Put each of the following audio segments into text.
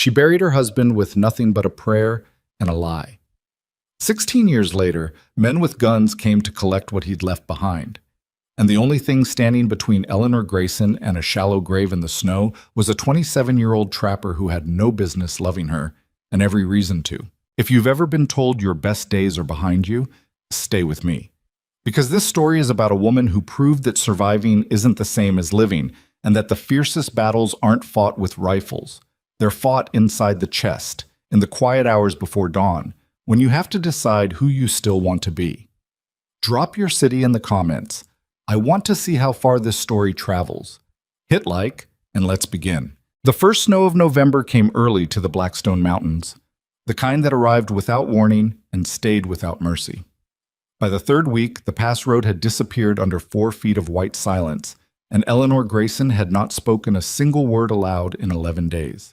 She buried her husband with nothing but a prayer and a lie. 16 years later, men with guns came to collect what he'd left behind. And the only thing standing between Eleanor Grayson and a shallow grave in the snow was a 27-year-old trapper who had no business loving her, and every reason to. If you've ever been told your best days are behind you, stay with me. Because this story is about a woman who proved that surviving isn't the same as living, and that the fiercest battles aren't fought with rifles. They're fought inside the chest, in the quiet hours before dawn, when you have to decide who you still want to be. Drop your city in the comments. I want to see how far this story travels. Hit like, and let's begin. The first snow of November came early to the Blackstone Mountains, the kind that arrived without warning and stayed without mercy. By the third week, the pass road had disappeared under 4 feet of white silence, and Eleanor Grayson had not spoken a single word aloud in 11 days.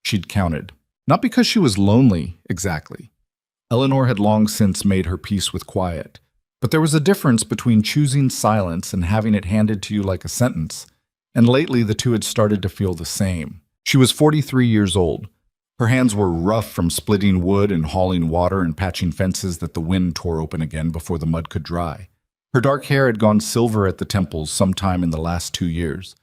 She'd counted. Not because she was lonely, exactly. Eleanor had long since made her peace with quiet. But there was a difference between choosing silence and having it handed to you like a sentence, and lately the two had started to feel the same. She was 43 years old. Her hands were rough from splitting wood and hauling water and patching fences that the wind tore open again before the mud could dry. Her dark hair had gone silver at the temples sometime in the last 2 years.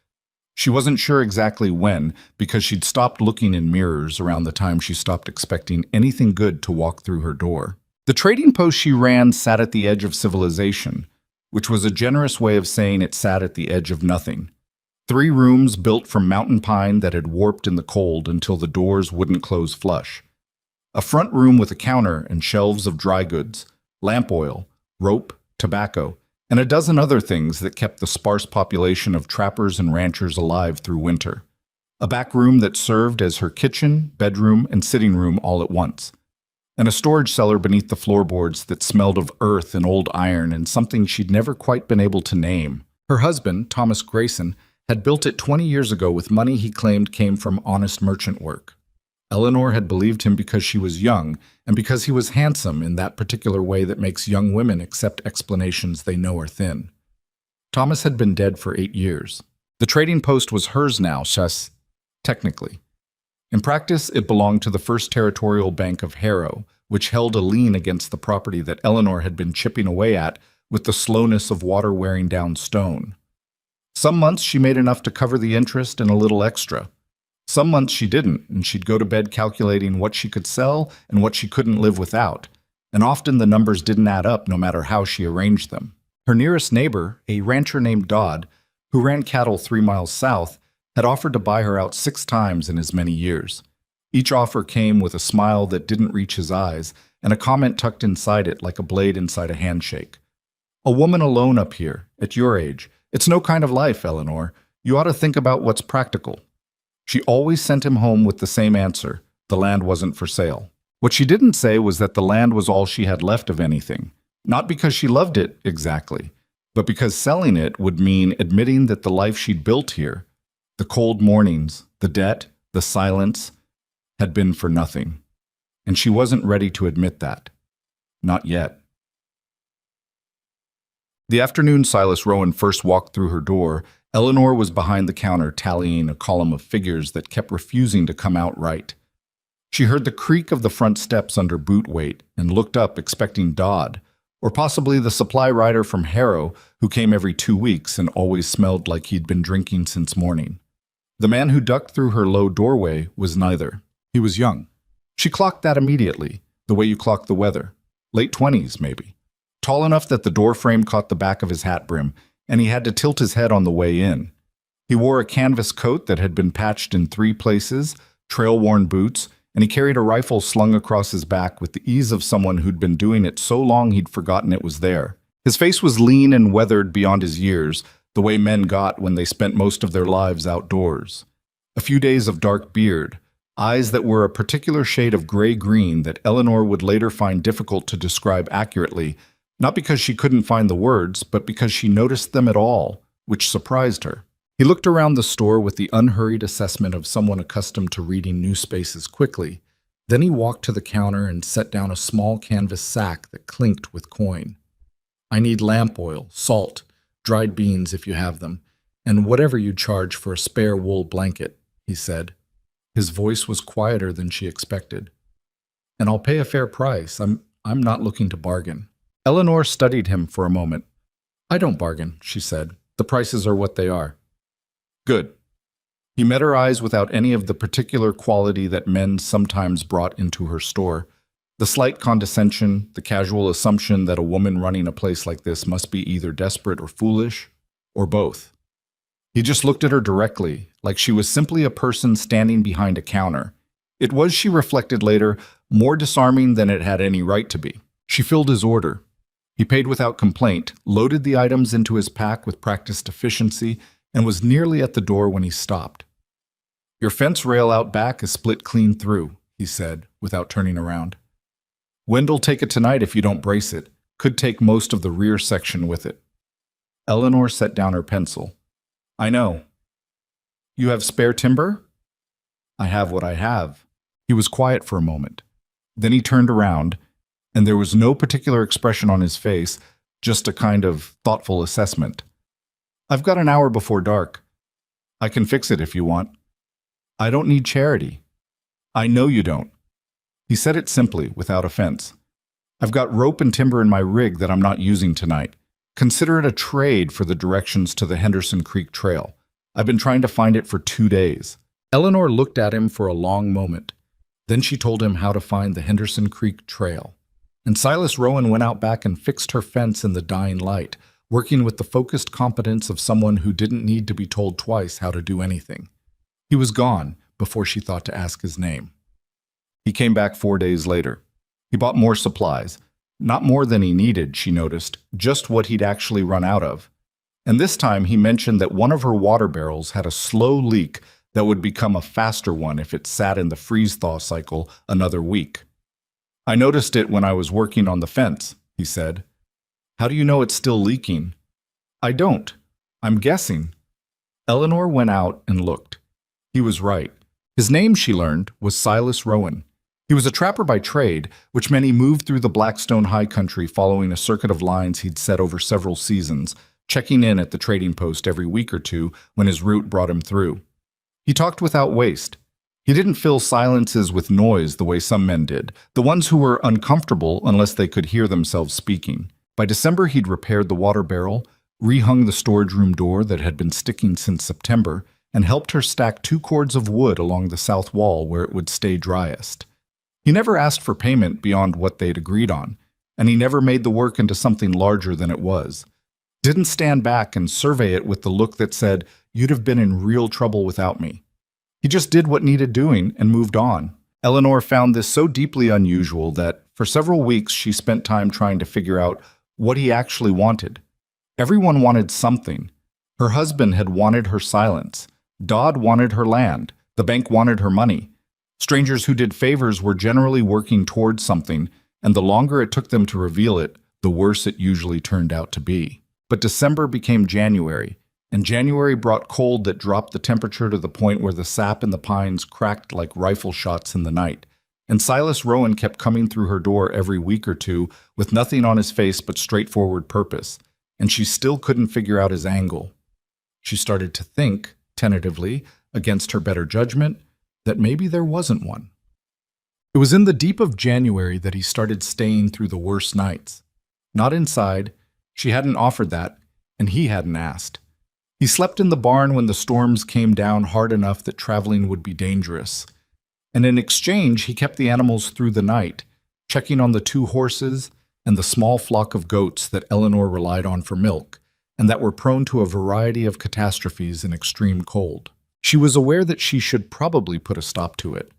She wasn't sure exactly when, because she'd stopped looking in mirrors around the time she stopped expecting anything good to walk through her door. The trading post she ran sat at the edge of civilization, which was a generous way of saying it sat at the edge of nothing. 3 rooms built from mountain pine that had warped in the cold until the doors wouldn't close flush. A front room with a counter and shelves of dry goods, lamp oil, rope, tobacco, and a dozen other things that kept the sparse population of trappers and ranchers alive through winter. A back room that served as her kitchen, bedroom, and sitting room all at once. And a storage cellar beneath the floorboards that smelled of earth and old iron and something she'd never quite been able to name. Her husband, Thomas Grayson, had built it 20 years ago with money he claimed came from honest merchant work. Eleanor had believed him because she was young, and because he was handsome in that particular way that makes young women accept explanations they know are thin. Thomas had been dead for 8 years. The trading post was hers now, technically. In practice, it belonged to the First Territorial Bank of Harrow, which held a lien against the property that Eleanor had been chipping away at with the slowness of water wearing down stone. Some months she made enough to cover the interest and a little extra. Some months she didn't, and she'd go to bed calculating what she could sell and what she couldn't live without, and often the numbers didn't add up no matter how she arranged them. Her nearest neighbor, a rancher named Dodd, who ran cattle 3 miles south, had offered to buy her out 6 times in as many years. Each offer came with a smile that didn't reach his eyes, and a comment tucked inside it like a blade inside a handshake. "A woman alone up here, at your age. It's no kind of life, Eleanor. You ought to think about what's practical." She always sent him home with the same answer: the land wasn't for sale. What she didn't say was that the land was all she had left of anything. Not because she loved it, exactly, but because selling it would mean admitting that the life she'd built here, the cold mornings, the debt, the silence, had been for nothing. And she wasn't ready to admit that. Not yet. The afternoon Silas Rowan first walked through her door, Eleanor was behind the counter tallying a column of figures that kept refusing to come out right. She heard the creak of the front steps under boot weight and looked up expecting Dodd, or possibly the supply rider from Harrow who came every 2 weeks and always smelled like he'd been drinking since morning. The man who ducked through her low doorway was neither. He was young. She clocked that immediately, the way you clock the weather. Late 20s, maybe. Tall enough that the doorframe caught the back of his hat brim, and he had to tilt his head on the way in. He wore a canvas coat that had been patched in 3 places, trail-worn boots, and he carried a rifle slung across his back with the ease of someone who'd been doing it so long he'd forgotten it was there. His face was lean and weathered beyond his years, the way men got when they spent most of their lives outdoors. A few days of dark beard, eyes that were a particular shade of gray-green that Eleanor would later find difficult to describe accurately, not because she couldn't find the words, but because she noticed them at all, which surprised her. He looked around the store with the unhurried assessment of someone accustomed to reading new spaces quickly. Then he walked to the counter and set down a small canvas sack that clinked with coin. "I need lamp oil, salt, dried beans if you have them, and whatever you charge for a spare wool blanket," he said. His voice was quieter than she expected. "And I'll pay a fair price. I'm not looking to bargain." Eleanor studied him for a moment. "I don't bargain," she said. "The prices are what they are." "Good." He met her eyes without any of the particular quality that men sometimes brought into her store. The slight condescension, the casual assumption that a woman running a place like this must be either desperate or foolish, or both. He just looked at her directly, like she was simply a person standing behind a counter. It was, she reflected later, more disarming than it had any right to be. She filled his order. He paid without complaint, loaded the items into his pack with practiced efficiency, and was nearly at the door when he stopped. "Your fence rail out back is split clean through," he said, without turning around. "Wind'll take it tonight if you don't brace it. Could take most of the rear section with it." Eleanor set down her pencil. "I know." "You have spare timber?" "I have what I have." He was quiet for a moment. Then he turned around, and there was no particular expression on his face, just a kind of thoughtful assessment. "I've got an hour before dark. I can fix it if you want. I don't need charity." "I know you don't." He said it simply, without offense. "I've got rope and timber in my rig that I'm not using tonight. Consider it a trade for the directions to the Henderson Creek Trail. I've been trying to find it for 2 days." Eleanor looked at him for a long moment. Then she told him how to find the Henderson Creek Trail. And Silas Rowan went out back and fixed her fence in the dying light, working with the focused competence of someone who didn't need to be told twice how to do anything. He was gone before she thought to ask his name. He came back 4 days later. He bought more supplies. Not more than he needed, she noticed, just what he'd actually run out of. And this time he mentioned that one of her water barrels had a slow leak that would become a faster one if it sat in the freeze-thaw cycle another week. "I noticed it when I was working on the fence," he said. "How do you know it's still leaking?" "I don't. I'm guessing." Eleanor went out and looked. He was right. His name, she learned, was Silas Rowan. He was a trapper by trade, which meant he moved through the Blackstone High Country following a circuit of lines he'd set over several seasons, checking in at the trading post every week or two when his route brought him through. He talked without waste. He didn't fill silences with noise the way some men did, the ones who were uncomfortable unless they could hear themselves speaking. By December, he'd repaired the water barrel, rehung the storage room door that had been sticking since September, and helped her stack 2 cords of wood along the south wall where it would stay driest. He never asked for payment beyond what they'd agreed on, and he never made the work into something larger than it was. Didn't stand back and survey it with the look that said, "You'd have been in real trouble without me." He just did what needed doing and moved on. Eleanor found this so deeply unusual that, for several weeks, she spent time trying to figure out what he actually wanted. Everyone wanted something. Her husband had wanted her silence. Dodd wanted her land. The bank wanted her money. Strangers who did favors were generally working towards something, and the longer it took them to reveal it, the worse it usually turned out to be. But December became January, and January brought cold that dropped the temperature to the point where the sap in the pines cracked like rifle shots in the night. And Silas Rowan kept coming through her door every week or two with nothing on his face but straightforward purpose, and she still couldn't figure out his angle. She started to think, tentatively, against her better judgment, that maybe there wasn't one. It was in the deep of January that he started staying through the worst nights. Not inside. She hadn't offered that, and he hadn't asked. He slept in the barn when the storms came down hard enough that traveling would be dangerous. And in exchange, he kept the animals through the night, checking on the 2 horses and the small flock of goats that Eleanor relied on for milk, and that were prone to a variety of catastrophes in extreme cold. She was aware that she should probably put a stop to it,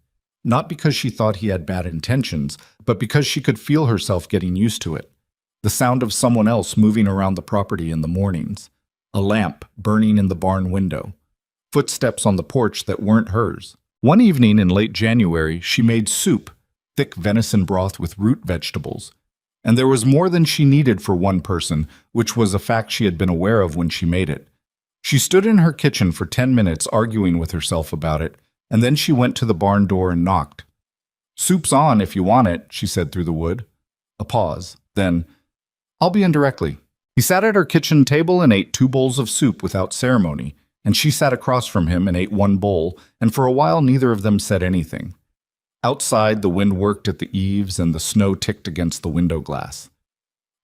not because she thought he had bad intentions, but because she could feel herself getting used to it. The sound of someone else moving around the property in the mornings, a lamp burning in the barn window, footsteps on the porch that weren't hers. One evening in late January, she made soup, thick venison broth with root vegetables. And there was more than she needed for one person, which was a fact she had been aware of when she made it. She stood in her kitchen for 10 minutes arguing with herself about it, and then she went to the barn door and knocked. "Soup's on if you want it," she said through the wood. A pause. Then, "I'll be in directly." He sat at her kitchen table and ate 2 bowls of soup without ceremony, and she sat across from him and ate one bowl, and for a while neither of them said anything. Outside, the wind worked at the eaves and the snow ticked against the window glass.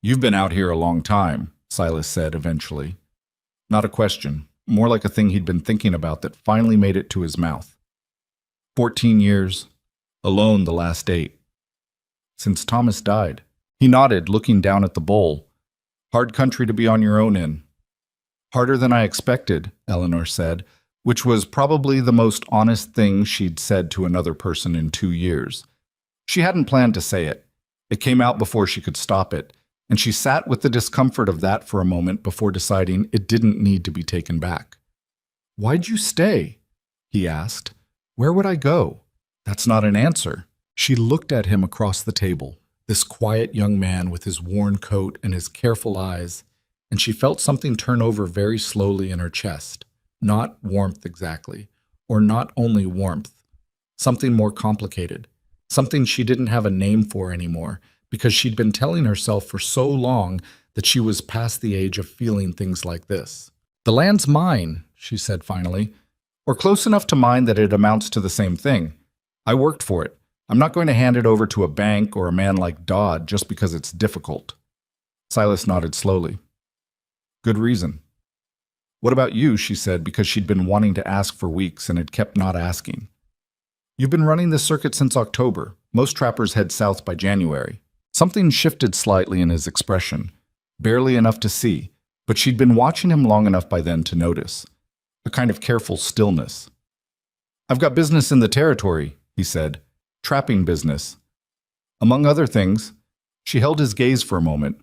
"You've been out here a long time," Silas said eventually. Not a question, more like a thing he'd been thinking about that finally made it to his mouth. 14 years, alone the last 8. Since Thomas died. He nodded, looking down at the bowl. "Hard country to be on your own in." "Harder than I expected," Eleanor said, which was probably the most honest thing she'd said to another person in 2 years. She hadn't planned to say it. It came out before she could stop it, and she sat with the discomfort of that for a moment before deciding it didn't need to be taken back. "Why'd you stay?" he asked. "Where would I go?" "That's not an answer." She looked at him across the table, this quiet young man with his worn coat and his careful eyes, and she felt something turn over very slowly in her chest. Not warmth exactly, or not only warmth. Something more complicated. Something she didn't have a name for anymore, because she'd been telling herself for so long that she was past the age of feeling things like this. "The land's mine," she said finally, "or close enough to mine that it amounts to the same thing. I worked for it. I'm not going to hand it over to a bank or a man like Dodd just because it's difficult." Silas nodded slowly. "Good reason." "What about you?" she said, because she'd been wanting to ask for weeks and had kept not asking. "You've been running this circuit since October. Most trappers head south by January." Something shifted slightly in his expression, barely enough to see, but she'd been watching him long enough by then to notice. A kind of careful stillness. "I've got business in the territory," he said. "Trapping business." Among other things, she held his gaze for a moment.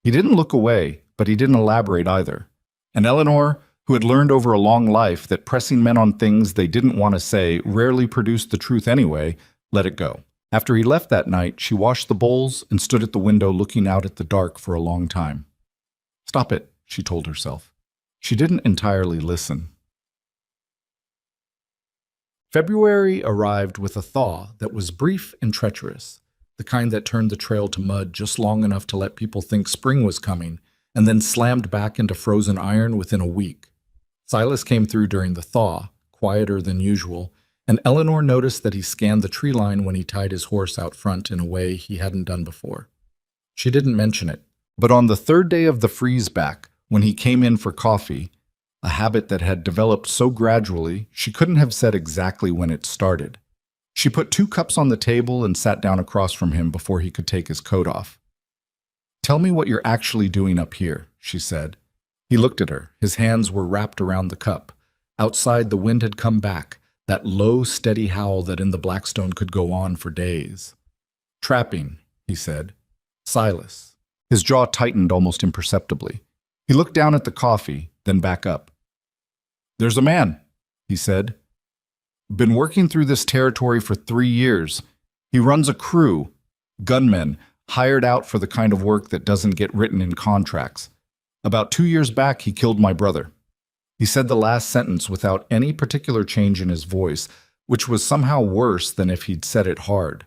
He didn't look away, but he didn't elaborate either. And Eleanor, who had learned over a long life that pressing men on things they didn't want to say rarely produced the truth anyway, let it go. After he left that night, she washed the bowls and stood at the window looking out at the dark for a long time. "Stop it," she told herself. She didn't entirely listen. February arrived with a thaw that was brief and treacherous, the kind that turned the trail to mud just long enough to let people think spring was coming, and then slammed back into frozen iron within a week. Silas came through during the thaw, quieter than usual, and Eleanor noticed that he scanned the tree line when he tied his horse out front in a way he hadn't done before. She didn't mention it, but on the third day of the freeze-back, when he came in for coffee, a habit that had developed so gradually she couldn't have said exactly when it started. She put 2 cups on the table and sat down across from him before he could take his coat off. "Tell me what you're actually doing up here," she said. He looked at her. His hands were wrapped around the cup. Outside, the wind had come back, that low, steady howl that in the Blackstone could go on for days. "Trapping," he said. "Silas." His jaw tightened almost imperceptibly. He looked down at the coffee, then back up. "There's a man," he said. "Been working through this territory for 3 years. He runs a crew, gunmen, hired out for the kind of work that doesn't get written in contracts. About 2 years back, he killed my brother." He said the last sentence without any particular change in his voice, which was somehow worse than if he'd said it hard.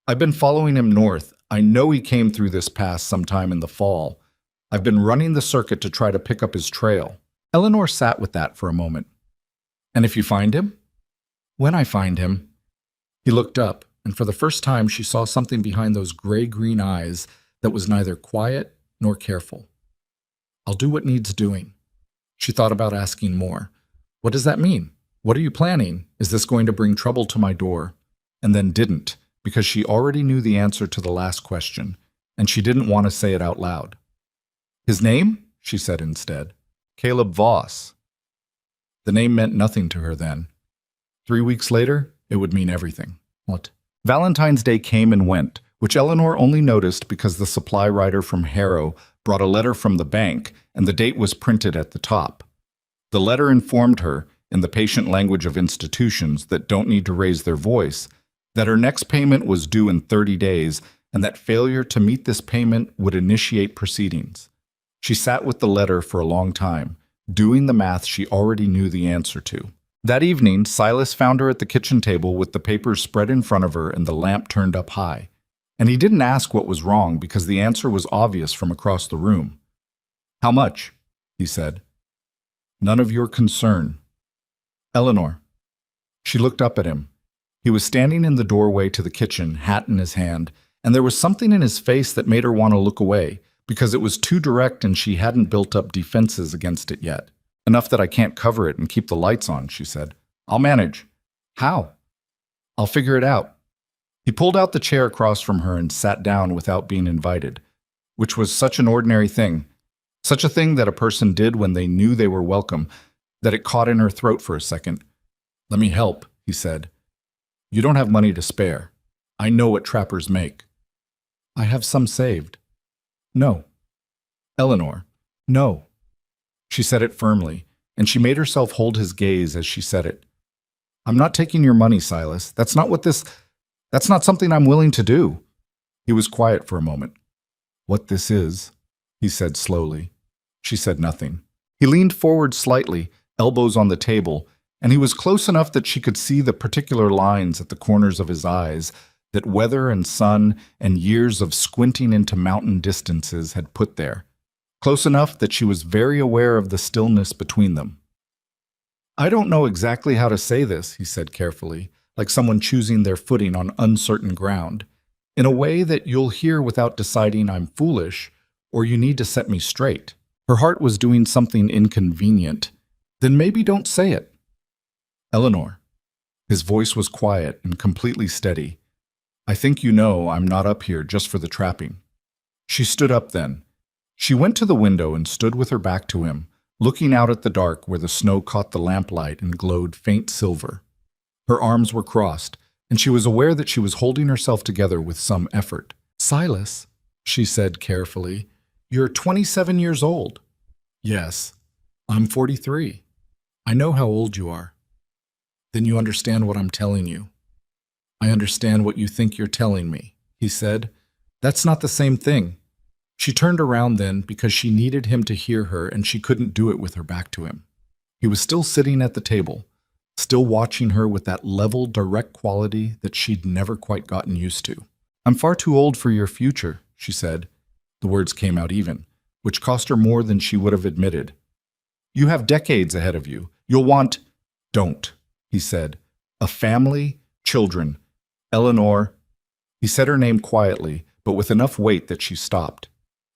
"I've been following him north. I know he came through this pass sometime in the fall. I've been running the circuit to try to pick up his trail." Eleanor sat with that for a moment. "And if you find him?" "When I find him." He looked up, and for the first time she saw something behind those gray-green eyes that was neither quiet nor careful. "I'll do what needs doing." She thought about asking more. "What does that mean? What are you planning? Is this going to bring trouble to my door?" And then didn't, because she already knew the answer to the last question, and she didn't want to say it out loud. "His name?" she said instead. "Caleb Voss." The name meant nothing to her then. 3 weeks later, it would mean everything. What? Valentine's Day came and went, which Eleanor only noticed because the supply rider from Harrow brought a letter from the bank, and the date was printed at the top. The letter informed her, in the patient language of institutions that don't need to raise their voice, that her next payment was due in 30 days, and that failure to meet this payment would initiate proceedings. She sat with the letter for a long time, doing the math she already knew the answer to. That evening, Silas found her at the kitchen table with the papers spread in front of her and the lamp turned up high. And he didn't ask what was wrong because the answer was obvious from across the room. "How much?" he said. None of your concern. Eleanor. She looked up at him. He was standing in the doorway to the kitchen, hat in his hand, and there was something in his face that made her want to look away, because it was too direct and she hadn't built up defenses against it yet. Enough that I can't cover it and keep the lights on, she said. I'll manage. How? I'll figure it out. He pulled out the chair across from her and sat down without being invited, which was such an ordinary thing, such a thing that a person did when they knew they were welcome, that it caught in her throat for a second. Let me help, he said. You don't have money to spare. I know what trappers make. I have some saved. No. Eleanor, no. She said it firmly, and she made herself hold his gaze as she said it. I'm not taking your money, Silas. That's not something I'm willing to do. He was quiet for a moment. What this is, he said slowly. She said nothing. He leaned forward slightly, elbows on the table, and he was close enough that she could see the particular lines at the corners of his eyes that weather and sun and years of squinting into mountain distances had put there, close enough that she was very aware of the stillness between them. I don't know exactly how to say this, he said carefully, like someone choosing their footing on uncertain ground, in a way that you'll hear without deciding I'm foolish or you need to set me straight. Her heart was doing something inconvenient. Then maybe don't say it. Eleanor. His voice was quiet and completely steady. I think you know I'm not up here just for the trapping. She stood up then. She went to the window and stood with her back to him, looking out at the dark where the snow caught the lamplight and glowed faint silver. Her arms were crossed, and she was aware that she was holding herself together with some effort. Silas, she said carefully, you're 27 years old. Yes, I'm 43. I know how old you are. Then you understand what I'm telling you. I understand what you think you're telling me, he said. That's not the same thing. She turned around then because she needed him to hear her and she couldn't do it with her back to him. He was still sitting at the table, still watching her with that level, direct quality that she'd never quite gotten used to. I'm far too old for your future, she said. The words came out even, which cost her more than she would have admitted. You have decades ahead of you. You'll want... Don't, he said. A family, children. Eleanor. He said her name quietly, but with enough weight that she stopped.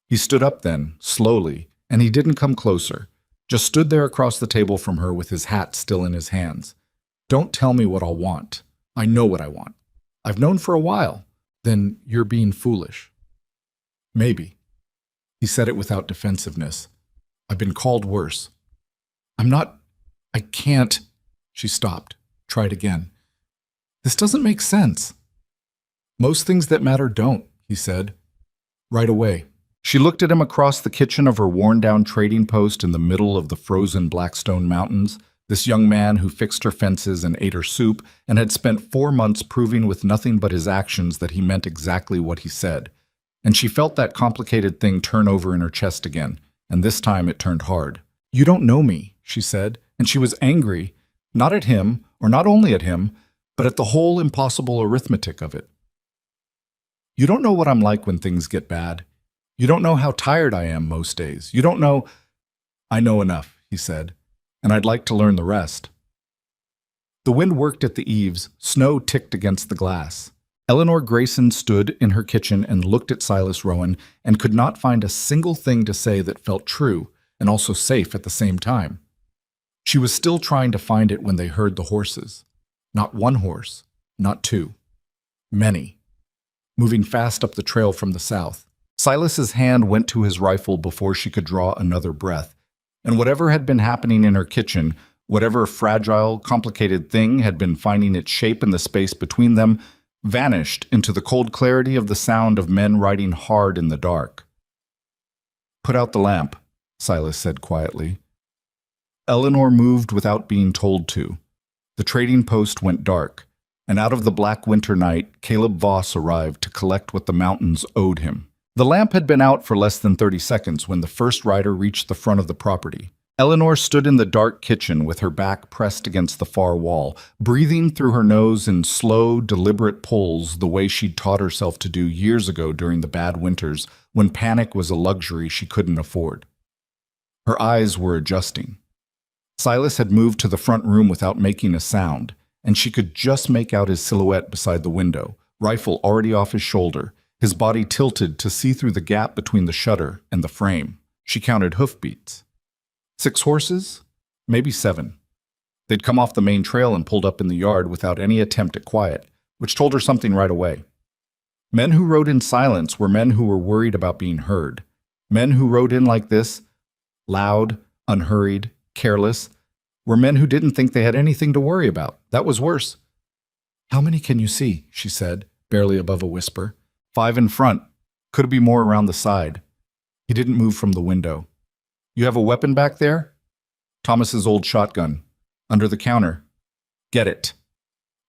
He stood up then, slowly, and he didn't come closer, just stood there across the table from her with his hat still in his hands. Don't tell me what I'll want. I know what I want. I've known for a while. Then you're being foolish. Maybe. He said it without defensiveness. I've been called worse. I can't. She stopped, tried again. This doesn't make sense. Most things that matter don't, he said. Right away. She looked at him across the kitchen of her worn-down trading post in the middle of the frozen Blackstone Mountains, this young man who fixed her fences and ate her soup and had spent 4 months proving with nothing but his actions that he meant exactly what he said. And she felt that complicated thing turn over in her chest again, and this time it turned hard. You don't know me, she said, and she was angry, not at him, or not only at him, but at the whole impossible arithmetic of it. You don't know what I'm like when things get bad. You don't know how tired I am most days. You don't know... I know enough, he said, and I'd like to learn the rest. The wind worked at the eaves, snow ticked against the glass. Eleanor Grayson stood in her kitchen and looked at Silas Rowan and could not find a single thing to say that felt true and also safe at the same time. She was still trying to find it when they heard the horses. Not one horse, not two. Many. Moving fast up the trail from the south. Silas's hand went to his rifle before she could draw another breath, and whatever had been happening in her kitchen, whatever fragile, complicated thing had been finding its shape in the space between them, vanished into the cold clarity of the sound of men riding hard in the dark. Put out the lamp, Silas said quietly. Eleanor moved without being told to. The trading post went dark, and out of the black winter night, Caleb Voss arrived to collect what the mountains owed him. The lamp had been out for less than 30 seconds when the first rider reached the front of the property. Eleanor stood in the dark kitchen with her back pressed against the far wall, breathing through her nose in slow, deliberate pulls the way she'd taught herself to do years ago during the bad winters when panic was a luxury she couldn't afford. Her eyes were adjusting. Silas had moved to the front room without making a sound, and she could just make out his silhouette beside the window, rifle already off his shoulder, his body tilted to see through the gap between the shutter and the frame. She counted hoofbeats. 6 horses? Maybe 7. They'd come off the main trail and pulled up in the yard without any attempt at quiet, which told her something right away. Men who rode in silence were men who were worried about being heard. Men who rode in like this, loud, unhurried, careless, were men who didn't think they had anything to worry about. That was worse. "How many can you see?" she said, barely above a whisper. 5 in front. Could be more around the side. He didn't move from the window. "You have a weapon back there?" "Thomas's old shotgun. Under the counter." "Get it."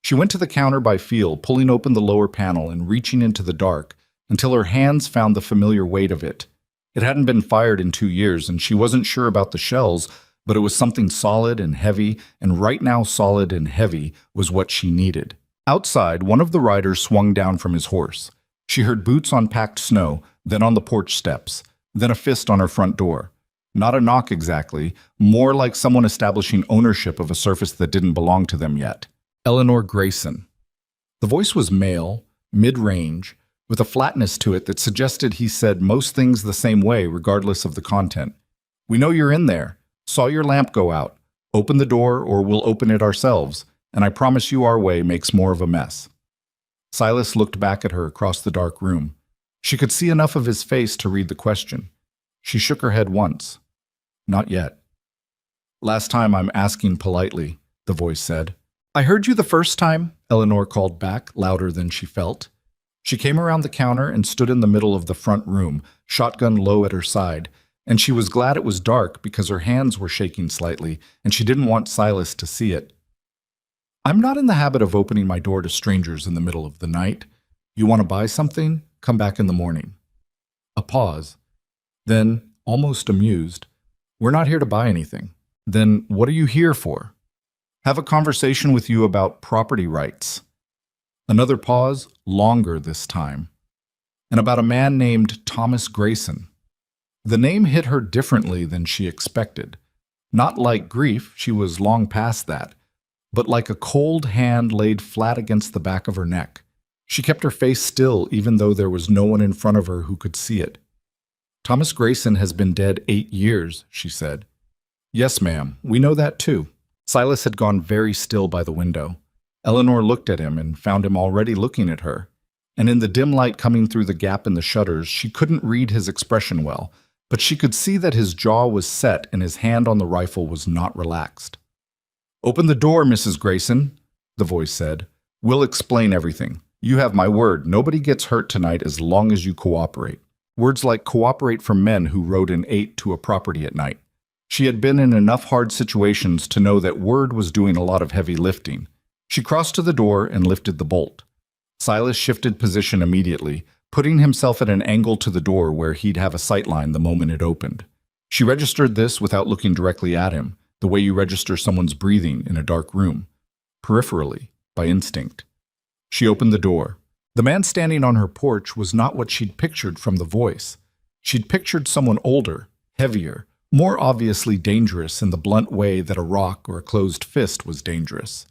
She went to the counter by feel, pulling open the lower panel and reaching into the dark until her hands found the familiar weight of it. It hadn't been fired in 2 years, and she wasn't sure about the shells, but it was something solid and heavy, and right now solid and heavy was what she needed. Outside, one of the riders swung down from his horse. She heard boots on packed snow, then on the porch steps, then a fist on her front door. Not a knock exactly, more like someone establishing ownership of a surface that didn't belong to them yet. Eleanor Grayson. The voice was male, mid-range, with a flatness to it that suggested he said most things the same way regardless of the content. "We know you're in there. Saw your lamp go out. Open the door or we'll open it ourselves, and I promise you our way makes more of a mess." Silas looked back at her across the dark room. She could see enough of his face to read the question. She shook her head once. "Not yet." "Last time I'm asking politely," the voice said. "I heard you the first time," Eleanor called back, louder than she felt. She came around the counter and stood in the middle of the front room, shotgun low at her side, and she was glad it was dark because her hands were shaking slightly, and she didn't want Silas to see it. "I'm not in the habit of opening my door to strangers in the middle of the night. You want to buy something? Come back in the morning." A pause. Then, almost amused, "We're not here to buy anything." "Then what are you here for?" "Have a conversation with you about property rights." Another pause, longer this time. "And about a man named Thomas Grayson." The name hit her differently than she expected. Not like grief, she was long past that, but like a cold hand laid flat against the back of her neck. She kept her face still even though there was no one in front of her who could see it. "Thomas Grayson has been dead 8 years, she said. "Yes, ma'am, we know that too." Silas had gone very still by the window. Eleanor looked at him and found him already looking at her, and in the dim light coming through the gap in the shutters, she couldn't read his expression well, but she could see that his jaw was set and his hand on the rifle was not relaxed. "Open the door, Mrs. Grayson," the voice said. "We'll explain everything. You have my word, nobody gets hurt tonight as long as you cooperate." Words like cooperate from men who rode in 8 to a property at night. She had been in enough hard situations to know that word was doing a lot of heavy lifting. She crossed to the door and lifted the bolt. Silas shifted position immediately, putting himself at an angle to the door where he'd have a sightline the moment it opened. She registered this without looking directly at him, the way you register someone's breathing in a dark room, peripherally, by instinct. She opened the door. The man standing on her porch was not what she'd pictured from the voice. She'd pictured someone older, heavier, more obviously dangerous in the blunt way that a rock or a closed fist was dangerous.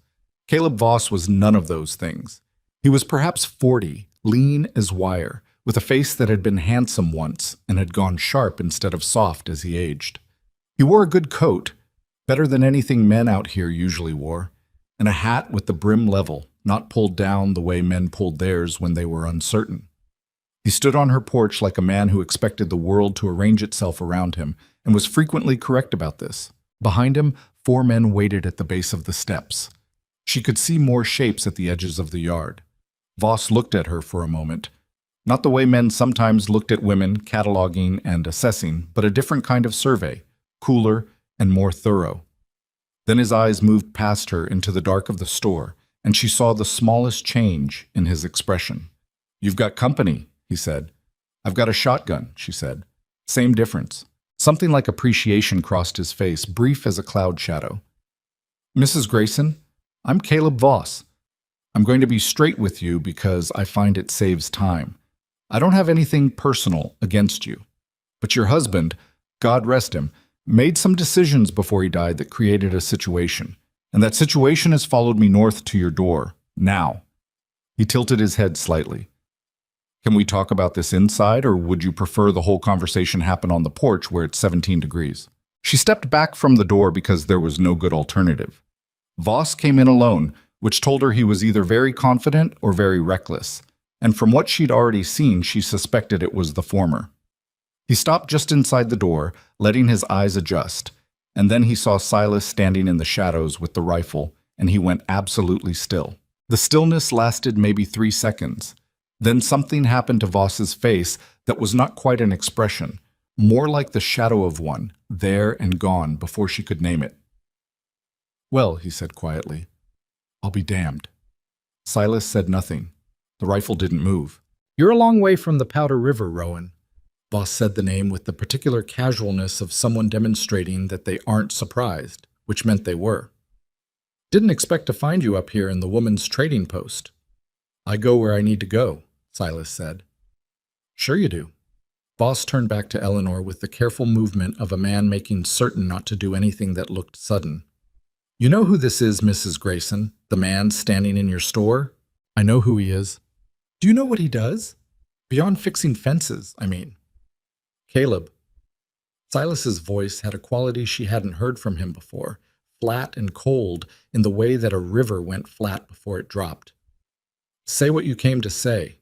Caleb Voss was none of those things. He was perhaps 40, lean as wire, with a face that had been handsome once and had gone sharp instead of soft as he aged. He wore a good coat, better than anything men out here usually wore, and a hat with the brim level, not pulled down the way men pulled theirs when they were uncertain. He stood on her porch like a man who expected the world to arrange itself around him, and was frequently correct about this. Behind him, 4 men waited at the base of the steps. She could see more shapes at the edges of the yard. Voss looked at her for a moment. Not the way men sometimes looked at women, cataloging and assessing, but a different kind of survey, cooler and more thorough. Then his eyes moved past her into the dark of the store, and she saw the smallest change in his expression. "You've got company," he said. "I've got a shotgun," she said. Same difference. Something like appreciation crossed his face, brief as a cloud shadow. "Mrs. Grayson, I'm Caleb Voss. I'm going to be straight with you because I find it saves time. I don't have anything personal against you. But your husband, God rest him, Made some decisions before he died that created a situation. And that situation has followed me north to your door. Now." He tilted his head slightly. "Can we talk about this inside, or would you prefer the whole conversation happen on the porch where it's 17 degrees? She stepped back from the door because there was no good alternative. Voss came in alone, which told her he was either very confident or very reckless, and from what she'd already seen, she suspected it was the former. He stopped just inside the door, letting his eyes adjust, and then he saw Silas standing in the shadows with the rifle, and he went absolutely still. The stillness lasted maybe 3 seconds. Then something happened to Voss's face that was not quite an expression, more like the shadow of one, there and gone before she could name it. "Well," he said quietly, "I'll be damned." Silas said nothing. The rifle didn't move. "You're a long way from the Powder River, Rowan." Voss said the name with the particular casualness of someone demonstrating that they aren't surprised, which meant they were. "Didn't expect to find you up here in the woman's trading post." "I go where I need to go," Silas said. "Sure you do." Voss turned back to Eleanor with the careful movement of a man making certain not to do anything that looked sudden. "You know who this is, Mrs. Grayson, the man standing in your store?" "I know who he is." "Do you know what he does? Beyond fixing fences, I mean." "Caleb." Silas's voice had a quality she hadn't heard from him before, flat and cold in the way that a river went flat before it dropped. "Say what you came to say."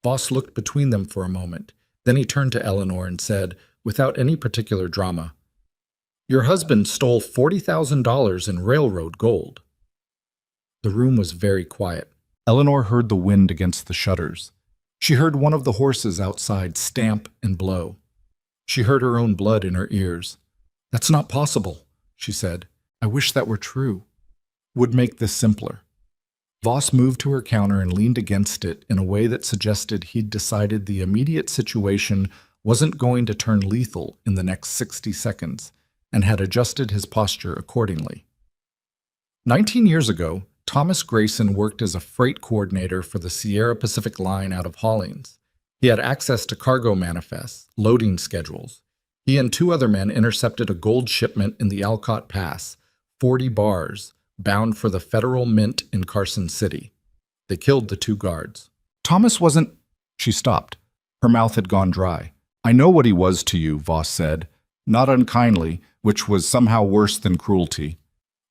Voss looked between them for a moment. Then he turned to Eleanor and said, without any particular drama, "Your husband stole $40,000 in railroad gold." The room was very quiet. Eleanor heard the wind against the shutters. She heard one of the horses outside stamp and blow. She heard her own blood in her ears. "That's not possible," she said. "I wish that were true. Would make this simpler." Voss moved to her counter and leaned against it in a way that suggested he'd decided the immediate situation wasn't going to turn lethal in the next 60 seconds, and had adjusted his posture accordingly. 19 years ago, Thomas Grayson worked as a freight coordinator for the Sierra Pacific Line out of Hollings. He had access to cargo manifests, loading schedules. He and 2 other men intercepted a gold shipment in the Alcott Pass, 40 bars, bound for the Federal Mint in Carson City. They killed the 2 guards. "Thomas wasn't—" She stopped. Her mouth had gone dry. "I know what he was to you," Voss said, not unkindly, which was somehow worse than cruelty.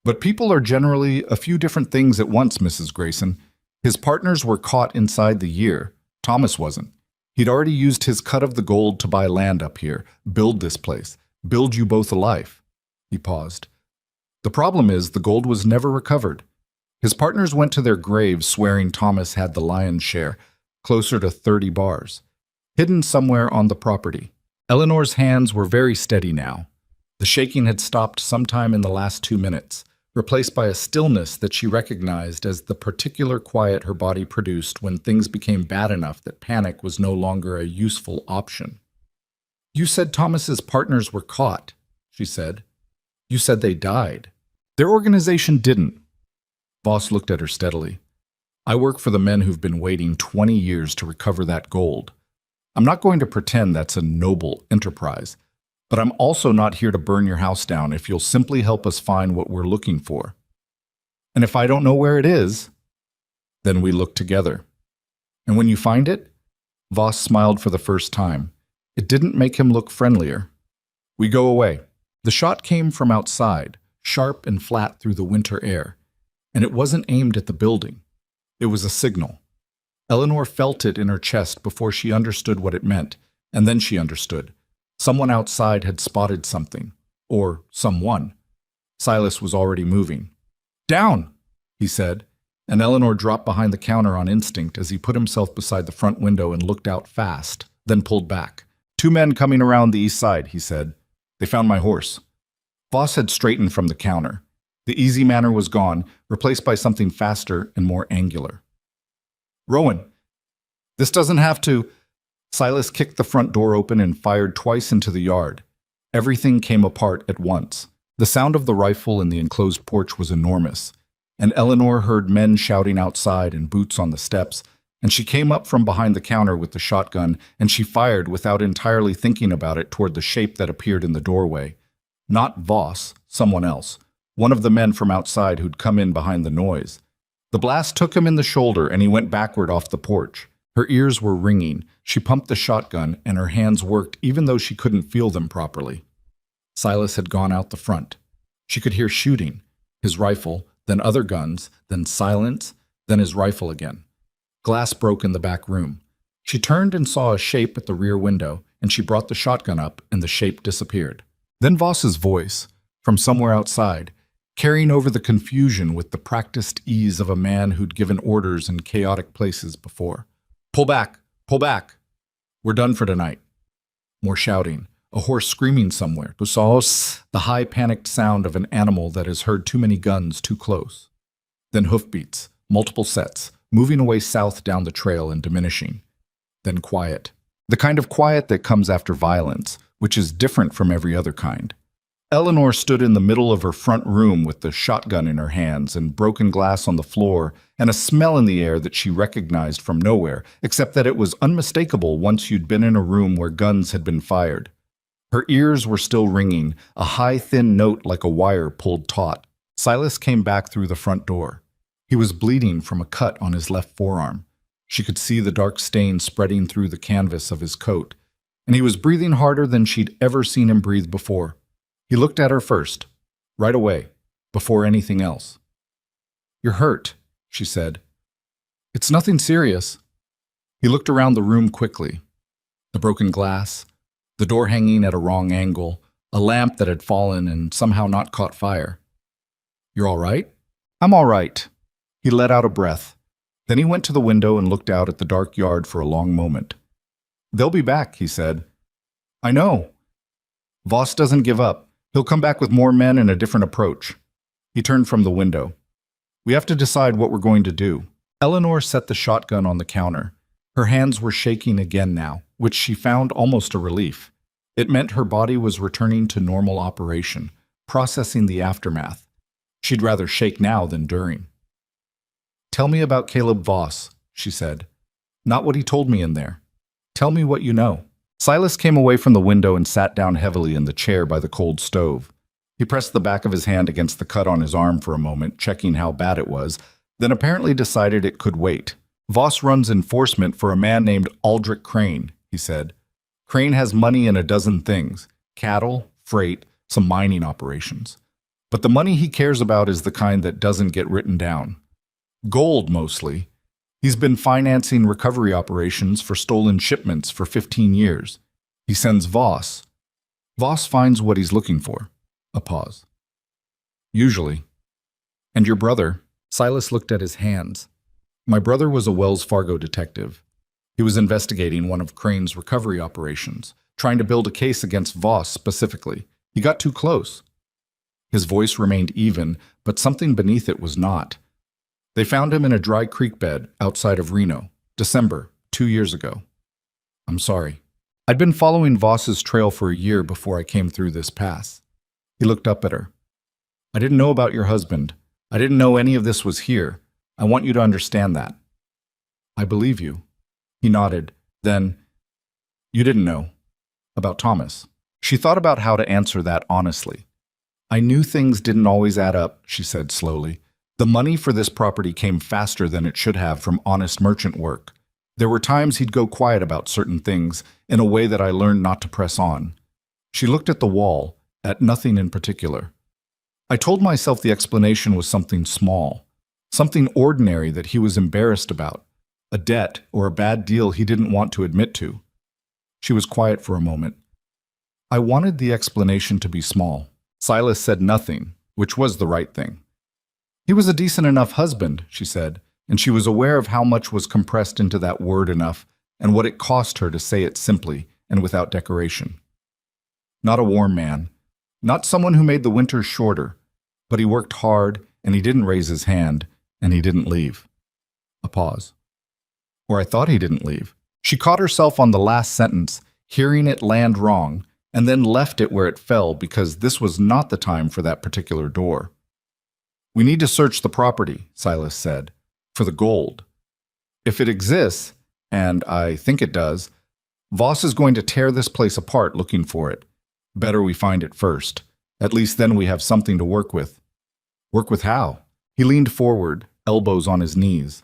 "But people are generally a few different things at once, Mrs. Grayson. His partners were caught inside the year. Thomas wasn't. He'd already used his cut of the gold to buy land up here, build this place, build you both a life." He paused. "The problem is the gold was never recovered. His partners went to their graves swearing Thomas had the lion's share, closer to 30 bars, hidden somewhere on the property." Eleanor's hands were very steady now. The shaking had stopped sometime in the last 2 minutes, replaced by a stillness that she recognized as the particular quiet her body produced when things became bad enough that panic was no longer a useful option. "You said Thomas's partners were caught," she said. "You said they died." "Their organization didn't." Voss looked at her steadily. "I work for the men who've been waiting 20 years to recover that gold. I'm not going to pretend that's a noble enterprise, but I'm also not here to burn your house down if you'll simply help us find what we're looking for. And if I don't know where it is, then we look together. And when you find it," Voss smiled for the first time. It didn't make him look friendlier. "We go away." The shot came from outside, sharp and flat through the winter air, and it wasn't aimed at the building. It was a signal. Eleanor felt it in her chest before she understood what it meant, and then she understood. Someone outside had spotted something, or someone. Silas was already moving. "Down," he said, and Eleanor dropped behind the counter on instinct as he put himself beside the front window and looked out fast, then pulled back. "2 men coming around the east side," he said. "They found my horse." Voss had straightened from the counter. The easy manner was gone, replaced by something faster and more angular. "Rowan, this doesn't have to—" Silas kicked the front door open and fired twice into the yard. Everything came apart at once. The sound of the rifle in the enclosed porch was enormous, and Eleanor heard men shouting outside and boots on the steps, and she came up from behind the counter with the shotgun, and she fired without entirely thinking about it toward the shape that appeared in the doorway, Not Voss, someone else. One of the men from outside who'd come in behind the noise. The blast took him in the shoulder and he went backward off the porch. Her ears were ringing. She pumped the shotgun and her hands worked even though she couldn't feel them properly. Silas had gone out the front. She could hear shooting. His rifle, then other guns, then silence, then his rifle again. Glass broke in the back room. She turned and saw a shape at the rear window, and she brought the shotgun up and the shape disappeared. Then Voss's voice, from somewhere outside, carrying over the confusion with the practiced ease of a man who'd given orders in chaotic places before. Pull back! Pull back! We're done for tonight. More shouting, a horse screaming somewhere. Busos, the high panicked sound of an animal that has heard too many guns too close. Then hoofbeats, multiple sets, moving away south down the trail and diminishing. Then quiet. The kind of quiet that comes after violence, which is different from every other kind. Eleanor stood in the middle of her front room with the shotgun in her hands and broken glass on the floor and a smell in the air that she recognized from nowhere, except that it was unmistakable once you'd been in a room where guns had been fired. Her ears were still ringing, a high, thin note like a wire pulled taut. Silas came back through the front door. He was bleeding from a cut on his left forearm. She could see the dark stain spreading through the canvas of his coat, and he was breathing harder than she'd ever seen him breathe before. He looked at her first, right away, before anything else. "You're hurt," she said. "It's nothing serious." He looked around the room quickly. The broken glass, the door hanging at a wrong angle, a lamp that had fallen and somehow not caught fire. "You're all right?" "I'm all right." He let out a breath. Then he went to the window and looked out at the dark yard for a long moment. "They'll be back," he said. "I know. Voss doesn't give up. He'll come back with more men and a different approach." He turned from the window. "We have to decide what we're going to do." Eleanor set the shotgun on the counter. Her hands were shaking again now, which she found almost a relief. It meant her body was returning to normal operation, processing the aftermath. She'd rather shake now than during. "Tell me about Caleb Voss," she said. "Not what he told me in there. Tell me what you know." Silas came away from the window and sat down heavily in the chair by the cold stove. He pressed the back of his hand against the cut on his arm for a moment, checking how bad it was, then apparently decided it could wait. "Voss runs enforcement for a man named Aldrich Crane," he said. "Crane has money in a dozen things: cattle, freight, some mining operations. But the money he cares about is the kind that doesn't get written down. Gold, mostly. He's been financing recovery operations for stolen shipments for 15 years. He sends Voss. Voss finds what he's looking for." A pause. "Usually." "And your brother?" Silas looked at his hands. "My brother was a Wells Fargo detective. He was investigating one of Crane's recovery operations, trying to build a case against Voss specifically. He got too close." His voice remained even, but something beneath it was not. "They found him in a dry creek bed outside of Reno, December, 2 years ago." "I'm sorry. I'd been following Voss's trail for a year before I came through this pass." He looked up at her. "I didn't know about your husband. I didn't know any of this was here. I want you to understand that." "I believe you." He nodded. Then, "You didn't know about Thomas." She thought about how to answer that honestly. "I knew things didn't always add up," she said slowly. "The money for this property came faster than it should have from honest merchant work. There were times he'd go quiet about certain things in a way that I learned not to press on." She looked at the wall, at nothing in particular. "I told myself the explanation was something small, something ordinary that he was embarrassed about, a debt or a bad deal he didn't want to admit to." She was quiet for a moment. "I wanted the explanation to be small." Silas said nothing, which was the right thing. "He was a decent enough husband," she said, and she was aware of how much was compressed into that word enough and what it cost her to say it simply and without decoration. "Not a warm man, not someone who made the winters shorter, but he worked hard and he didn't raise his hand and he didn't leave." A pause. "Or I thought he didn't leave." She caught herself on the last sentence, hearing it land wrong, and then left it where it fell because this was not the time for that particular door. "We need to search the property," Silas said, "for the gold. If it exists, and I think it does, Voss is going to tear this place apart looking for it. Better we find it first. At least then we have something to work with. Work with how? He leaned forward, elbows on his knees.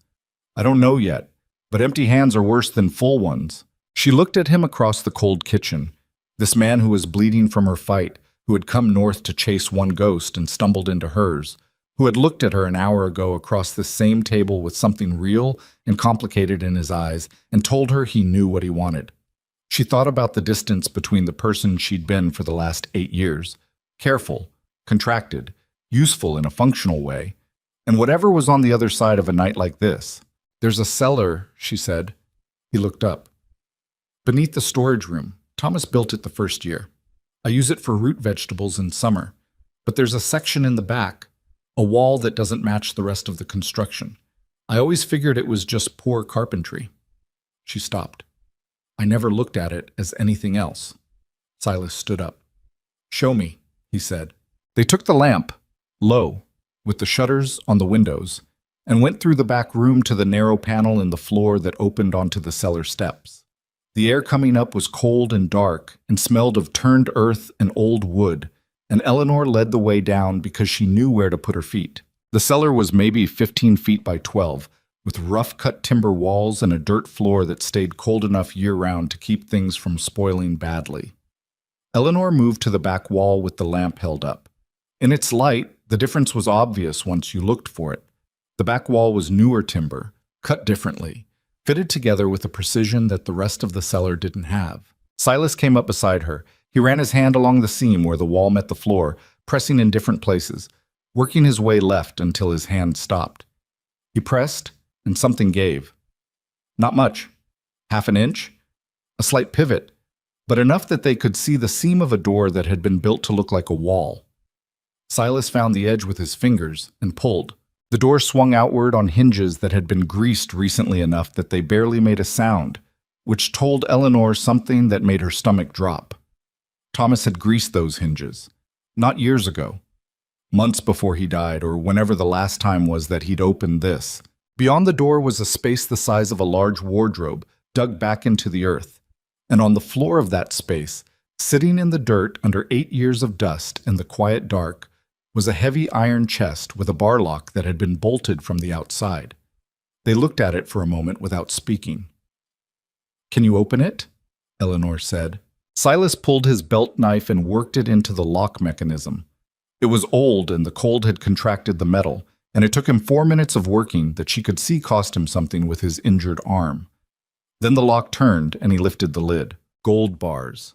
I don't know yet, but empty hands are worse than full ones. She looked at him across the cold kitchen. This man who was bleeding from her fight, who had come north to chase one ghost and stumbled into hers, who had looked at her an hour ago across this same table with something real and complicated in his eyes and told her he knew what he wanted. She thought about the distance between the person she'd been for the last 8 years, careful, contracted, useful in a functional way, and whatever was on the other side of a night like this. There's a cellar, she said. He looked up. Beneath the storage room. Thomas built it the first year. I use it for root vegetables in summer, but there's a section in the back, a wall that doesn't match the rest of the construction. I always figured it was just poor carpentry. She stopped. I never looked at it as anything else. Silas stood up. Show me, he said. They took the lamp, low, with the shutters on the windows, and went through the back room to the narrow panel in the floor that opened onto the cellar steps. The air coming up was cold and dark and smelled of turned earth and old wood, and Eleanor led the way down because she knew where to put her feet. The cellar was maybe 15 feet by 12, with rough-cut timber walls and a dirt floor that stayed cold enough year-round to keep things from spoiling badly. Eleanor moved to the back wall with the lamp held up. In its light, the difference was obvious once you looked for it. The back wall was newer timber, cut differently, fitted together with a precision that the rest of the cellar didn't have. Silas came up beside her. He ran his hand along the seam where the wall met the floor, pressing in different places, working his way left until his hand stopped. He pressed, and something gave. Not much. Half an inch? A slight pivot, but enough that they could see the seam of a door that had been built to look like a wall. Silas found the edge with his fingers and pulled. The door swung outward on hinges that had been greased recently enough that they barely made a sound, which told Eleanor something that made her stomach drop. Thomas had greased those hinges. Not years ago. Months before he died, or whenever the last time was that he'd opened this. Beyond the door was a space the size of a large wardrobe, dug back into the earth. And on the floor of that space, sitting in the dirt under 8 years of dust and the quiet dark, was a heavy iron chest with a bar lock that had been bolted from the outside. They looked at it for a moment without speaking. "Can you open it?" Eleanor said. Silas pulled his belt knife and worked it into the lock mechanism. It was old and the cold had contracted the metal, and it took him 4 minutes of working that she could see cost him something with his injured arm. Then the lock turned and he lifted the lid. Gold bars.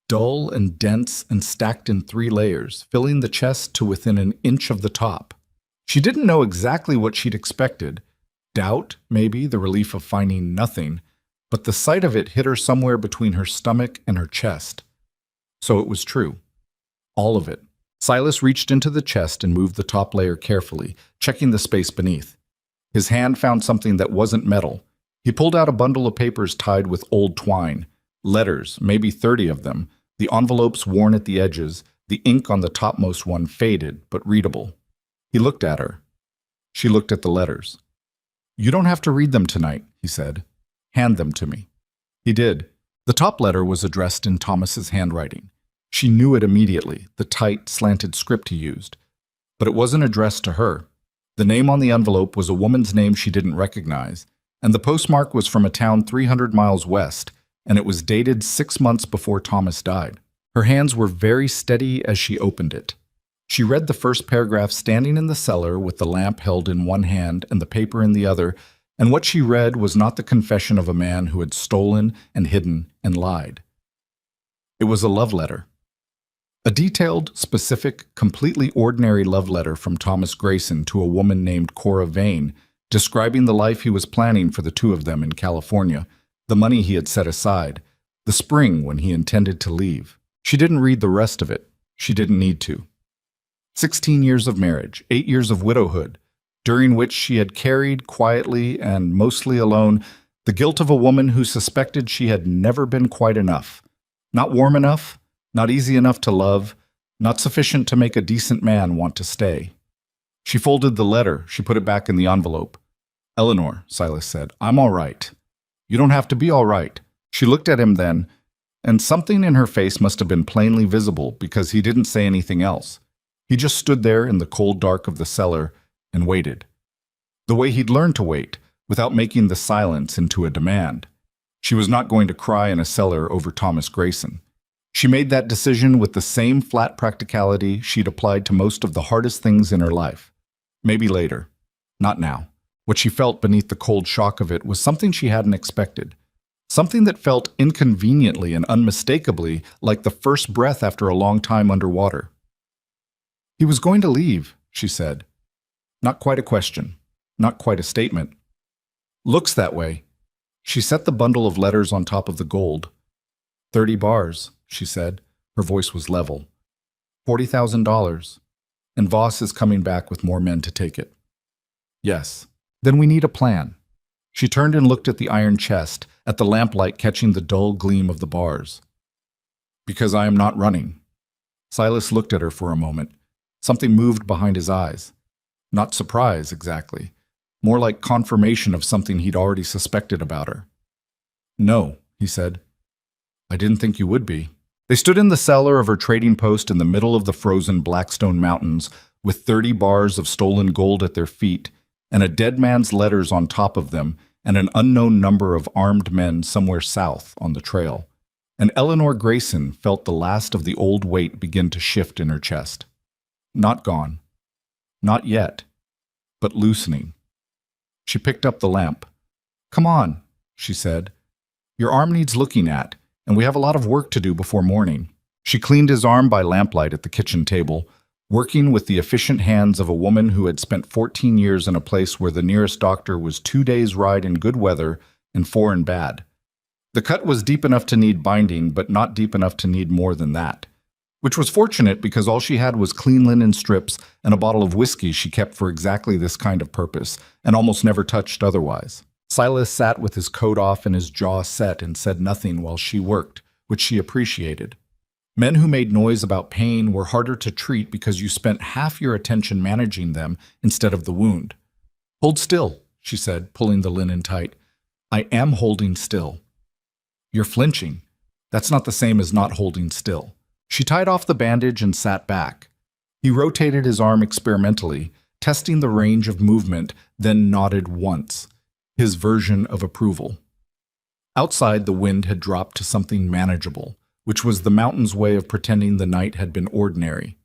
Dull and dense and stacked in 3 layers, filling the chest to within an inch of the top. She didn't know exactly what she'd expected. Doubt, maybe, the relief of finding nothing, but the sight of it hit her somewhere between her stomach and her chest. So it was true. All of it. Silas reached into the chest and moved the top layer carefully, checking the space beneath. His hand found something that wasn't metal. He pulled out a bundle of papers tied with old twine. Letters, maybe 30 of them, the envelopes worn at the edges, the ink on the topmost one faded, but readable. He looked at her. She looked at the letters. "You don't have to read them tonight," he said. "Hand them to me." He did. The top letter was addressed in Thomas's handwriting. She knew it immediately, the tight, slanted script he used. But it wasn't addressed to her. The name on the envelope was a woman's name she didn't recognize, and the postmark was from a town 300 miles west, and it was dated 6 months before Thomas died. Her hands were very steady as she opened it. She read the first paragraph standing in the cellar with the lamp held in one hand and the paper in the other, and what she read was not the confession of a man who had stolen and hidden and lied. It was a love letter. A detailed, specific, completely ordinary love letter from Thomas Grayson to a woman named Cora Vane, describing the life he was planning for the two of them in California, the money he had set aside, the spring when he intended to leave. She didn't read the rest of it. She didn't need to. 16 years of marriage, 8 years of widowhood, during which she had carried quietly and mostly alone the guilt of a woman who suspected she had never been quite enough, not warm enough, not easy enough to love, not sufficient to make a decent man want to stay. She folded the letter. She put it back in the envelope. "Eleanor," Silas said, "I'm all right." "You don't have to be all right." She looked at him then, and something in her face must have been plainly visible because he didn't say anything else. He just stood there in the cold dark of the cellar and waited. The way he'd learned to wait, without making the silence into a demand. She was not going to cry in a cellar over Thomas Grayson. She made that decision with the same flat practicality she'd applied to most of the hardest things in her life. Maybe later. Not now. What she felt beneath the cold shock of it was something she hadn't expected. Something that felt inconveniently and unmistakably like the first breath after a long time underwater. "He was going to leave," she said. Not quite a question. Not quite a statement. "Looks that way." She set the bundle of letters on top of the gold. 30 bars, she said. Her voice was level. $40,000. And Voss is coming back with more men to take it. Yes. Then we need a plan. She turned and looked at the iron chest, at the lamplight catching the dull gleam of the bars. "Because I am not running." Silas looked at her for a moment. Something moved behind his eyes. Not surprise, exactly. More like confirmation of something he'd already suspected about her. "No," he said. "I didn't think you would be." They stood in the cellar of her trading post in the middle of the frozen Blackstone Mountains, with 30 bars of stolen gold at their feet, and a dead man's letters on top of them, and an unknown number of armed men somewhere south on the trail. And Eleanor Grayson felt the last of the old weight begin to shift in her chest. Not gone. Not yet. But loosening. She picked up the lamp. "Come on," she said. "Your arm needs looking at, and we have a lot of work to do before morning." She cleaned his arm by lamplight at the kitchen table, working with the efficient hands of a woman who had spent 14 years in a place where the nearest doctor was 2 days' ride in good weather and 4 in bad. The cut was deep enough to need binding, but not deep enough to need more than that. Which was fortunate because all she had was clean linen strips and a bottle of whiskey she kept for exactly this kind of purpose, and almost never touched otherwise. Silas sat with his coat off and his jaw set and said nothing while she worked, which she appreciated. Men who made noise about pain were harder to treat because you spent half your attention managing them instead of the wound. "Hold still," she said, pulling the linen tight. "I am holding still." "You're flinching. That's not the same as not holding still." She tied off the bandage and sat back. He rotated his arm experimentally, testing the range of movement, then nodded once, his version of approval. Outside, the wind had dropped to something manageable, which was the mountain's way of pretending the night had been ordinary.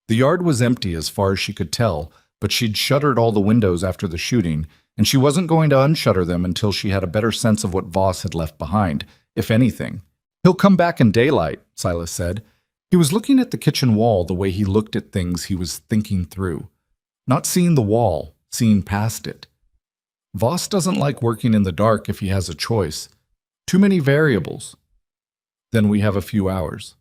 The yard was empty as far as she could tell, but she'd shuttered all the windows after the shooting, and she wasn't going to unshutter them until she had a better sense of what Voss had left behind, if anything. "He'll come back in daylight," Silas said. He was looking at the kitchen wall the way he looked at things he was thinking through. Not seeing the wall, seeing past it. Voss doesn't like working in the dark if he has a choice. Too many variables. Then we have a few hours.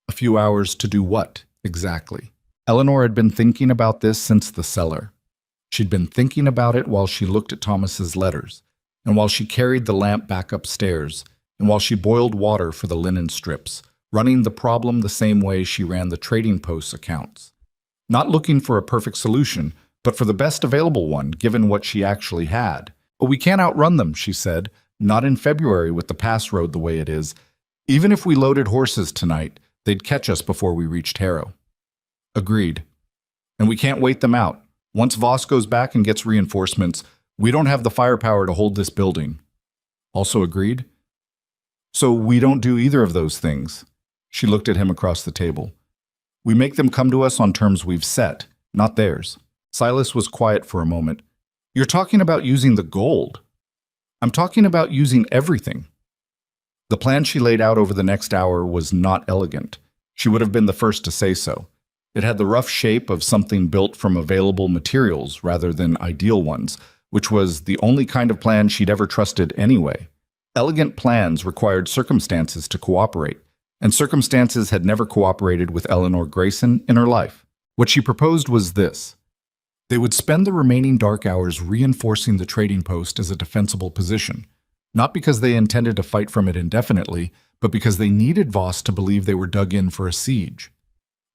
A few hours to do what, exactly? Eleanor had been thinking about this since the cellar. She'd been thinking about it while she looked at Thomas's letters, and while she carried the lamp back upstairs, and while she boiled water for the linen strips, running the problem the same way she ran the trading post's accounts. Not looking for a perfect solution, but for the best available one, given what she actually had. "But we can't outrun them," she said, "not in February with the pass road the way it is. Even if we loaded horses tonight, they'd catch us before we reached Harrow." "Agreed. And we can't wait them out. Once Voss goes back and gets reinforcements, we don't have the firepower to hold this building." "Also agreed." "So we don't do either of those things." She looked at him across the table. "We make them come to us on terms we've set, not theirs." Silas was quiet for a moment. "You're talking about using the gold." "I'm talking about using everything." The plan she laid out over the next hour was not elegant. She would have been the first to say so. It had the rough shape of something built from available materials rather than ideal ones, which was the only kind of plan she'd ever trusted anyway. Elegant plans required circumstances to cooperate, and circumstances had never cooperated with Eleanor Grayson in her life. What she proposed was this. They would spend the remaining dark hours reinforcing the trading post as a defensible position, not because they intended to fight from it indefinitely, but because they needed Voss to believe they were dug in for a siege.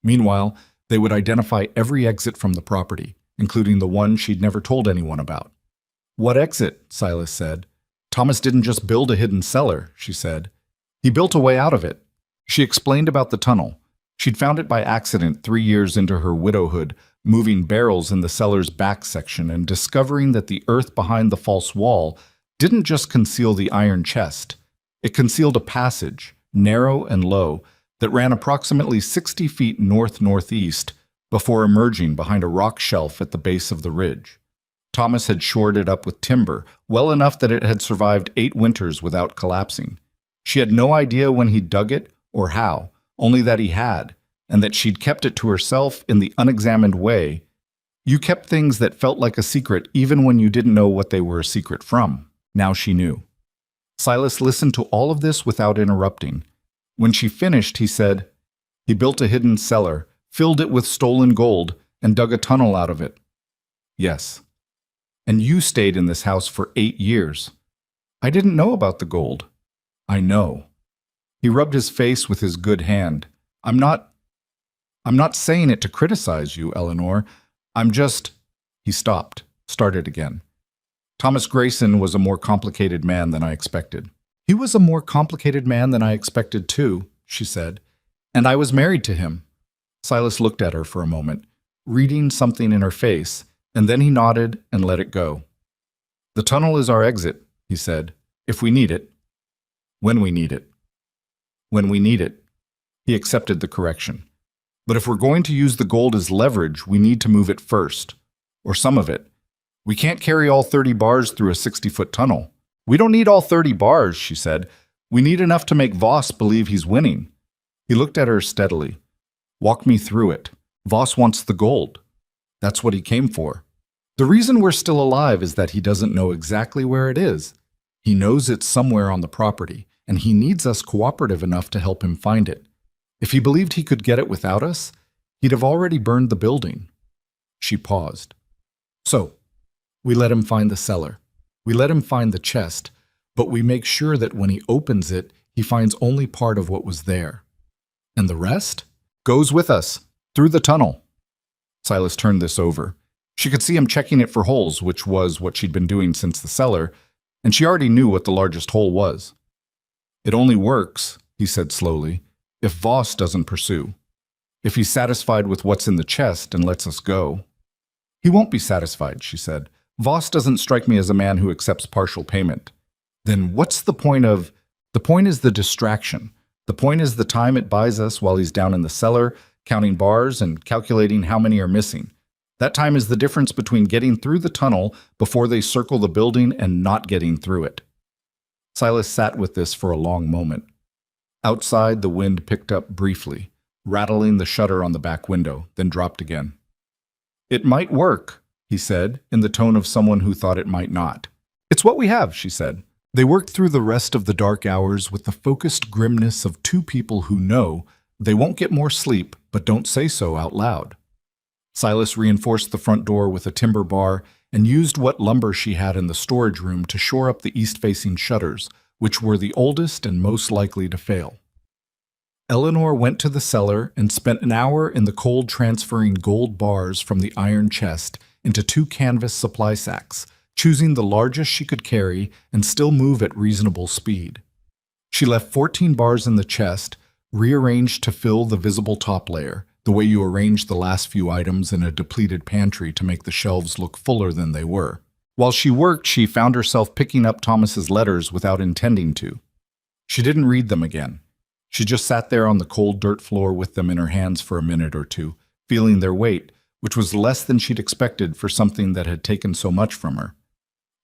Meanwhile, they would identify every exit from the property, including the one she'd never told anyone about. "What exit?" Silas said. "Thomas didn't just build a hidden cellar," she said. He built a way out of it. She explained about the tunnel. She'd found it by accident 3 years into her widowhood, moving barrels in the cellar's back section and discovering that the earth behind the false wall didn't just conceal the iron chest. It concealed a passage, narrow and low, that ran approximately 60 feet north-northeast before emerging behind a rock shelf at the base of the ridge. Thomas had shored it up with timber, well enough that it had survived 8 winters without collapsing. She had no idea when he dug it or how, only that he had, and that she'd kept it to herself in the unexamined way. You kept things that felt like a secret even when you didn't know what they were a secret from. Now she knew. Silas listened to all of this without interrupting. When she finished, he said, "He built a hidden cellar, filled it with stolen gold, and dug a tunnel out of it." "Yes. And you stayed in this house for 8 years. "I didn't know about the gold." "I know." He rubbed his face with his good hand. I'm not saying it to criticize you, Eleanor. I'm just—" He stopped, started again. Thomas Grayson was a more complicated man than I expected. "He was a more complicated man than I expected too," she said. "And I was married to him." Silas looked at her for a moment, reading something in her face, and then he nodded and let it go. "The tunnel is our exit," he said, "if we need it. When we need it." "When we need it." He accepted the correction. "But if we're going to use the gold as leverage, we need to move it first. Or some of it. We can't carry all 30 bars through a 60-foot tunnel." "We don't need all 30 bars," she said. "We need enough to make Voss believe he's winning." He looked at her steadily. "Walk me through it. Voss wants the gold. That's what he came for. The reason we're still alive is that he doesn't know exactly where it is. He knows it's somewhere on the property, and he needs us cooperative enough to help him find it. If he believed he could get it without us, he'd have already burned the building." She paused. "So, we let him find the cellar. We let him find the chest, but we make sure that when he opens it, he finds only part of what was there. And the rest goes with us, through the tunnel." Silas turned this over. She could see him checking it for holes, which was what she'd been doing since the cellar, and she already knew what the largest hole was. "It only works," he said slowly, "if Voss doesn't pursue. If he's satisfied with what's in the chest and lets us go." "He won't be satisfied," she said. "Voss doesn't strike me as a man who accepts partial payment." "Then what's the point of—" "The point is the distraction. The point is the time it buys us while he's down in the cellar, counting bars and calculating how many are missing. That time is the difference between getting through the tunnel before they circle the building and not getting through it." Silas sat with this for a long moment. Outside, the wind picked up briefly, rattling the shutter on the back window, then dropped again. "It might work," he said, in the tone of someone who thought it might not. "It's what we have," she said. They worked through the rest of the dark hours with the focused grimness of two people who know they won't get more sleep but don't say so out loud. Silas reinforced the front door with a timber bar and used what lumber she had in the storage room to shore up the east-facing shutters, which were the oldest and most likely to fail. Eleanor went to the cellar and spent an hour in the cold transferring gold bars from the iron chest into 2 canvas supply sacks, choosing the largest she could carry and still move at reasonable speed. She left 14 bars in the chest, rearranged to fill the visible top layer, the way you arrange the last few items in a depleted pantry to make the shelves look fuller than they were. While she worked, she found herself picking up Thomas's letters without intending to. She didn't read them again. She just sat there on the cold dirt floor with them in her hands for a minute or two, feeling their weight, which was less than she'd expected for something that had taken so much from her.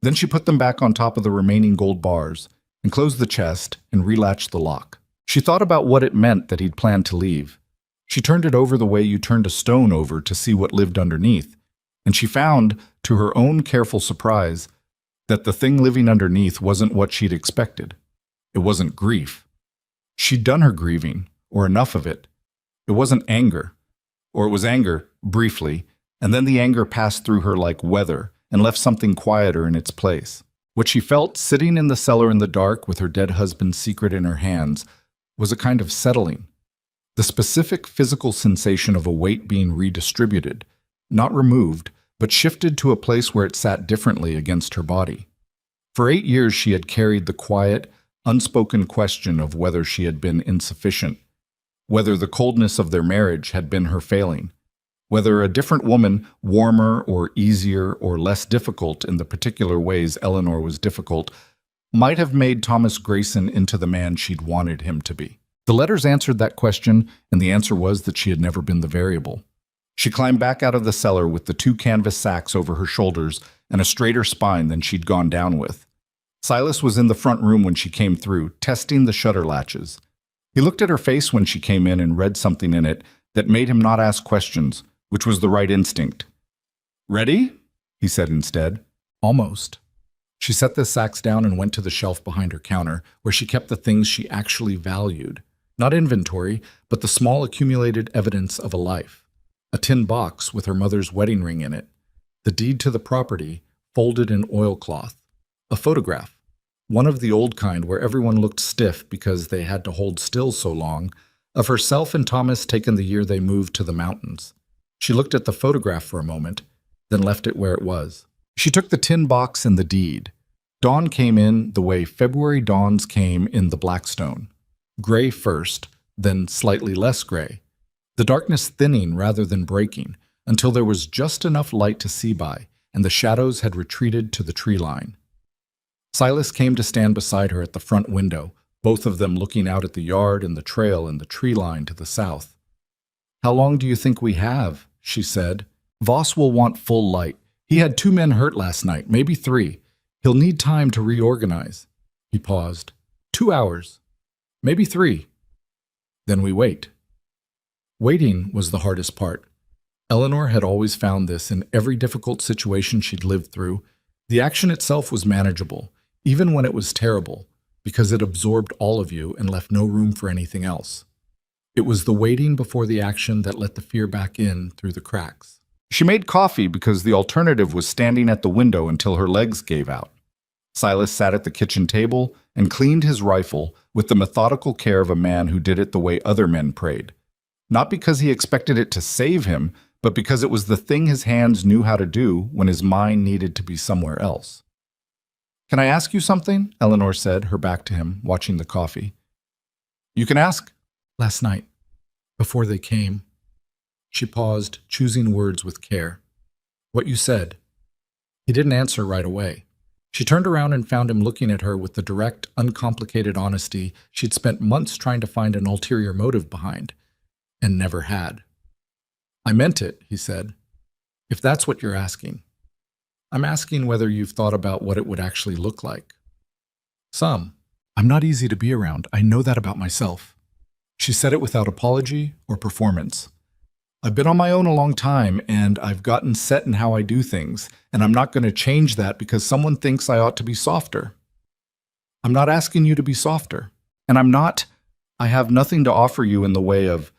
Then she put them back on top of the remaining gold bars and closed the chest and relatched the lock. She thought about what it meant that he'd planned to leave. She turned it over the way you turned a stone over to see what lived underneath, and she found, to her own careful surprise, that the thing living underneath wasn't what she'd expected. It wasn't grief. She'd done her grieving, or enough of it. It wasn't anger. Or it was anger, briefly, and then the anger passed through her like weather and left something quieter in its place. What she felt, sitting in the cellar in the dark with her dead husband's secret in her hands, was a kind of settling. The specific physical sensation of a weight being redistributed, not removed, but shifted to a place where it sat differently against her body. For 8 years she had carried the quiet, unspoken question of whether she had been insufficient, whether the coldness of their marriage had been her failing, whether a different woman, warmer or easier or less difficult in the particular ways Eleanor was difficult, might have made Thomas Grayson into the man she'd wanted him to be. The letters answered that question, and the answer was that she had never been the variable. She climbed back out of the cellar with the 2 canvas sacks over her shoulders and a straighter spine than she'd gone down with. Silas was in the front room when she came through, testing the shutter latches. He looked at her face when she came in and read something in it that made him not ask questions, which was the right instinct. "Ready?" he said instead. "Almost." She set the sacks down and went to the shelf behind her counter, where she kept the things she actually valued. Not inventory, but the small accumulated evidence of a life. A tin box with her mother's wedding ring in it. The deed to the property, folded in oilcloth. A photograph. One of the old kind where everyone looked stiff because they had to hold still so long, of herself and Thomas taken the year they moved to the mountains. She looked at the photograph for a moment, then left it where it was. She took the tin box and the deed. Dawn came in the way February dawns came in the Blackstone. Gray first, then slightly less gray. The darkness thinning rather than breaking, until there was just enough light to see by, and the shadows had retreated to the tree line. Silas came to stand beside her at the front window, both of them looking out at the yard and the trail and the tree line to the south. "How long do you think we have?" she said. "Voss will want full light. He had 2 men hurt last night, maybe 3. He'll need time to reorganize." He paused. 2 hours. Maybe 3. Then we wait. Waiting was the hardest part. Eleanor had always found this in every difficult situation she'd lived through. The action itself was manageable, even when it was terrible, because it absorbed all of you and left no room for anything else. It was the waiting before the action that let the fear back in through the cracks. She made coffee because the alternative was standing at the window until her legs gave out. Silas sat at the kitchen table and cleaned his rifle with the methodical care of a man who did it the way other men prayed. Not because he expected it to save him, but because it was the thing his hands knew how to do when his mind needed to be somewhere else. "Can I ask you something?" Eleanor said, her back to him, watching the coffee. "You can ask." "Last night, before they came." She paused, choosing words with care. "What you said." He didn't answer right away. She turned around and found him looking at her with the direct, uncomplicated honesty she'd spent months trying to find an ulterior motive behind, and never had. "I meant it," he said. "If that's what you're asking. I'm asking whether you've thought about what it would actually look like." "Some. I'm not easy to be around. I know that about myself." She said it without apology or performance. "I've been on my own a long time, and I've gotten set in how I do things, and I'm not going to change that because someone thinks I ought to be softer. I'm not asking you to be softer. And I have nothing to offer you in the way of—"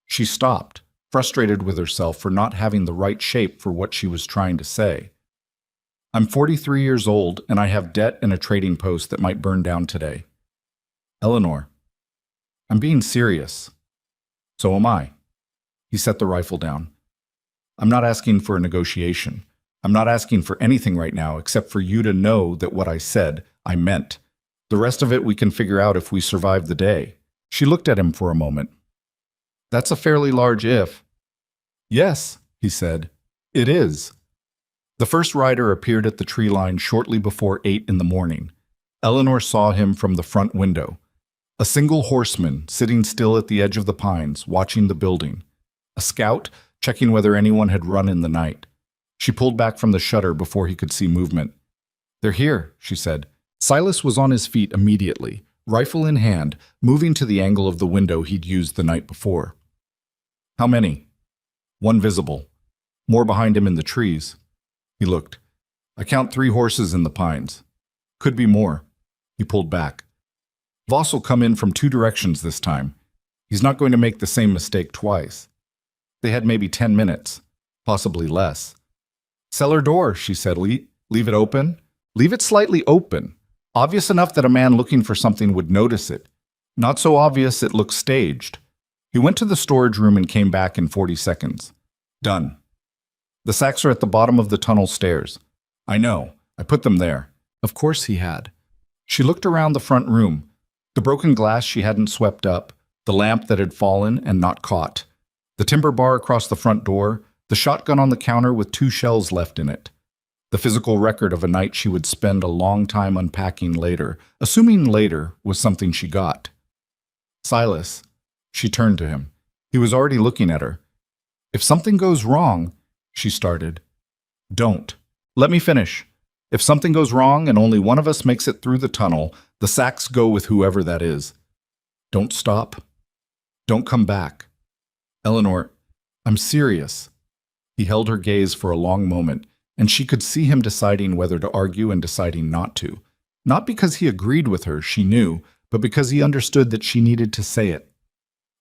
She stopped, frustrated with herself for not having the right shape for what she was trying to say. "I'm 43 years old, and I have debt and a trading post that might burn down today. Eleanor, I'm being serious. So am I." He set the rifle down. "I'm not asking for a negotiation. I'm not asking for anything right now except for you to know that what I said, I meant. The rest of it we can figure out if we survive the day." She looked at him for a moment. "That's a fairly large if." "Yes," he said, "it is." The first rider appeared at the tree line shortly before 8 in the morning. Eleanor saw him from the front window. A single horseman sitting still at the edge of the pines, watching the building. A scout, checking whether anyone had run in the night. She pulled back from the shutter before he could see movement. "They're here," she said. Silas was on his feet immediately, rifle in hand, moving to the angle of the window he'd used the night before. "How many?" "One visible. More behind him in the trees." He looked. "I count 3 horses in the pines. Could be more." He pulled back. "Voss will come in from 2 directions this time. He's not going to make the same mistake twice." They had maybe 10 minutes, possibly less. "Cellar door," she said. Leave it open? Leave it slightly open. Obvious enough that a man looking for something would notice it. Not so obvious it looks staged." He went to the storage room and came back in 40 seconds. "Done. The sacks are at the bottom of the tunnel stairs." "I know. I put them there." Of course he had. She looked around the front room, The broken glass she hadn't swept up, the lamp that had fallen and not caught, the timber bar across the front door, the shotgun on the counter with 2 shells left in it. The physical record of a night she would spend a long time unpacking later, assuming later was something she got. Silas. She turned to him. He was already looking at her. If something goes wrong, she started. Don't. Let me finish. If something goes wrong and only one of us makes it through the tunnel, the sacks go with whoever that is. Don't stop. Don't come back. Eleanor, I'm serious. He held her gaze for a long moment, and she could see him deciding whether to argue and deciding not to. Not because he agreed with her, she knew, but because he understood that she needed to say it.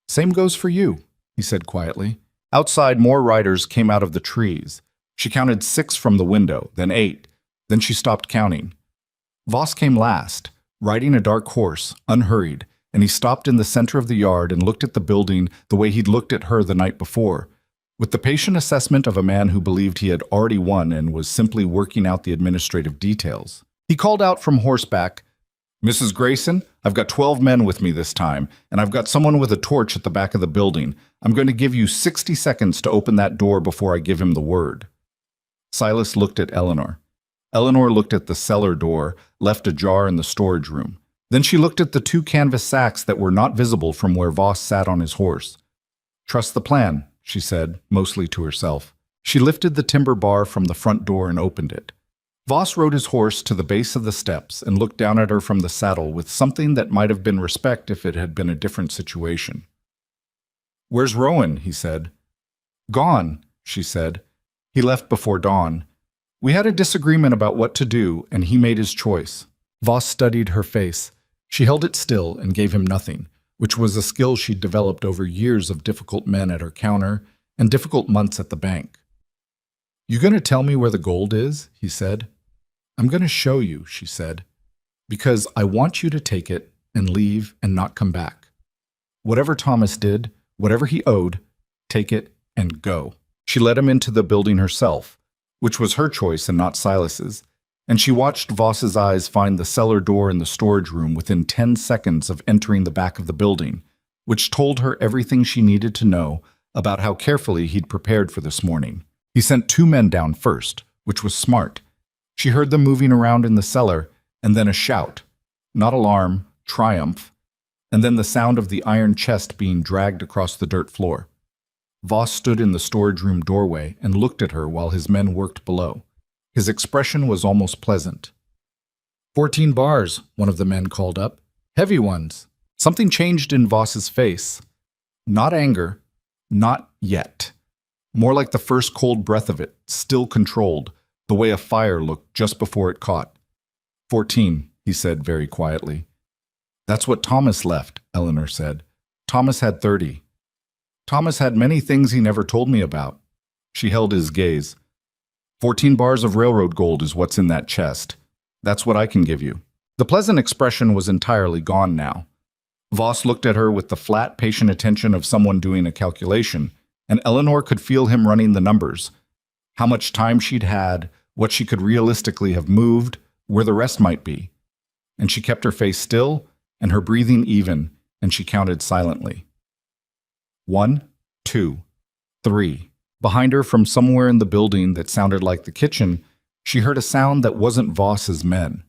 Same goes for you, he said quietly. Outside, more riders came out of the trees. She counted 6 from the window, then 8. Then she stopped counting. Voss came last, riding a dark horse, unhurried, and he stopped in the center of the yard and looked at the building the way he'd looked at her the night before, with the patient assessment of a man who believed he had already won and was simply working out the administrative details. He called out from horseback, Mrs. Grayson, I've got 12 men with me this time, and I've got someone with a torch at the back of the building. I'm going to give you 60 seconds to open that door before I give him the word. Silas looked at Eleanor. Eleanor looked at the cellar door, left ajar in the storage room. Then she looked at the 2 canvas sacks that were not visible from where Voss sat on his horse. Trust the plan, she said, mostly to herself. She lifted the timber bar from the front door and opened it. Voss rode his horse to the base of the steps and looked down at her from the saddle with something that might have been respect if it had been a different situation. Where's Rowan? He said. Gone, she said. He left before dawn. We had a disagreement about what to do, and he made his choice. Voss studied her face. She held it still and gave him nothing, which was a skill she'd developed over years of difficult men at her counter and difficult months at the bank. You going to tell me where the gold is? He said. I'm going to show you, she said, because I want you to take it and leave and not come back. Whatever Thomas did, whatever he owed, take it and go. She led him into the building herself, which was her choice and not Silas's, and she watched Voss's eyes find the cellar door in the storage room within 10 seconds of entering the back of the building, which told her everything she needed to know about how carefully he'd prepared for this morning. He sent 2 men down first, which was smart. She heard them moving around in the cellar, and then a shout. Not alarm, triumph, and then the sound of the iron chest being dragged across the dirt floor. Voss stood in the storage room doorway and looked at her while his men worked below. His expression was almost pleasant. 14 bars, one of the men called up. Heavy ones. Something changed in Voss's face. Not anger. Not yet. More like the first cold breath of it, still controlled, the way a fire looked just before it caught. 14, he said very quietly. That's what Thomas left, Eleanor said. Thomas had 30. Thomas had many things he never told me about. She held his gaze. 14 bars of railroad gold is what's in that chest. That's what I can give you. The pleasant expression was entirely gone now. Voss looked at her with the flat, patient attention of someone doing a calculation, and Eleanor could feel him running the numbers. How much time she'd had, what she could realistically have moved, where the rest might be. And she kept her face still and her breathing even, and she counted silently. 1, 2, 3. Behind her, from somewhere in the building that sounded like the kitchen, she heard a sound that wasn't Voss's men.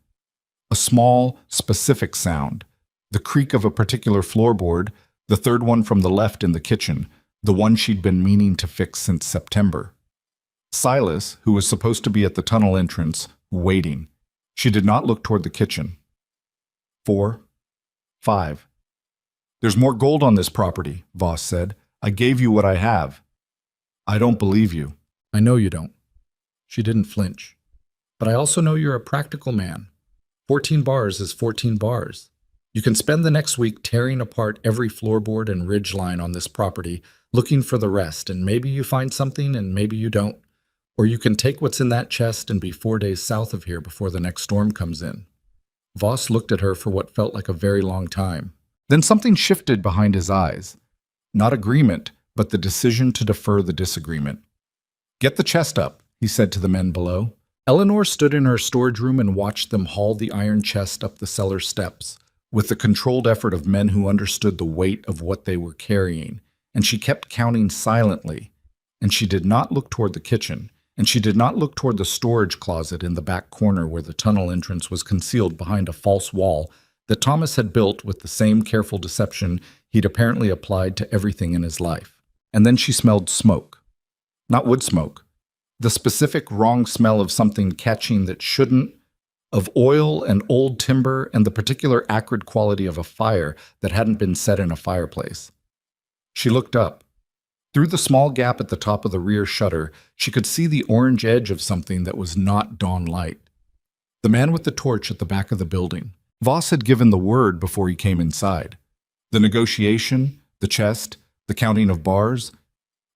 A small, specific sound. The creak of a particular floorboard, the third one from the left in the kitchen, the one she'd been meaning to fix since September. Silas, who was supposed to be at the tunnel entrance, waiting. She did not look toward the kitchen. 4, 5. There's more gold on this property, Voss said. I gave you what I have. I don't believe you. I know you don't. She didn't flinch. But I also know you're a practical man. 14 bars is 14 bars. You can spend the next week tearing apart every floorboard and ridge line on this property, looking for the rest, and maybe you find something and maybe you don't. Or you can take what's in that chest and be 4 days south of here before the next storm comes in. Voss looked at her for what felt like a very long time. Then something shifted behind his eyes. Not agreement, but the decision to defer the disagreement. Get the chest up, he said to the men below. Eleanor stood in her storage room and watched them haul the iron chest up the cellar steps, with the controlled effort of men who understood the weight of what they were carrying, and she kept counting silently. And she did not look toward the kitchen, and she did not look toward the storage closet in the back corner where the tunnel entrance was concealed behind a false wall that Thomas had built with the same careful deception he'd apparently applied to everything in his life. And then she smelled smoke. Not wood smoke. The specific wrong smell of something catching that shouldn't, of oil and old timber and the particular acrid quality of a fire that hadn't been set in a fireplace. She looked up. Through the small gap at the top of the rear shutter, she could see the orange edge of something that was not dawn light. The man with the torch at the back of the building. Voss had given the word before he came inside. The negotiation, the chest, the counting of bars,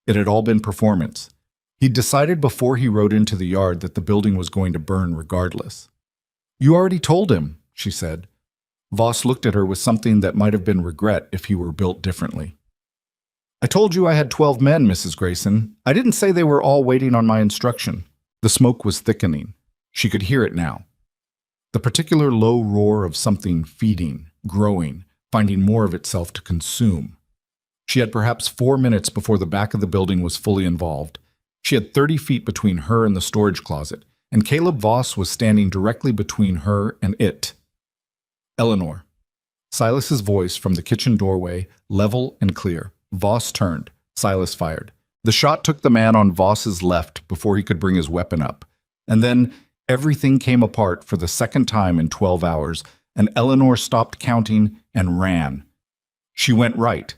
it had all been performance. He'd decided before he rode into the yard that the building was going to burn regardless. "You already told him," she said. Voss looked at her with something that might have been regret if he were built differently. "I told you I had 12 men, Mrs. Grayson. I didn't say they were all waiting on my instruction." The smoke was thickening. She could hear it now. The particular low roar of something feeding, growing, finding more of itself to consume. She had perhaps 4 minutes before the back of the building was fully involved. She had 30 feet between her and the storage closet, and Caleb Voss was standing directly between her and it. "Eleanor." Silas's voice from the kitchen doorway, level and clear. Voss turned. Silas fired. The shot took the man on Voss's left before he could bring his weapon up. And then everything came apart for the second time in 12 hours, and Eleanor stopped counting and ran. She went right,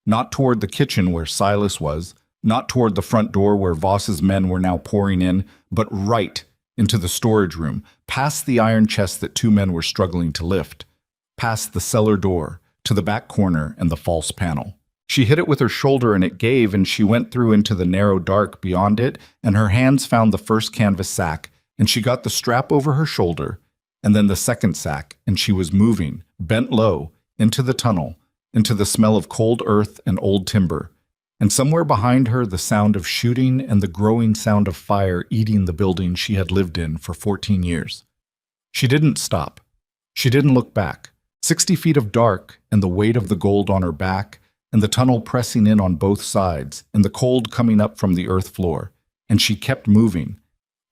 not toward the kitchen where Silas was, not toward the front door where Voss's men were now pouring in, but right into the storage room, past the iron chest that 2 men were struggling to lift, past the cellar door, to the back corner and the false panel. She hit it with her shoulder and it gave, and she went through into the narrow dark beyond it, and her hands found the first canvas sack, and she got the strap over her shoulder, and then the second sack, and she was moving, bent low, into the tunnel, into the smell of cold earth and old timber, and somewhere behind her the sound of shooting and the growing sound of fire eating the building she had lived in for 14 years. She didn't stop. She didn't look back. 60 feet of dark, and the weight of the gold on her back, and the tunnel pressing in on both sides, and the cold coming up from the earth floor, and she kept moving.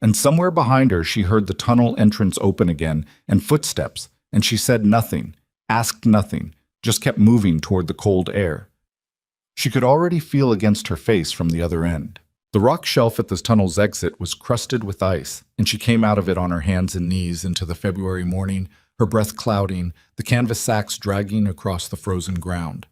And somewhere behind her she heard the tunnel entrance open again, and footsteps, and she said nothing, asked nothing, just kept moving toward the cold air. She could already feel against her face from the other end. The rock shelf at the tunnel's exit was crusted with ice, and she came out of it on her hands and knees into the February morning, her breath clouding, the canvas sacks dragging across the frozen ground.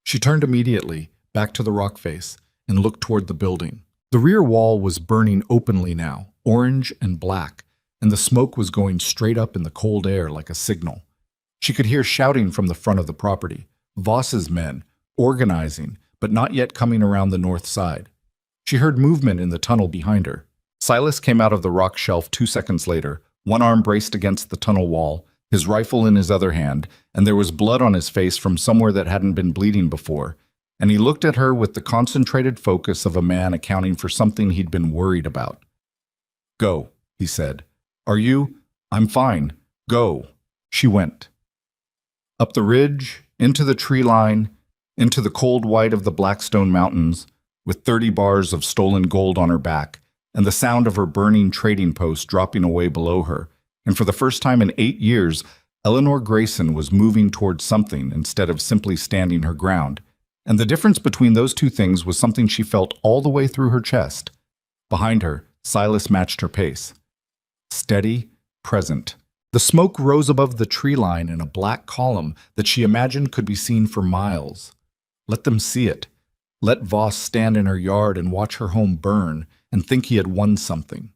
She turned immediately, back to the rock face, and looked toward the building. The rear wall was burning openly now, orange and black, and the smoke was going straight up in the cold air like a signal. She could hear shouting from the front of the property, Voss's men, organizing, but not yet coming around the north side. She heard movement in the tunnel behind her. Silas came out of the rock shelf 2 seconds later, one arm braced against the tunnel wall, his rifle in his other hand, and there was blood on his face from somewhere that hadn't been bleeding before, and he looked at her with the concentrated focus of a man accounting for something he'd been worried about. "Go," he said. "Are you?" "I'm fine. Go." She went. Up the ridge, into the tree line, into the cold white of the Blackstone Mountains, with 30 bars of stolen gold on her back, and the sound of her burning trading post dropping away below her, and for the first time in 8 years, Eleanor Grayson was moving towards something instead of simply standing her ground. And the difference between those two things was something she felt all the way through her chest. Behind her, Silas matched her pace. Steady, present. The smoke rose above the tree line in a black column that she imagined could be seen for miles. Let them see it. Let Voss stand in her yard and watch her home burn and think he had won something.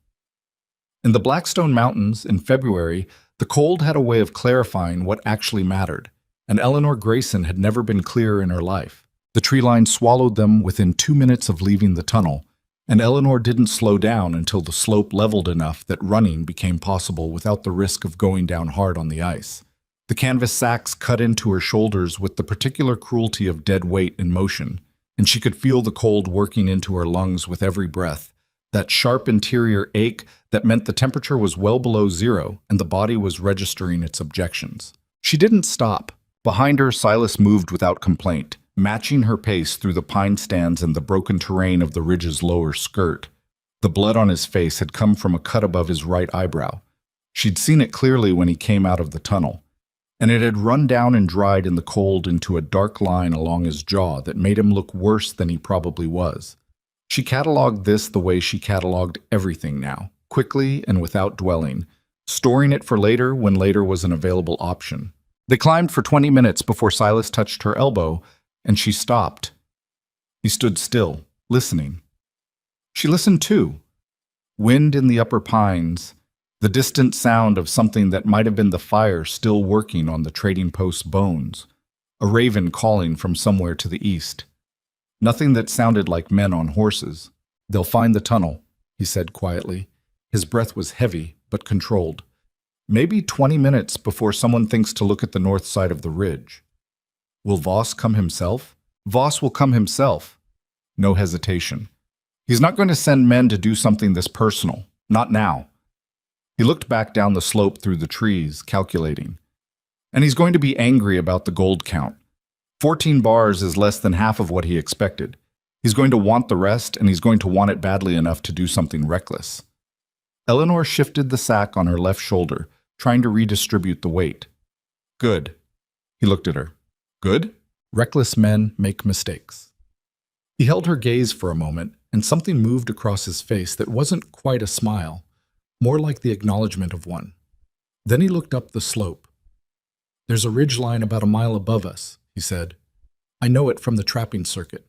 In the Blackstone Mountains, in February, the cold had a way of clarifying what actually mattered, and Eleanor Grayson had never been clearer in her life. The tree line swallowed them within 2 minutes of leaving the tunnel, and Eleanor didn't slow down until the slope leveled enough that running became possible without the risk of going down hard on the ice. The canvas sacks cut into her shoulders with the particular cruelty of dead weight in motion, and she could feel the cold working into her lungs with every breath, that sharp interior ache that meant the temperature was well below zero and the body was registering its objections. She didn't stop. Behind her, Silas moved without complaint, matching her pace through the pine stands and the broken terrain of the ridge's lower skirt. The blood on his face had come from a cut above his right eyebrow. She'd seen it clearly when he came out of the tunnel, and it had run down and dried in the cold into a dark line along his jaw that made him look worse than he probably was. She cataloged this the way she cataloged everything now, quickly and without dwelling, storing it for later when later was an available option. They climbed for 20 minutes before Silas touched her elbow, and she stopped. He stood still, listening. She listened too. Wind in the upper pines, the distant sound of something that might have been the fire still working on the trading post's bones, a raven calling from somewhere to the east. Nothing that sounded like men on horses. "They'll find the tunnel," he said quietly. His breath was heavy, but controlled. "Maybe 20 minutes before someone thinks to look at the north side of the ridge." "Will Voss come himself?" "Voss will come himself." No hesitation. "He's not going to send men to do something this personal. Not now." He looked back down the slope through the trees, calculating. "And he's going to be angry about the gold count. 14 bars is less than half of what he expected. He's going to want the rest, and he's going to want it badly enough to do something reckless." Eleanor shifted the sack on her left shoulder, trying to redistribute the weight. "Good." He looked at her. "Good?" "Reckless men make mistakes." He held her gaze for a moment, and something moved across his face that wasn't quite a smile, more like the acknowledgement of one. Then he looked up the slope. "There's a ridge line about a mile above us," he said. "I know it from the trapping circuit.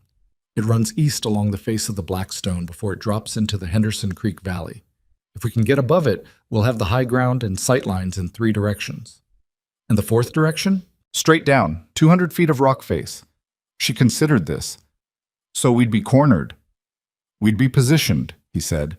It runs east along the face of the Blackstone before it drops into the Henderson Creek Valley. If we can get above it, we'll have the high ground and sight lines in 3 directions. And the 4th direction? Straight down, 200 feet of rock face." She considered this. "So we'd be cornered." "We'd be positioned," he said.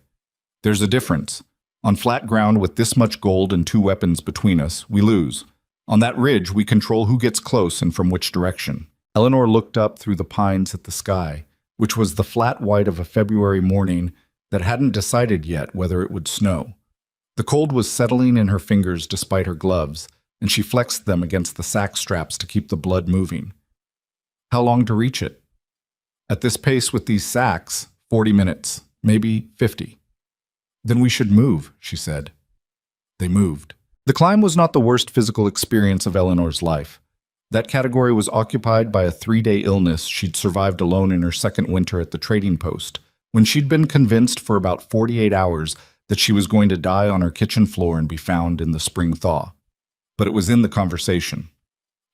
"There's a difference. On flat ground with this much gold and 2 weapons between us, we lose. On that ridge, we control who gets close and from which direction." Eleanor looked up through the pines at the sky, which was the flat white of a February morning that hadn't decided yet whether it would snow. The cold was settling in her fingers despite her gloves, and she flexed them against the sack straps to keep the blood moving. "How long to reach it?" "At this pace with these sacks, 40 minutes, maybe 50. "Then we should move," she said. They moved. The climb was not the worst physical experience of Eleanor's life. That category was occupied by a 3-day illness she'd survived alone in her second winter at the trading post, when she'd been convinced for about 48 hours that she was going to die on her kitchen floor and be found in the spring thaw. But it was in the conversation.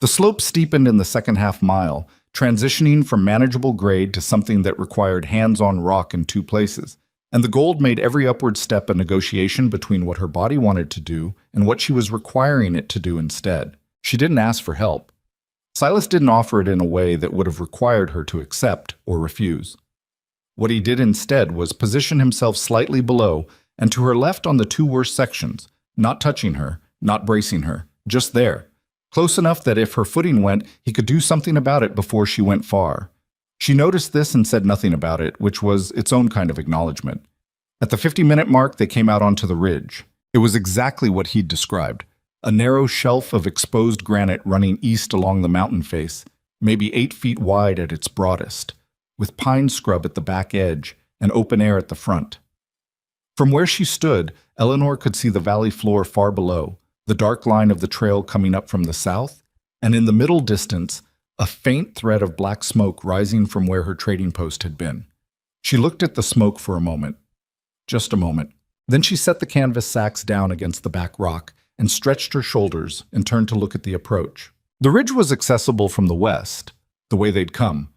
The slope steepened in the second half mile, transitioning from manageable grade to something that required hands-on rock in 2 places, and the gold made every upward step a negotiation between what her body wanted to do and what she was requiring it to do instead. She didn't ask for help. Silas didn't offer it in a way that would have required her to accept or refuse. What he did instead was position himself slightly below and to her left on the 2 worst sections, not touching her, not bracing her, just there, close enough that if her footing went, he could do something about it before she went far. She noticed this and said nothing about it, which was its own kind of acknowledgement. At the 50-minute mark, they came out onto the ridge. It was exactly what he'd described, a narrow shelf of exposed granite running east along the mountain face, maybe 8 feet wide at its broadest, with pine scrub at the back edge and open air at the front. From where she stood, Eleanor could see the valley floor far below, the dark line of the trail coming up from the south, and in the middle distance, a faint thread of black smoke rising from where her trading post had been. She looked at the smoke for a moment. Just a moment. Then she set the canvas sacks down against the back rock and stretched her shoulders and turned to look at the approach. The ridge was accessible from the west, the way they'd come,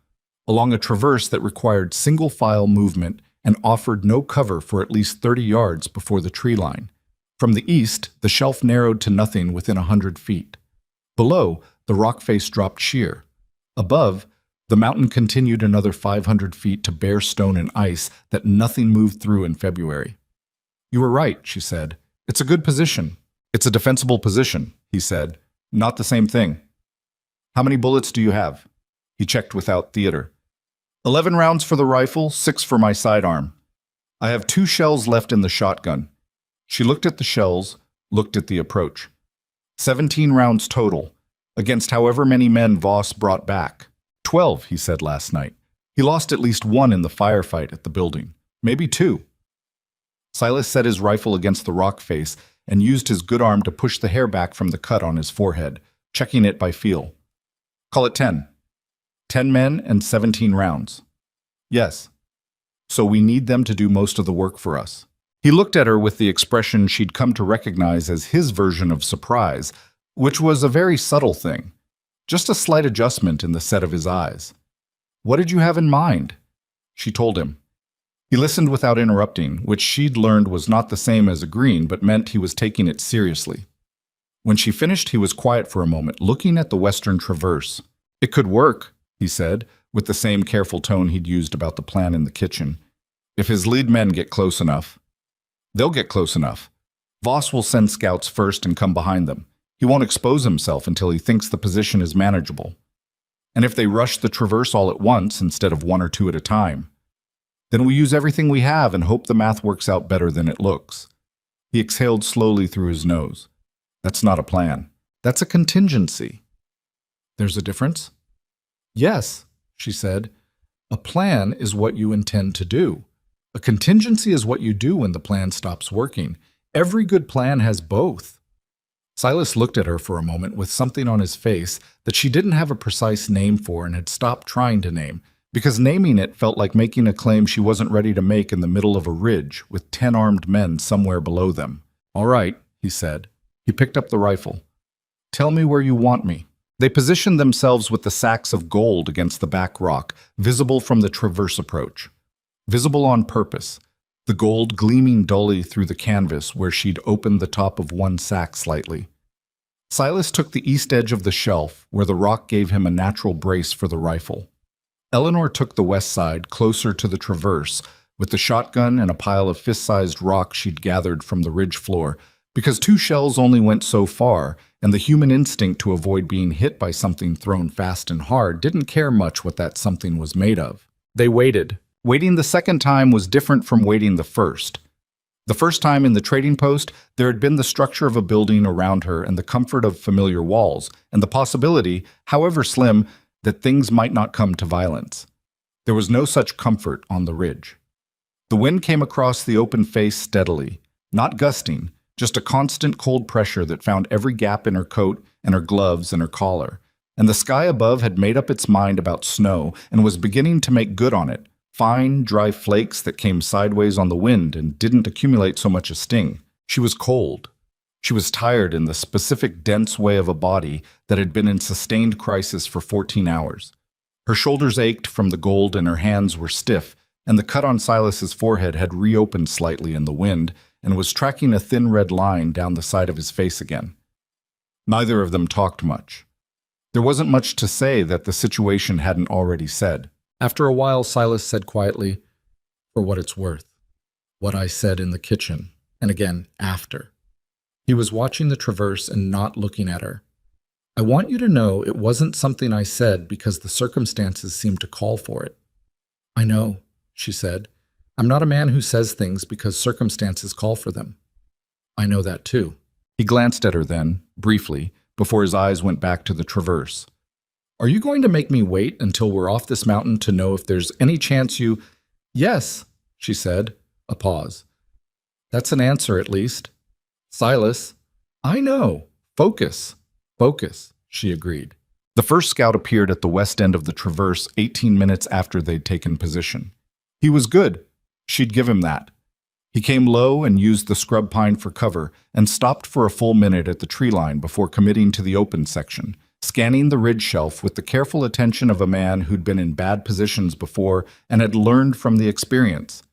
along a traverse that required single-file movement and offered no cover for at least 30 yards before the tree line. From the east, the shelf narrowed to nothing within 100 feet. Below, the rock face dropped sheer. Above, the mountain continued another 500 feet to bare stone and ice that nothing moved through in February. "You were right," she said. "It's a good position." "It's a defensible position," he said. "Not the same thing." "How many bullets do you have?" He checked without theater. 11 rounds for the rifle, 6 for my sidearm. I have 2 shells left in the shotgun." She looked at the shells, looked at the approach. 17 rounds total. against however many men Voss brought back. 12, he said last night. He lost at least one in the firefight at the building. Maybe two. Silas set his rifle against the rock face and used his good arm to push the hair back from the cut on his forehead, checking it by feel. Call it 10. 10 men and 17 rounds. Yes. So we need them to do most of the work for us. He looked at her with the expression she'd come to recognize as his version of surprise, which was a very subtle thing. Just a slight adjustment in the set of his eyes. What did you have in mind? She told him. He listened without interrupting, which she'd learned was not the same as agreeing, but meant he was taking it seriously. When she finished, he was quiet for a moment, looking at the western traverse. It could work, he said, with the same careful tone he'd used about the plan in the kitchen. If his lead men get close enough. They'll get close enough. Voss will send scouts first and come behind them. He won't expose himself until he thinks the position is manageable. And if they rush the traverse all at once instead of one or two at a time, then we use everything we have and hope the math works out better than it looks. He exhaled slowly through his nose. That's not a plan. That's a contingency. There's a difference? Yes, she said. A plan is what you intend to do. A contingency is what you do when the plan stops working. Every good plan has both. Silas looked at her for a moment with something on his face that she didn't have a precise name for and had stopped trying to name, because naming it felt like making a claim she wasn't ready to make in the middle of a ridge with 10 armed men somewhere below them. All right, he said. He picked up the rifle. Tell me where you want me. They positioned themselves with the sacks of gold against the back rock, visible from the traverse approach. Visible on purpose, the gold gleaming dully through the canvas where she'd opened the top of one sack slightly. Silas took the east edge of the shelf, where the rock gave him a natural brace for the rifle. Eleanor took the west side, closer to the traverse, with the shotgun and a pile of fist-sized rock she'd gathered from the ridge floor, because 2 shells only went so far, and the human instinct to avoid being hit by something thrown fast and hard didn't care much what that something was made of. They waited. Waiting the second time was different from waiting the first. The first time in the trading post, there had been the structure of a building around her and the comfort of familiar walls, and the possibility, however slim, that things might not come to violence. There was no such comfort on the ridge. The wind came across the open face steadily, not gusting, just a constant cold pressure that found every gap in her coat and her gloves and her collar. And the sky above had made up its mind about snow and was beginning to make good on it, fine, dry flakes that came sideways on the wind and didn't accumulate so much as sting. She was cold. She was tired in the specific dense way of a body that had been in sustained crisis for 14 hours. Her shoulders ached from the gold and her hands were stiff, and the cut on Silas's forehead had reopened slightly in the wind and was tracking a thin red line down the side of his face again. Neither of them talked much. There wasn't much to say that the situation hadn't already said. After a while, Silas said quietly, "For what it's worth. What I said in the kitchen, and again after." He was watching the traverse and not looking at her. "I want you to know it wasn't something I said because the circumstances seemed to call for it." "I know," she said. "I'm not a man who says things because circumstances call for them." "I know that too." He glanced at her then, briefly, before his eyes went back to the traverse. "Are you going to make me wait until we're off this mountain to know if there's any chance you—" "Yes," she said, a pause. "That's an answer, at least." "Silas." "I know. Focus. Focus," she agreed. The first scout appeared at the west end of the traverse 18 minutes after they'd taken position. He was good. She'd give him that. He came low and used the scrub pine for cover and stopped for a full minute at the tree line before committing to the open section, scanning the ridge shelf with the careful attention of a man who'd been in bad positions before and had learned from the experience.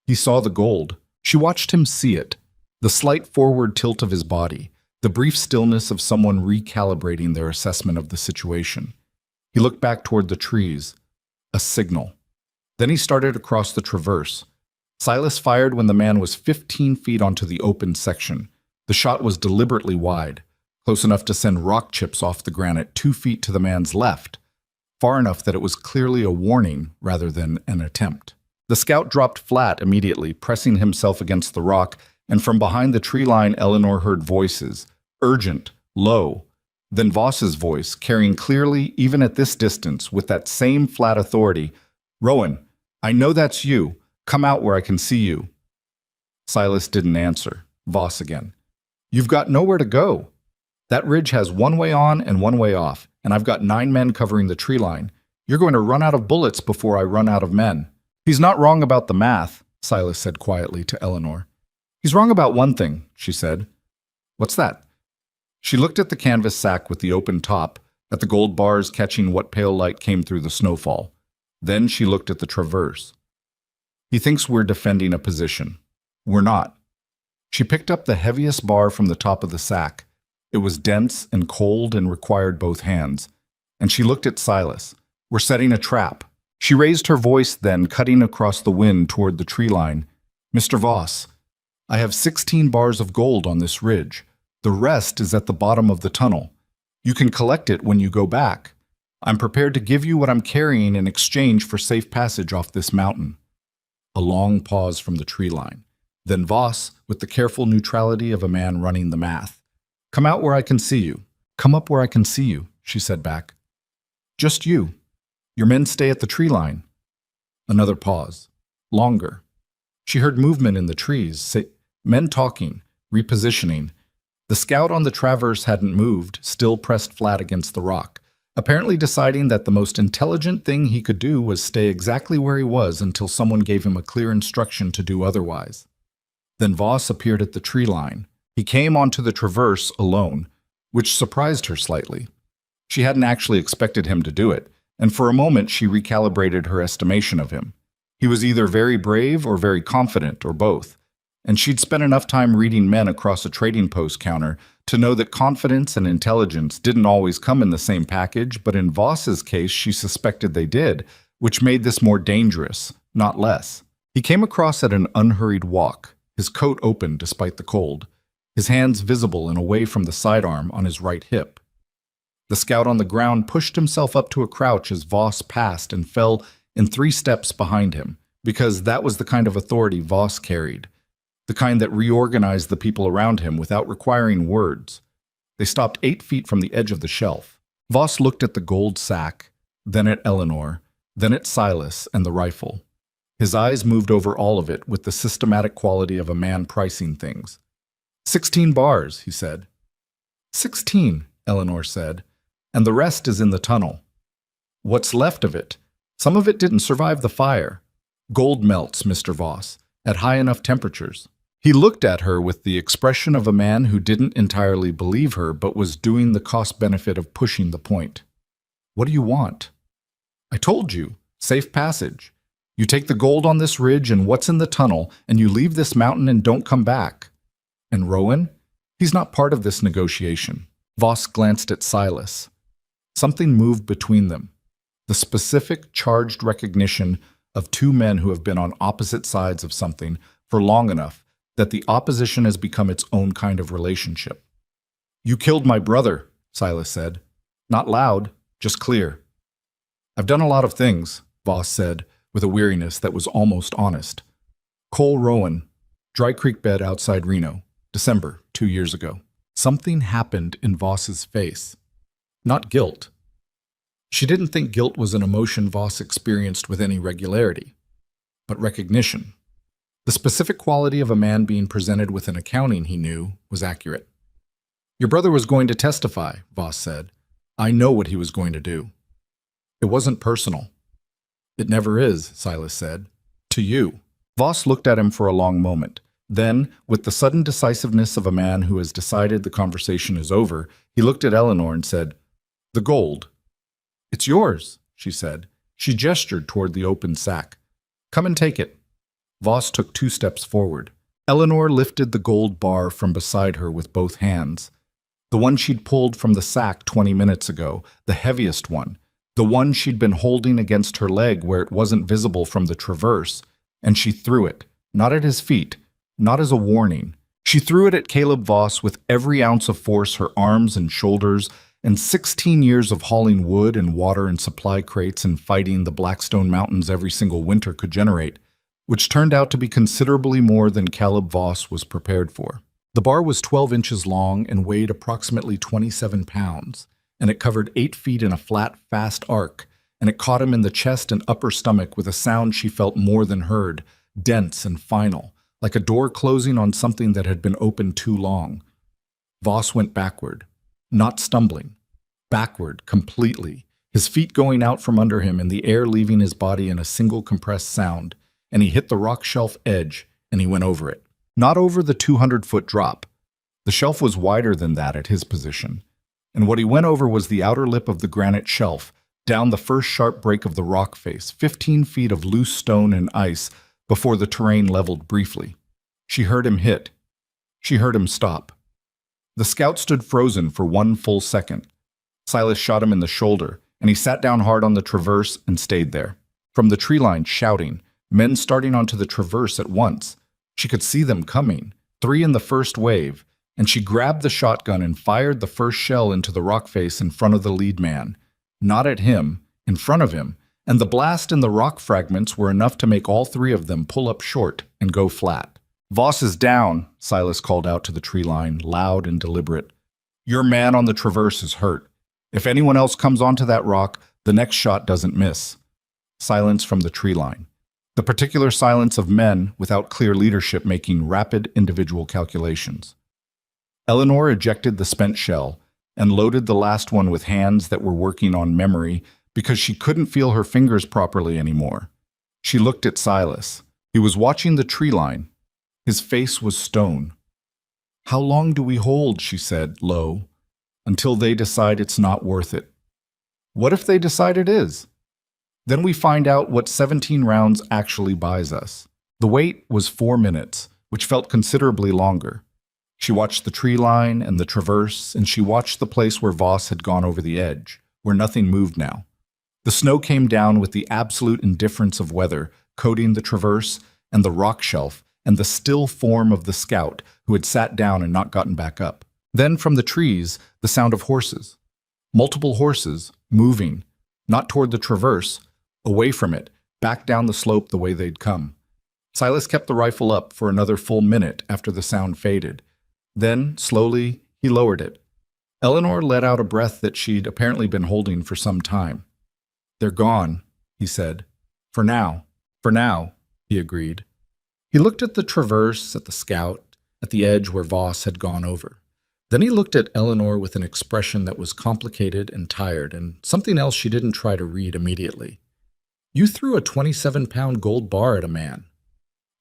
He saw the gold. She watched him see it. The slight forward tilt of his body, the brief stillness of someone recalibrating their assessment of the situation. He looked back toward the trees. A signal. Then he started across the traverse. Silas fired when the man was 15 feet onto the open section. The shot was deliberately wide, close enough to send rock chips off the granite 2 feet to the man's left, far enough that it was clearly a warning rather than an attempt. The scout dropped flat immediately, pressing himself against the rock, and from behind the tree line Eleanor heard voices, urgent, low. Then Voss's voice, carrying clearly even at this distance with that same flat authority, "Rowan, I know that's you. Come out where I can see you." Silas didn't answer. Voss again. "You've got nowhere to go. That ridge has one way on and one way off, and I've got 9 men covering the tree line. You're going to run out of bullets before I run out of men." "He's not wrong about the math," Silas said quietly to Eleanor. "He's wrong about one thing," she said. "What's that?" She looked at the canvas sack with the open top, at the gold bars catching what pale light came through the snowfall. Then she looked at the traverse. "He thinks we're defending a position. We're not." She picked up the heaviest bar from the top of the sack. It was dense and cold and required both hands. And she looked at Silas. "We're setting a trap." She raised her voice then, cutting across the wind toward the tree line. "Mr. Voss, I have 16 bars of gold on this ridge. The rest is at the bottom of the tunnel. You can collect it when you go back. I'm prepared to give you what I'm carrying in exchange for safe passage off this mountain." A long pause from the tree line. Then Voss, with the careful neutrality of a man running the math. "Come out where I can see you. Come up where I can see you," she said back. "Just you. Your men stay at the tree line." Another pause. Longer. She heard movement in the trees, men talking, repositioning. The scout on the traverse hadn't moved, still pressed flat against the rock, apparently deciding that the most intelligent thing he could do was stay exactly where he was until someone gave him a clear instruction to do otherwise. Then Voss appeared at the tree line. He came onto the traverse alone, which surprised her slightly. She hadn't actually expected him to do it, and for a moment she recalibrated her estimation of him. He was either very brave or very confident, or both. And she'd spent enough time reading men across a trading post counter to know that confidence and intelligence didn't always come in the same package, but in Voss's case she suspected they did, which made this more dangerous, not less. He came across at an unhurried walk, his coat open despite the cold, his hands visible and away from the sidearm on his right hip. The scout on the ground pushed himself up to a crouch as Voss passed and fell in 3 steps behind him, because that was the kind of authority Voss carried. The kind that reorganized the people around him without requiring words. They stopped 8 feet from the edge of the shelf. Voss looked at the gold sack, then at Eleanor, then at Silas and the rifle. His eyes moved over all of it with the systematic quality of a man pricing things. 16 bars, he said. 16, Eleanor said, and the rest is in the tunnel. What's left of it? Some of it didn't survive the fire. Gold melts, Mr. Voss, at high enough temperatures. He looked at her with the expression of a man who didn't entirely believe her but was doing the cost-benefit of pushing the point. "What do you want?" "I told you. Safe passage. You take the gold on this ridge and what's in the tunnel, and you leave this mountain and don't come back." "And Rowan? He's not part of this negotiation." Voss glanced at Silas. Something moved between them. The specific, charged recognition of 2 men who have been on opposite sides of something for long enough that the opposition has become its own kind of relationship. "You killed my brother," Silas said. Not loud, just clear. "I've done a lot of things," Voss said, with a weariness that was almost honest. "Cole Rowan, Dry Creek bed outside Reno, December 2 years ago." Something happened in Voss's face. Not guilt. She didn't think guilt was an emotion Voss experienced with any regularity, but recognition. The specific quality of a man being presented with an accounting he knew was accurate. "Your brother was going to testify," Voss said. "I know what he was going to do." "It wasn't personal." "It never is," Silas said. "To you." Voss looked at him for a long moment. Then, with the sudden decisiveness of a man who has decided the conversation is over, he looked at Eleanor and said, "The gold." "It's yours," she said. She gestured toward the open sack. "Come and take it." Voss took 2 steps forward. Eleanor lifted the gold bar from beside her with both hands. The one she'd pulled from the sack 20 minutes ago, the heaviest one, the one she'd been holding against her leg where it wasn't visible from the traverse, and she threw it, not at his feet, not as a warning. She threw it at Caleb Voss with every ounce of force her arms and shoulders and 16 years of hauling wood and water and supply crates and fighting the Blackstone Mountains every single winter could generate, which turned out to be considerably more than Caleb Voss was prepared for. The bar was 12 inches long and weighed approximately 27 pounds, and it covered 8 feet in a flat, fast arc, and it caught him in the chest and upper stomach with a sound she felt more than heard, dense and final, like a door closing on something that had been open too long. Voss went backward, not stumbling, backward completely, his feet going out from under him and the air leaving his body in a single compressed sound, and he hit the rock shelf edge, and he went over it. Not over the 200-foot drop. The shelf was wider than that at his position, and what he went over was the outer lip of the granite shelf, down the first sharp break of the rock face, 15 feet of loose stone and ice before the terrain leveled briefly. She heard him hit. She heard him stop. The scout stood frozen for 1 full second. Silas shot him in the shoulder, and he sat down hard on the traverse and stayed there. From the tree line, shouting, men starting onto the traverse at once. She could see them coming, 3 in the first wave, and she grabbed the shotgun and fired the first shell into the rock face in front of the lead man. Not at him, in front of him, and the blast and the rock fragments were enough to make all 3 of them pull up short and go flat. Voss is down, Silas called out to the tree line, loud and deliberate. Your man on the traverse is hurt. If anyone else comes onto that rock, the next shot doesn't miss. Silence from the tree line. The particular silence of men without clear leadership making rapid individual calculations. Eleanor ejected the spent shell and loaded the last one with hands that were working on memory because she couldn't feel her fingers properly anymore. She looked at Silas. He was watching the tree line. His face was stone. How long do we hold, she said, low, until they decide it's not worth it? What if they decide it is? Then we find out what 17 rounds actually buys us. The wait was 4 minutes, which felt considerably longer. She watched the tree line and the traverse, and she watched the place where Voss had gone over the edge, where nothing moved now. The snow came down with the absolute indifference of weather, coating the traverse and the rock shelf and the still form of the scout who had sat down and not gotten back up. Then from the trees, the sound of horses. Multiple horses, moving, not toward the traverse, away from it, back down the slope the way they'd come. Silas kept the rifle up for another full minute after the sound faded. Then, slowly, he lowered it. Eleanor let out a breath that she'd apparently been holding for some time. They're gone, he said. For now, he agreed. He looked at the traverse, at the scout, at the edge where Voss had gone over. Then he looked at Eleanor with an expression that was complicated and tired, and something else she didn't try to read immediately. You threw a 27-pound gold bar at a man.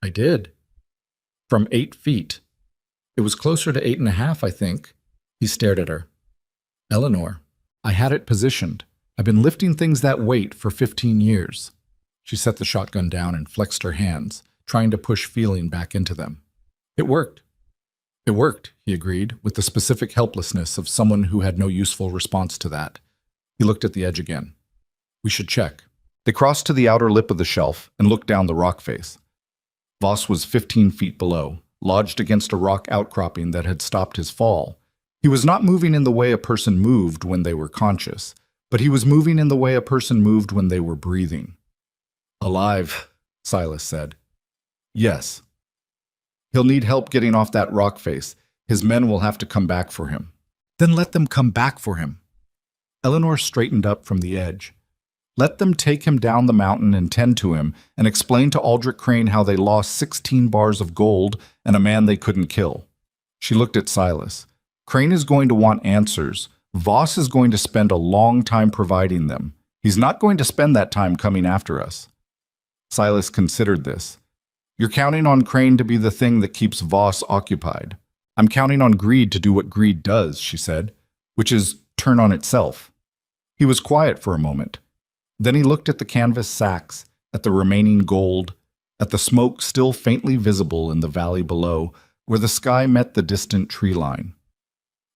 I did. From 8 feet. It was closer to 8.5, I think. He stared at her. Eleanor, I had it positioned. I've been lifting things that weight for 15 years. She set the shotgun down and flexed her hands, trying to push feeling back into them. It worked. It worked, he agreed, with the specific helplessness of someone who had no useful response to that. He looked at the edge again. We should check. They crossed to the outer lip of the shelf and looked down the rock face. Voss was 15 feet below, lodged against a rock outcropping that had stopped his fall. He was not moving in the way a person moved when they were conscious, but he was moving in the way a person moved when they were breathing. Alive, Silas said. Yes. He'll need help getting off that rock face. His men will have to come back for him. Then let them come back for him. Eleanor straightened up from the edge. Let them take him down the mountain and tend to him and explain to Aldrich Crane how they lost 16 bars of gold and a man they couldn't kill. She looked at Silas. Crane is going to want answers. Voss is going to spend a long time providing them. He's not going to spend that time coming after us. Silas considered this. You're counting on Crane to be the thing that keeps Voss occupied. I'm counting on greed to do what greed does, she said, which is turn on itself. He was quiet for a moment. Then he looked at the canvas sacks, at the remaining gold, at the smoke still faintly visible in the valley below, where the sky met the distant tree line.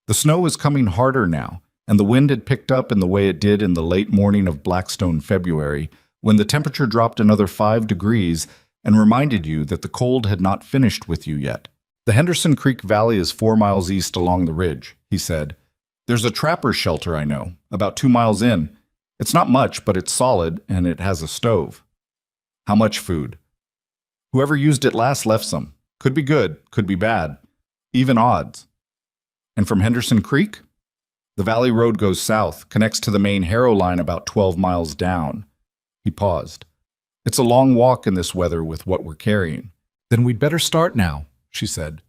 The snow was coming harder now, and the wind had picked up in the way it did in the late morning of Blackstone February, when the temperature dropped another 5 degrees and reminded you that the cold had not finished with you yet. The Henderson Creek Valley is 4 miles east along the ridge, he said. There's a trapper's shelter I know, about 2 miles in. It's not much, but it's solid, and it has a stove. How much food? Whoever used it last left some. Could be good, could be bad. Even odds. And from Henderson Creek? The valley road goes south, connects to the main Harrow line about 12 miles down. He paused. It's a long walk in this weather with what we're carrying. Then we'd better start now, she said.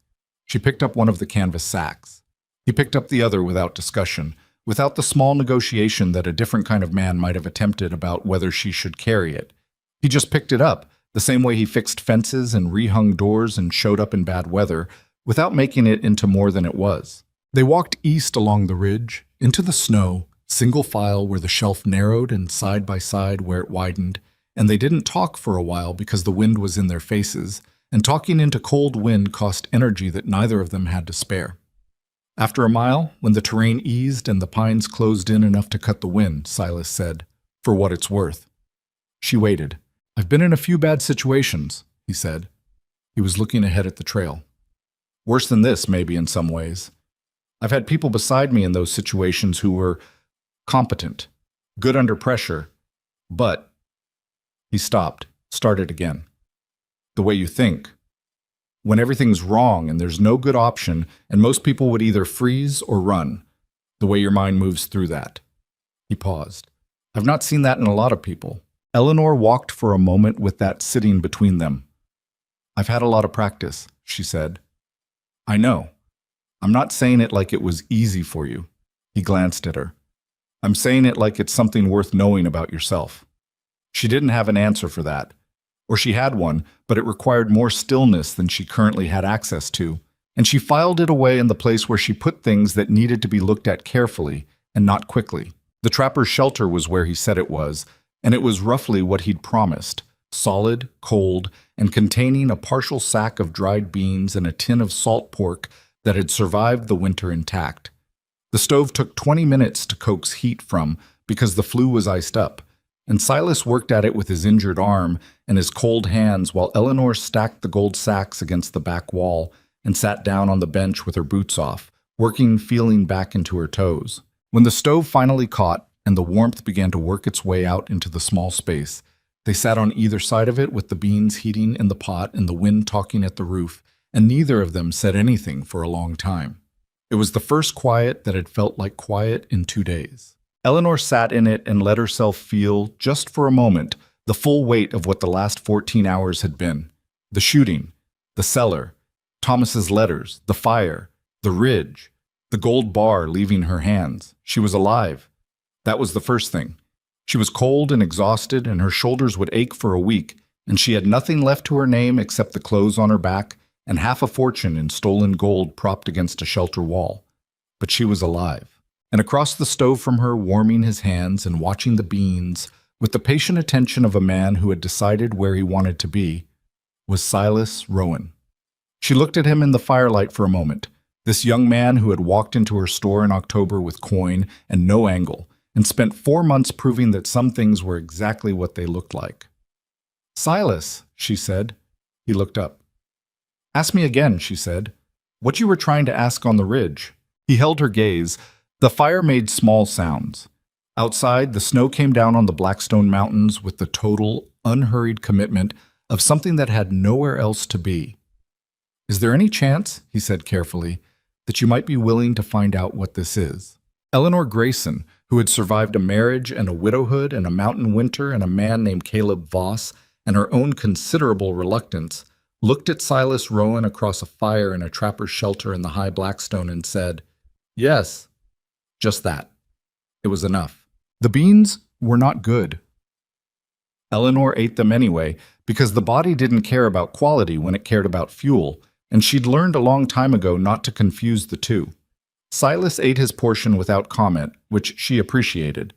She picked up one of the canvas sacks. He picked up the other without discussion, without the small negotiation that a different kind of man might have attempted about whether she should carry it. He just picked it up, the same way he fixed fences and rehung doors and showed up in bad weather, without making it into more than it was. They walked east along the ridge, into the snow, single file where the shelf narrowed and side by side where it widened, and they didn't talk for a while because the wind was in their faces, and talking into cold wind cost energy that neither of them had to spare. After a mile, when the terrain eased and the pines closed in enough to cut the wind, Silas said, "For what it's worth." She waited. "I've been in a few bad situations," he said. He was looking ahead at the trail. "Worse than this, maybe, in some ways. I've had people beside me in those situations who were competent, good under pressure, but—" He stopped, started again. "The way you think. When everything's wrong and there's no good option, and most people would either freeze or run. The way your mind moves through that." He paused. "I've not seen that in a lot of people." Eleanor walked for a moment with that sitting between them. "I've had a lot of practice," she said. "I know. I'm not saying it like it was easy for you." He glanced at her. "I'm saying it like it's something worth knowing about yourself." She didn't have an answer for that. Or she had one, but it required more stillness than she currently had access to, and she filed it away in the place where she put things that needed to be looked at carefully and not quickly. The trapper's shelter was where he said it was, and it was roughly what he'd promised: solid, cold, and containing a partial sack of dried beans and a tin of salt pork that had survived the winter intact. The stove took 20 minutes to coax heat from because the flue was iced up, and Silas worked at it with his injured arm and his cold hands while Eleanor stacked the gold sacks against the back wall and sat down on the bench with her boots off, working, feeling back into her toes. When the stove finally caught and the warmth began to work its way out into the small space, they sat on either side of it with the beans heating in the pot and the wind talking at the roof, and neither of them said anything for a long time. It was the first quiet that had felt like quiet in 2 days. Eleanor sat in it and let herself feel, just for a moment, the full weight of what the last 14 hours had been. The shooting, the cellar, Thomas's letters, the fire, the ridge, the gold bar leaving her hands. She was alive. That was the first thing. She was cold and exhausted, and her shoulders would ache for a week, and she had nothing left to her name except the clothes on her back and half a fortune in stolen gold propped against a shelter wall. But she was alive. And across the stove from her, warming his hands and watching the beans, with the patient attention of a man who had decided where he wanted to be, was Silas Rowan. She looked at him in the firelight for a moment, this young man who had walked into her store in October with coin and no angle, and spent 4 months proving that some things were exactly what they looked like. "Silas," she said. He looked up. "Ask me again," she said. "What you were trying to ask on the ridge." He held her gaze. The fire made small sounds. Outside, the snow came down on the Blackstone Mountains with the total, unhurried commitment of something that had nowhere else to be. "Is there any chance," he said carefully, "that you might be willing to find out what this is?" Eleanor Grayson, who had survived a marriage and a widowhood and a mountain winter and a man named Caleb Voss and her own considerable reluctance, looked at Silas Rowan across a fire in a trapper's shelter in the high Blackstone and said, "Yes." Just that. It was enough. The beans were not good. Eleanor ate them anyway, because the body didn't care about quality when it cared about fuel, and she'd learned a long time ago not to confuse the two. Silas ate his portion without comment, which she appreciated.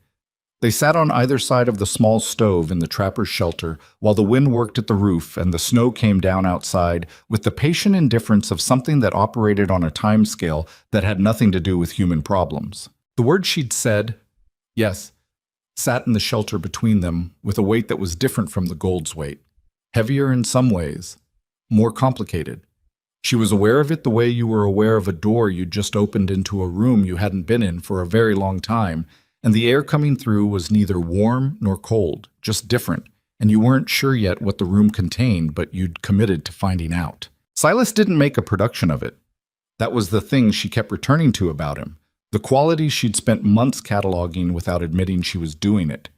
They sat on either side of the small stove in the trapper's shelter while the wind worked at the roof and the snow came down outside with the patient indifference of something that operated on a time scale that had nothing to do with human problems. The word she'd said, "yes," sat in the shelter between them with a weight that was different from the gold's weight. Heavier in some ways, more complicated. She was aware of it the way you were aware of a door you'd just opened into a room you hadn't been in for a very long time, and the air coming through was neither warm nor cold, just different, and you weren't sure yet what the room contained, but you'd committed to finding out. Silas didn't make a production of it. That was the thing she kept returning to about him, the qualities she'd spent months cataloging without admitting she was doing it.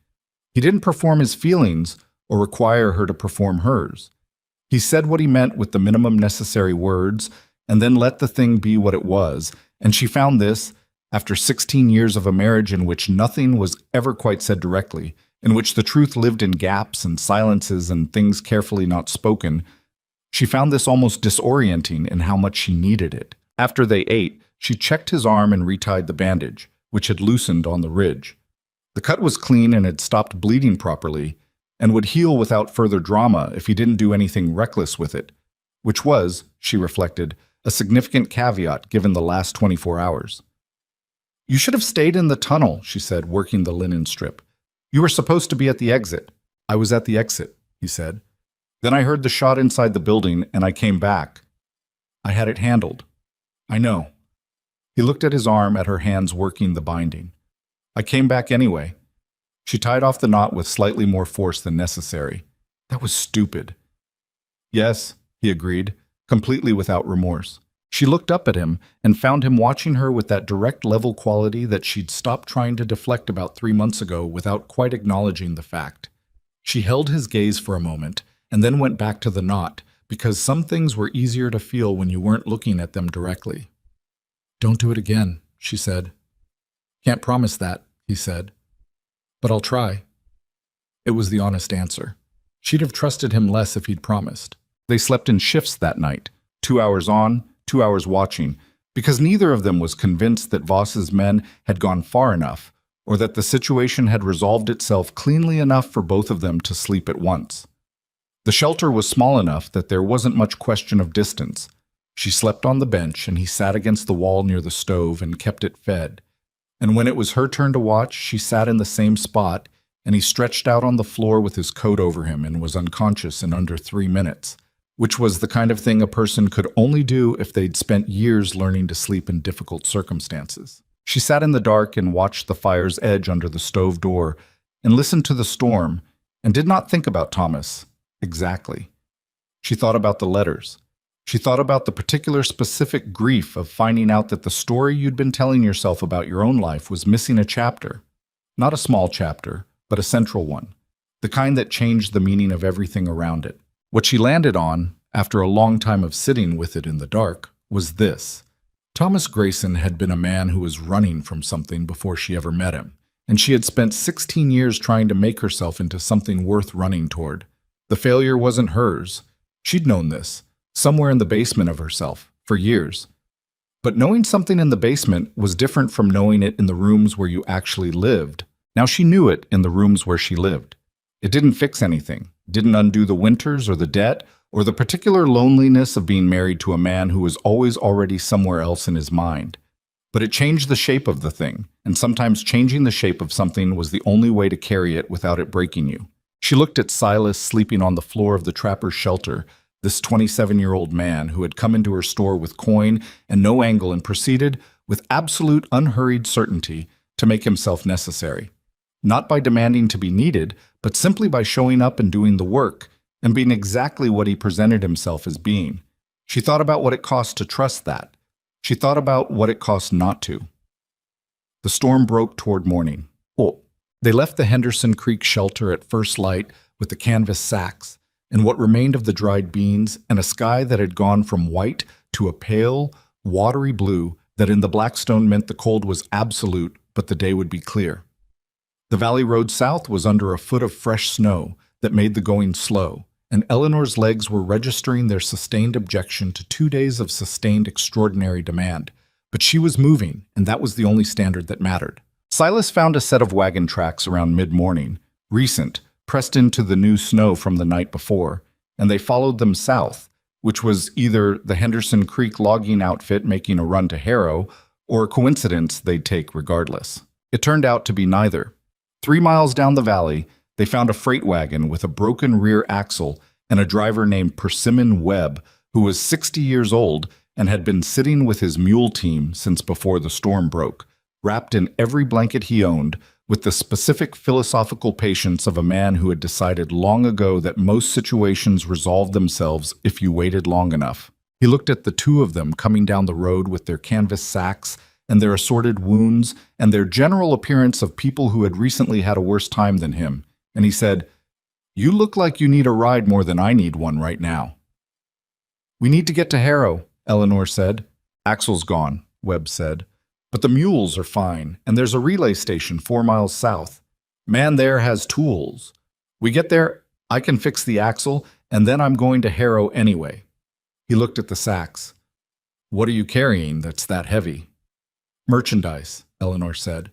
He didn't perform his feelings or require her to perform hers. He said what he meant with the minimum necessary words and then let the thing be what it was, and she found this, after 16 years of a marriage in which nothing was ever quite said directly, in which the truth lived in gaps and silences and things carefully not spoken, she found this almost disorienting in how much she needed it. After they ate, she checked his arm and retied the bandage, which had loosened on the ridge. The cut was clean and had stopped bleeding properly, and would heal without further drama if he didn't do anything reckless with it, which was, she reflected, a significant caveat given the last 24 hours. "You should have stayed in the tunnel," she said, working the linen strip. "You were supposed to be at the exit." "I was at the exit," he said. "Then I heard the shot inside the building, and I came back. I had it handled." "I know." He looked at his arm, at her hands working the binding. "I came back anyway." She tied off the knot with slightly more force than necessary. "That was stupid." "Yes," he agreed, completely without remorse. She looked up at him and found him watching her with that direct level quality that she'd stopped trying to deflect about 3 months ago without quite acknowledging the fact. She held his gaze for a moment and then went back to the knot, because some things were easier to feel when you weren't looking at them directly. "Don't do it again," she said. "Can't promise that," he said. "But I'll try." It was the honest answer. She'd have trusted him less if he'd promised. They slept in shifts that night, 2 hours on, 2 hours watching, because neither of them was convinced that Voss's men had gone far enough, or that the situation had resolved itself cleanly enough for both of them to sleep at once. The shelter was small enough that there wasn't much question of distance. She slept on the bench, and he sat against the wall near the stove and kept it fed. And when it was her turn to watch, she sat in the same spot, and he stretched out on the floor with his coat over him and was unconscious in under 3 minutes, which was the kind of thing a person could only do if they'd spent years learning to sleep in difficult circumstances. She sat in the dark and watched the fire's edge under the stove door and listened to the storm and did not think about Thomas. Exactly. She thought about the letters. She thought about the particular specific grief of finding out that the story you'd been telling yourself about your own life was missing a chapter. Not a small chapter, but a central one. The kind that changed the meaning of everything around it. What she landed on, after a long time of sitting with it in the dark, was this. Thomas Grayson had been a man who was running from something before she ever met him, and she had spent 16 years trying to make herself into something worth running toward. The failure wasn't hers. She'd known this, somewhere in the basement of herself, for years. But knowing something in the basement was different from knowing it in the rooms where you actually lived. Now she knew it in the rooms where she lived. It didn't fix anything, didn't undo the winters or the debt, or the particular loneliness of being married to a man who was always already somewhere else in his mind. But it changed the shape of the thing, and sometimes changing the shape of something was the only way to carry it without it breaking you. She looked at Silas sleeping on the floor of the trapper's shelter, this 27-year-old man who had come into her store with coin and no angle and proceeded, with absolute unhurried certainty, to make himself necessary. Not by demanding to be needed, but simply by showing up and doing the work, and being exactly what he presented himself as being. She thought about what it cost to trust that. She thought about what it cost not to. The storm broke toward morning. They left the Henderson Creek shelter at first light with the canvas sacks, and what remained of the dried beans, and a sky that had gone from white to a pale, watery blue that in the Blackstone meant the cold was absolute, but the day would be clear. The valley road south was under a foot of fresh snow that made the going slow, and Eleanor's legs were registering their sustained objection to 2 days of sustained extraordinary demand. But she was moving, and that was the only standard that mattered. Silas found a set of wagon tracks around mid-morning, recent, pressed into the new snow from the night before, and they followed them south, which was either the Henderson Creek logging outfit making a run to Harrow, or a coincidence they'd take regardless. It turned out to be neither. 3 miles down the valley, they found a freight wagon with a broken rear axle and a driver named Persimmon Webb, who was 60 years old and had been sitting with his mule team since before the storm broke, wrapped in every blanket he owned, with the specific philosophical patience of a man who had decided long ago that most situations resolved themselves if you waited long enough. He looked at the two of them coming down the road with their canvas sacks and their assorted wounds and their general appearance of people who had recently had a worse time than him, and he said, "You look like you need a ride more than I need one right now." "We need to get to Harrow," Eleanor said. "Axel's gone," Webb said. "But the mules are fine, and there's a relay station 4 miles south. Man there has tools. We get there, I can fix the axle, and then I'm going to Harrow anyway." He looked at the sacks. "What are you carrying that's that heavy?" "Merchandise," Eleanor said.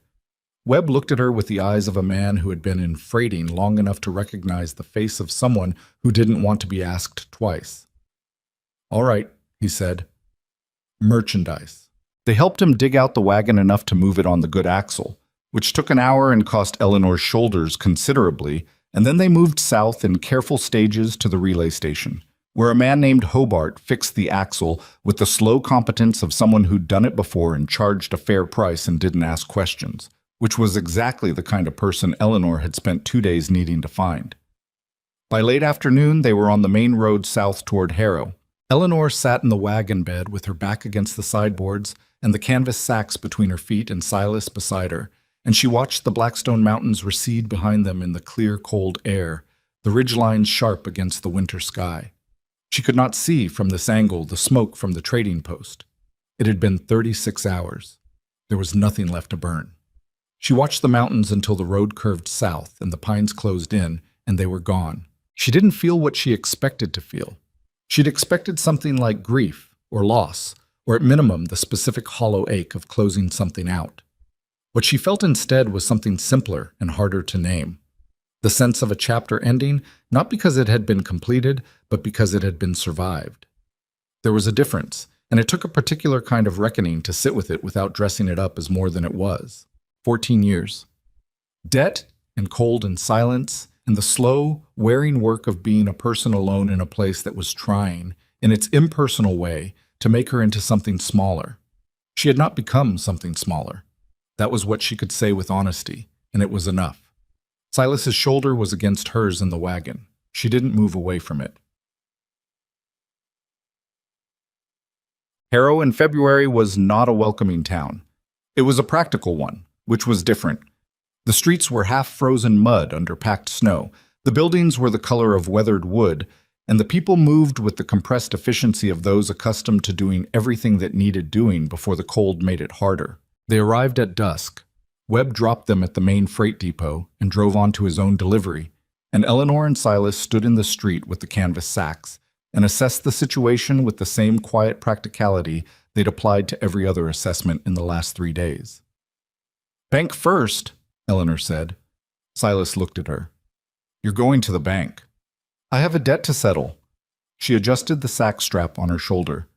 Webb looked at her with the eyes of a man who had been in freighting long enough to recognize the face of someone who didn't want to be asked twice. "All right," he said. "Merchandise." They helped him dig out the wagon enough to move it on the good axle, which took an hour and cost Eleanor's shoulders considerably, and then they moved south in careful stages to the relay station, where a man named Hobart fixed the axle with the slow competence of someone who'd done it before and charged a fair price and didn't ask questions, which was exactly the kind of person Eleanor had spent 2 days needing to find. By late afternoon, they were on the main road south toward Harrow. Eleanor sat in the wagon bed with her back against the sideboards and the canvas sacks between her feet and Silas beside her, and she watched the Blackstone Mountains recede behind them in the clear, cold air, the ridgelines sharp against the winter sky. She could not see from this angle the smoke from the trading post. It had been 36 hours. There was nothing left to burn. She watched the mountains until the road curved south and the pines closed in, and they were gone. She didn't feel what she expected to feel. She'd expected something like grief or loss, or at minimum the specific hollow ache of closing something out. What she felt instead was something simpler and harder to name. The sense of a chapter ending, not because it had been completed, but because it had been survived. There was a difference, and it took a particular kind of reckoning to sit with it without dressing it up as more than it was. 14 years. Debt and cold and silence, and the slow, wearing work of being a person alone in a place that was trying, in its impersonal way, to make her into something smaller. She had not become something smaller. That was what she could say with honesty, and it was enough. Silas's shoulder was against hers in the wagon. She didn't move away from it. Harrow in February was not a welcoming town. It was a practical one, which was different. The streets were half-frozen mud under packed snow, the buildings were the color of weathered wood, and the people moved with the compressed efficiency of those accustomed to doing everything that needed doing before the cold made it harder. They arrived at dusk. Webb dropped them at the main freight depot and drove on to his own delivery, and Eleanor and Silas stood in the street with the canvas sacks and assessed the situation with the same quiet practicality they'd applied to every other assessment in the last 3 days. "Bank first," Eleanor said. Silas looked at her. "You're going to the bank." "I have a debt to settle." She adjusted the sack strap on her shoulder.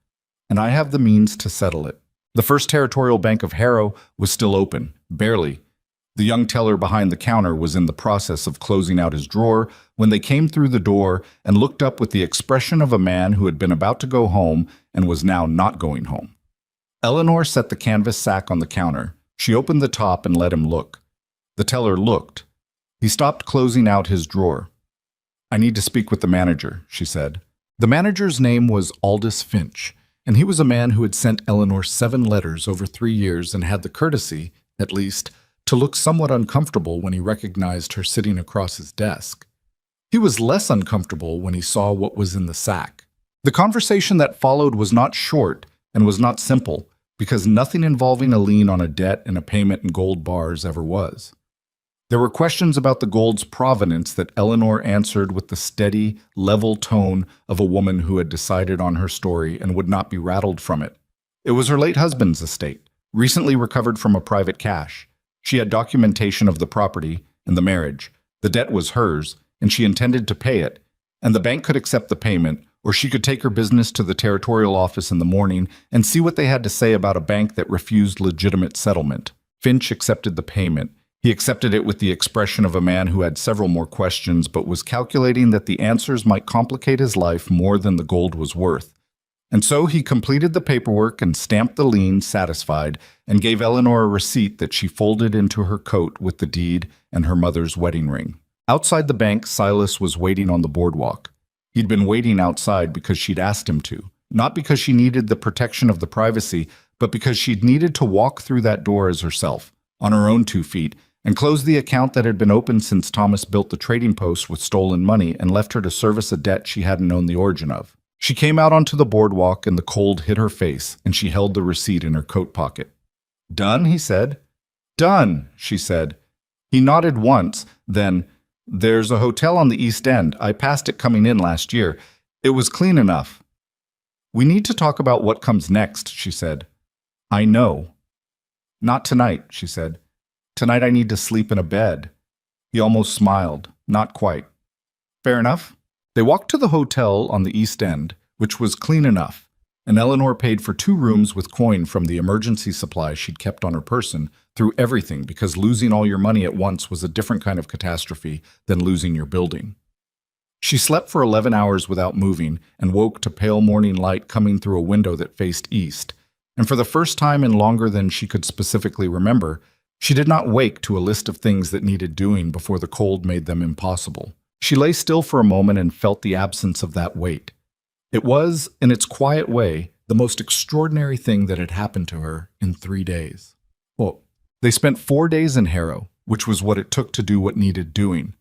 "And I have the means to settle it." The First Territorial Bank of Harrow was still open, barely. The young teller behind the counter was in the process of closing out his drawer when they came through the door and looked up with the expression of a man who had been about to go home and was now not going home. Eleanor set the canvas sack on the counter. She opened the top and let him look. The teller looked. He stopped closing out his drawer. "I need to speak with the manager," she said. The manager's name was Aldous Finch, and he was a man who had sent Eleanor 7 letters over 3 years and had the courtesy, at least, to look somewhat uncomfortable when he recognized her sitting across his desk. He was less uncomfortable when he saw what was in the sack. The conversation that followed was not short and was not simple, because nothing involving a lien on a debt and a payment in gold bars ever was. There were questions about the gold's provenance that Eleanor answered with the steady, level tone of a woman who had decided on her story and would not be rattled from it. It was her late husband's estate, recently recovered from a private cache. She had documentation of the property and the marriage. The debt was hers, and she intended to pay it, and the bank could accept the payment, or she could take her business to the territorial office in the morning and see what they had to say about a bank that refused legitimate settlement. Finch accepted the payment. He accepted it with the expression of a man who had several more questions but was calculating that the answers might complicate his life more than the gold was worth. And so he completed the paperwork and stamped the lien satisfied and gave Eleanor a receipt that she folded into her coat with the deed and her mother's wedding ring. Outside the bank, Silas was waiting on the boardwalk. He'd been waiting outside because she'd asked him to, not because she needed the protection of the privacy, but because she'd needed to walk through that door as herself, on her own 2 feet, and close the account that had been open since Thomas built the trading post with stolen money and left her to service a debt she hadn't known the origin of. She came out onto the boardwalk and the cold hit her face, and she held the receipt in her coat pocket. "Done?" he said. "Done," she said. He nodded once, then, "There's a hotel on the East End. I passed it coming in last year. It was clean enough." "We need to talk about what comes next," she said. "I know." "Not tonight," she said. "Tonight I need to sleep in a bed." He almost smiled. Not quite. "Fair enough." They walked to the hotel on the East End, which was clean enough, and Eleanor paid for 2 rooms with coin from the emergency supply she'd kept on her person through everything, because losing all your money at once was a different kind of catastrophe than losing your building. She slept for 11 hours without moving and woke to pale morning light coming through a window that faced east. And for the first time in longer than she could specifically remember, she did not wake to a list of things that needed doing before the cold made them impossible. She lay still for a moment and felt the absence of that weight. It was, in its quiet way, the most extraordinary thing that had happened to her in 3 days. Well, they spent 4 days in Harrow, which was what it took to do what needed doing.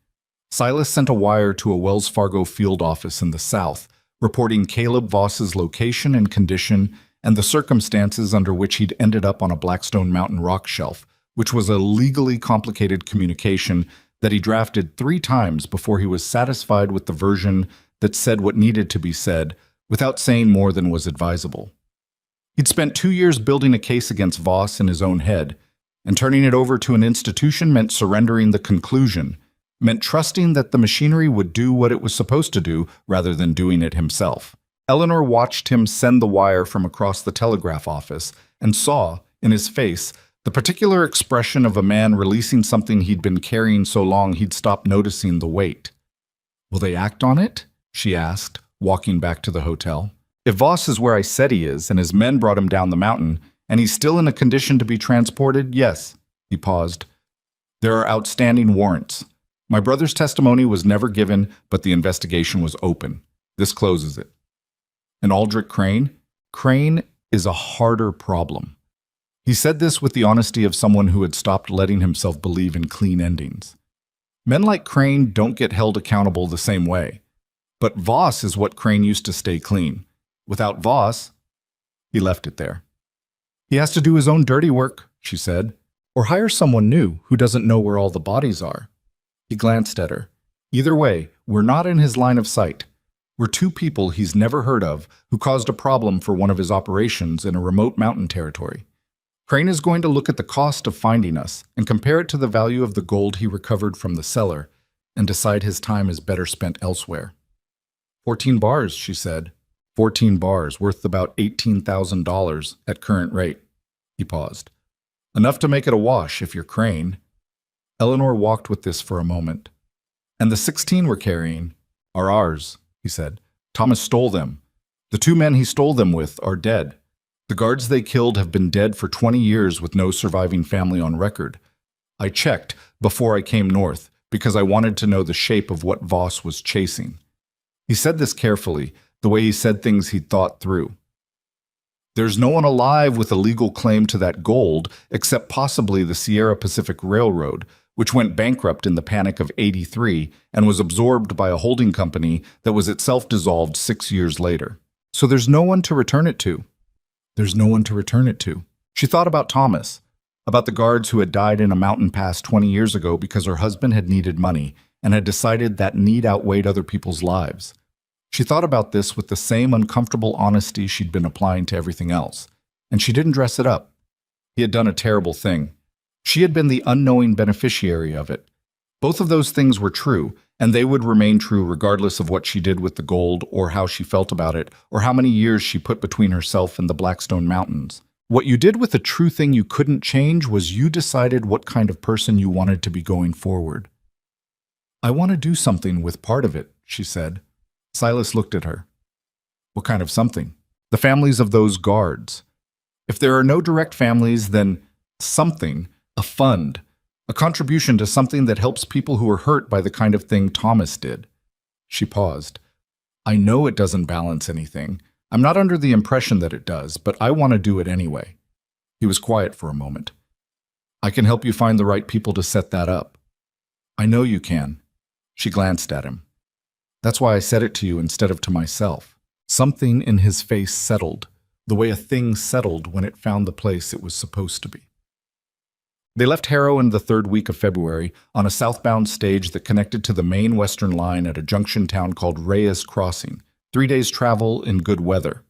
Silas sent a wire to a Wells Fargo field office in the south, reporting Caleb Voss's location and condition and the circumstances under which he'd ended up on a Blackstone Mountain rock shelf, which was a legally complicated communication that he drafted 3 times before he was satisfied with the version that said what needed to be said without saying more than was advisable. He'd spent 2 years building a case against Voss in his own head, and turning it over to an institution meant surrendering the conclusion, meant trusting that the machinery would do what it was supposed to do rather than doing it himself. Eleanor watched him send the wire from across the telegraph office and saw, in his face, the particular expression of a man releasing something he'd been carrying so long he'd stopped noticing the weight. "Will they act on it?" she asked, walking back to the hotel. "If Voss is where I said he is, and his men brought him down the mountain, and he's still in a condition to be transported, yes." He paused. "There are outstanding warrants. My brother's testimony was never given, but the investigation was open. This closes it." And Aldrich Crane? Crane is a harder problem. He said this with the honesty of someone who had stopped letting himself believe in clean endings. Men like Crane don't get held accountable the same way. But Voss is what Crane used to stay clean. Without Voss, he left it there. "He has to do his own dirty work," she said, "or hire someone new who doesn't know where all the bodies are." He glanced at her. "Either way, we're not in his line of sight. We're 2 people he's never heard of who caused a problem for one of his operations in a remote mountain territory. Crane is going to look at the cost of finding us and compare it to the value of the gold he recovered from the cellar and decide his time is better spent elsewhere." 14 bars, she said. 14 bars, worth about $18,000 at current rate. He paused. "Enough to make it a wash if you're Crane." Eleanor walked with this for a moment. "And the 16 we're carrying are ours," he said. "Thomas stole them. The 2 men he stole them with are dead. The guards they killed have been dead for 20 years with no surviving family on record. I checked before I came north because I wanted to know the shape of what Voss was chasing." He said this carefully, the way he said things he'd thought through. "There's no one alive with a legal claim to that gold except possibly the Sierra Pacific Railroad, which went bankrupt in the Panic of '83 and was absorbed by a holding company that was itself dissolved 6 years later. So there's no one to return it to." There's no one to return it to. She thought about Thomas, about the guards who had died in a mountain pass 20 years ago because her husband had needed money and had decided that need outweighed other people's lives. She thought about this with the same uncomfortable honesty she'd been applying to everything else, and she didn't dress it up. He had done a terrible thing. She had been the unknowing beneficiary of it. Both of those things were true, and they would remain true regardless of what she did with the gold or how she felt about it or how many years she put between herself and the Blackstone Mountains. What you did with a true thing you couldn't change was you decided what kind of person you wanted to be going forward. "I want to do something with part of it," she said. Silas looked at her. "What kind of something?" "The families of those guards. If there are no direct families, then something, a fund, a contribution to something that helps people who are hurt by the kind of thing Thomas did." She paused. "I know it doesn't balance anything, I'm not under the impression that it does, but I want to do it anyway." He was quiet for a moment. "I can help you find the right people to set that up." "I know you can." She glanced at him. "That's why I said it to you instead of to myself." Something in his face settled, the way a thing settled when it found the place it was supposed to be. They left Harrow in the third week of February on a southbound stage that connected to the main western line at a junction town called Reyes Crossing, 3 days' travel in good weather.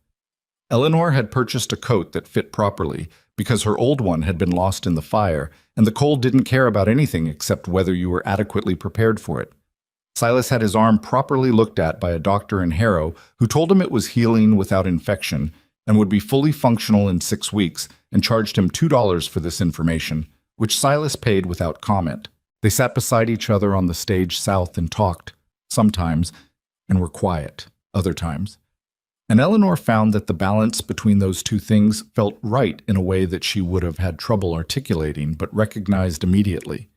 Eleanor had purchased a coat that fit properly because her old one had been lost in the fire, and the cold didn't care about anything except whether you were adequately prepared for it. Silas had his arm properly looked at by a doctor in Harrow who told him it was healing without infection and would be fully functional in 6 weeks, and charged him $2 for this information, which Silas paid without comment. They sat beside each other on the stage south and talked, sometimes, and were quiet, other times. And Eleanor found that the balance between those two things felt right in a way that she would have had trouble articulating but recognized immediately.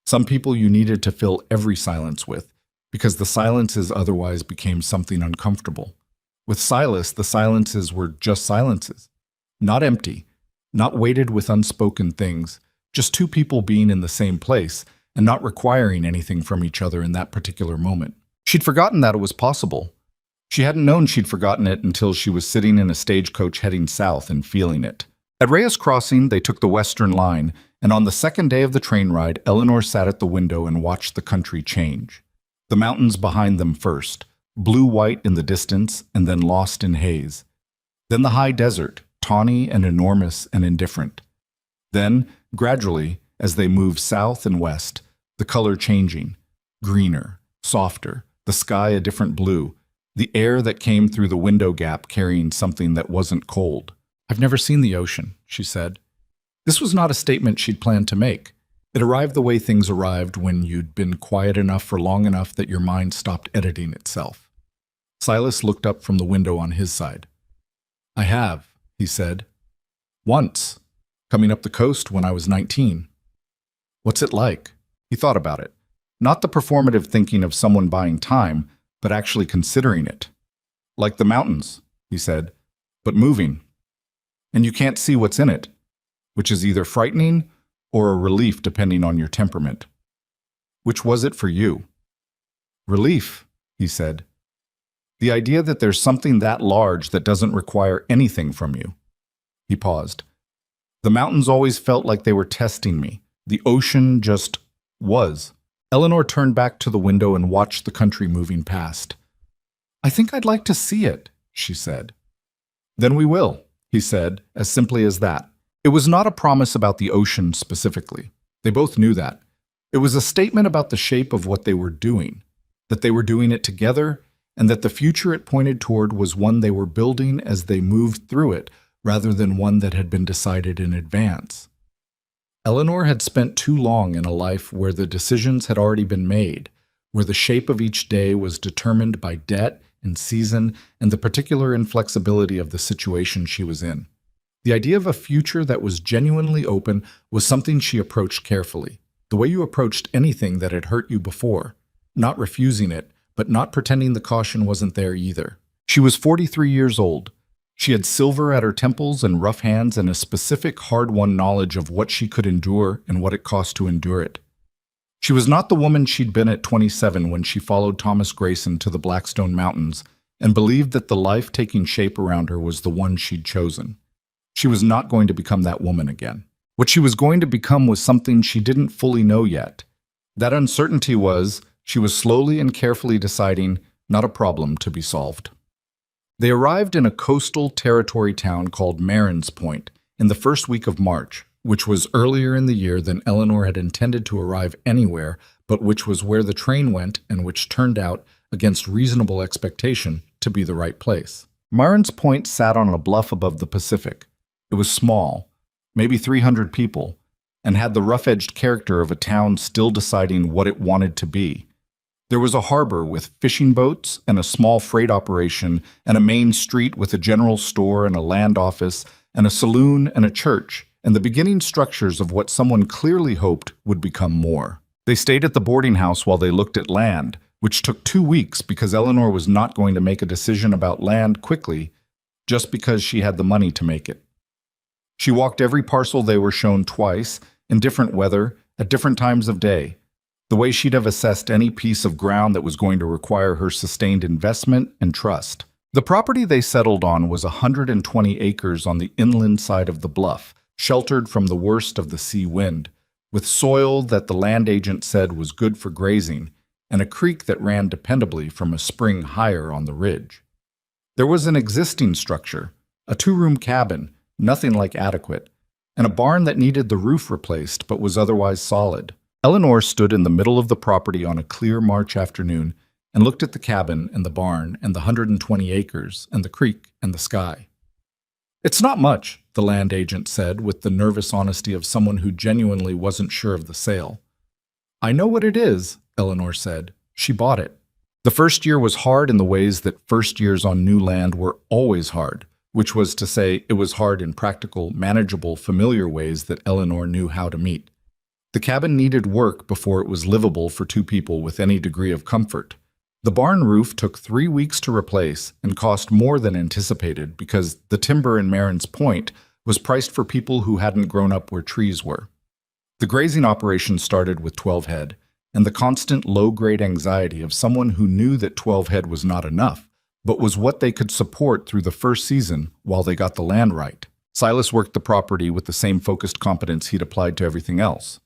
Some people you needed to fill every silence with, because the silences otherwise became something uncomfortable. With Silas, the silences were just silences, not empty, not weighted with unspoken things, just two people being in the same place and not requiring anything from each other in that particular moment. She'd forgotten that it was possible. She hadn't known she'd forgotten it until she was sitting in a stagecoach heading south and feeling it. At Reyes Crossing, they took the western line, and on the second day of the train ride, Eleanor sat at the window and watched the country change. The mountains behind them first, blue-white in the distance and then lost in haze. Then the high desert, tawny and enormous and indifferent. Then, gradually, as they moved south and west, the color changing, greener, softer, the sky a different blue, the air that came through the window gap carrying something that wasn't cold. "I've never seen the ocean," she said. This was not a statement she'd planned to make. It arrived the way things arrived when you'd been quiet enough for long enough that your mind stopped editing itself. Silas looked up from the window on his side. "I have," he said. "Once, coming up the coast when I was 19. "What's it like?" He thought about it. Not the performative thinking of someone buying time, but actually considering it. "Like the mountains," he said, "but moving. And you can't see what's in it, which is either frightening or a relief depending on your temperament." "Which was it for you?" "Relief," he said. "The idea that there's something that large that doesn't require anything from you." He paused. "The mountains always felt like they were testing me. The ocean just was." Eleanor turned back to the window and watched the country moving past. "I think I'd like to see it," she said. "Then we will," he said, as simply as that. It was not a promise about the ocean specifically. They both knew that. It was a statement about the shape of what they were doing, that they were doing it together, and that the future it pointed toward was one they were building as they moved through it, rather than one that had been decided in advance. Eleanor had spent too long in a life where the decisions had already been made, where the shape of each day was determined by debt and season and the particular inflexibility of the situation she was in. The idea of a future that was genuinely open was something she approached carefully, the way you approached anything that had hurt you before, not refusing it, but not pretending the caution wasn't there either. She was 43 years old. She had silver at her temples and rough hands and a specific hard-won knowledge of what she could endure and what it cost to endure it. She was not the woman she'd been at 27 when she followed Thomas Grayson to the Blackstone Mountains and believed that the life taking shape around her was the one she'd chosen. She was not going to become that woman again. What she was going to become was something she didn't fully know yet. That uncertainty was, she was slowly and carefully deciding, not a problem to be solved. They arrived in a coastal territory town called Marin's Point in the first week of March, which was earlier in the year than Eleanor had intended to arrive anywhere, but which was where the train went and which turned out, against reasonable expectation, to be the right place. Marin's Point sat on a bluff above the Pacific. It was small, maybe 300 people, and had the rough-edged character of a town still deciding what it wanted to be. There was a harbor with fishing boats and a small freight operation and a main street with a general store and a land office and a saloon and a church, and the beginning structures of what someone clearly hoped would become more. They stayed at the boarding house while they looked at land, which took 2 weeks because Eleanor was not going to make a decision about land quickly just because she had the money to make it. She walked every parcel they were shown twice, in different weather, at different times of day, the way she'd have assessed any piece of ground that was going to require her sustained investment and trust. The property they settled on was 120 acres on the inland side of the bluff, sheltered from the worst of the sea wind, with soil that the land agent said was good for grazing, and a creek that ran dependably from a spring higher on the ridge. There was an existing structure, a two-room cabin, nothing like adequate, and a barn that needed the roof replaced but was otherwise solid. Eleanor stood in the middle of the property on a clear March afternoon and looked at the cabin and the barn and the 120 acres and the creek and the sky. "It's not much," the land agent said with the nervous honesty of someone who genuinely wasn't sure of the sale. "I know what it is," Eleanor said. She bought it. The first year was hard in the ways that first years on new land were always hard, which was to say it was hard in practical, manageable, familiar ways that Eleanor knew how to meet. The cabin needed work before it was livable for two people with any degree of comfort. The barn roof took 3 weeks to replace and cost more than anticipated because the timber in Marin's Point was priced for people who hadn't grown up where trees were. The grazing operation started with 12 head, and the constant low-grade anxiety of someone who knew that 12 head was not enough, but was what they could support through the first season while they got the land right. Silas worked the property with the same focused competence he'd applied to everything else.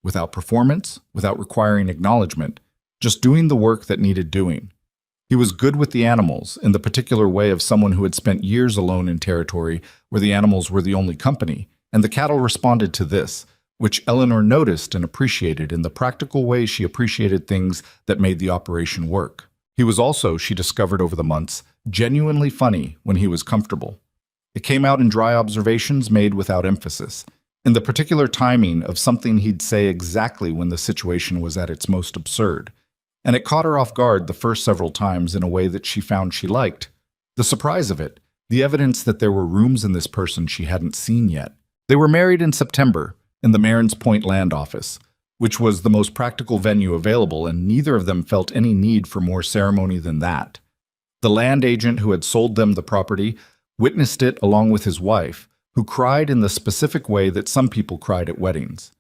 Without performance, without requiring acknowledgement, just doing the work that needed doing. He was good with the animals, in the particular way of someone who had spent years alone in territory where the animals were the only company, and the cattle responded to this, which Eleanor noticed and appreciated in the practical way she appreciated things that made the operation work. He was also, she discovered over the months, genuinely funny when he was comfortable. It came out in dry observations made without emphasis, in the particular timing of something he'd say exactly when the situation was at its most absurd. And it caught her off guard the first several times in a way that she found she liked. The surprise of it, the evidence that there were rooms in this person she hadn't seen yet. They were married in September, in the Marin's Point land office, which was the most practical venue available, and neither of them felt any need for more ceremony than that. The land agent who had sold them the property witnessed it along with his wife, who cried in the specific way that some people cried at weddings.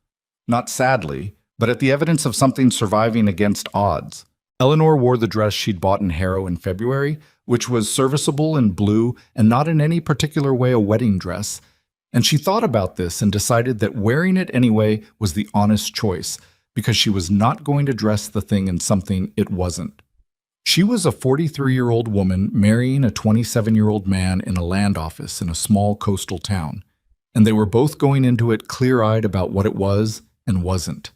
Not sadly, but at the evidence of something surviving against odds. Eleanor wore the dress she'd bought in Harrow in February, which was serviceable in blue and not in any particular way a wedding dress, and she thought about this and decided that wearing it anyway was the honest choice, because she was not going to dress the thing in something it wasn't. She was a 43-year-old woman marrying a 27-year-old man in a land office in a small coastal town, and they were both going into it clear-eyed about what it was and wasn't.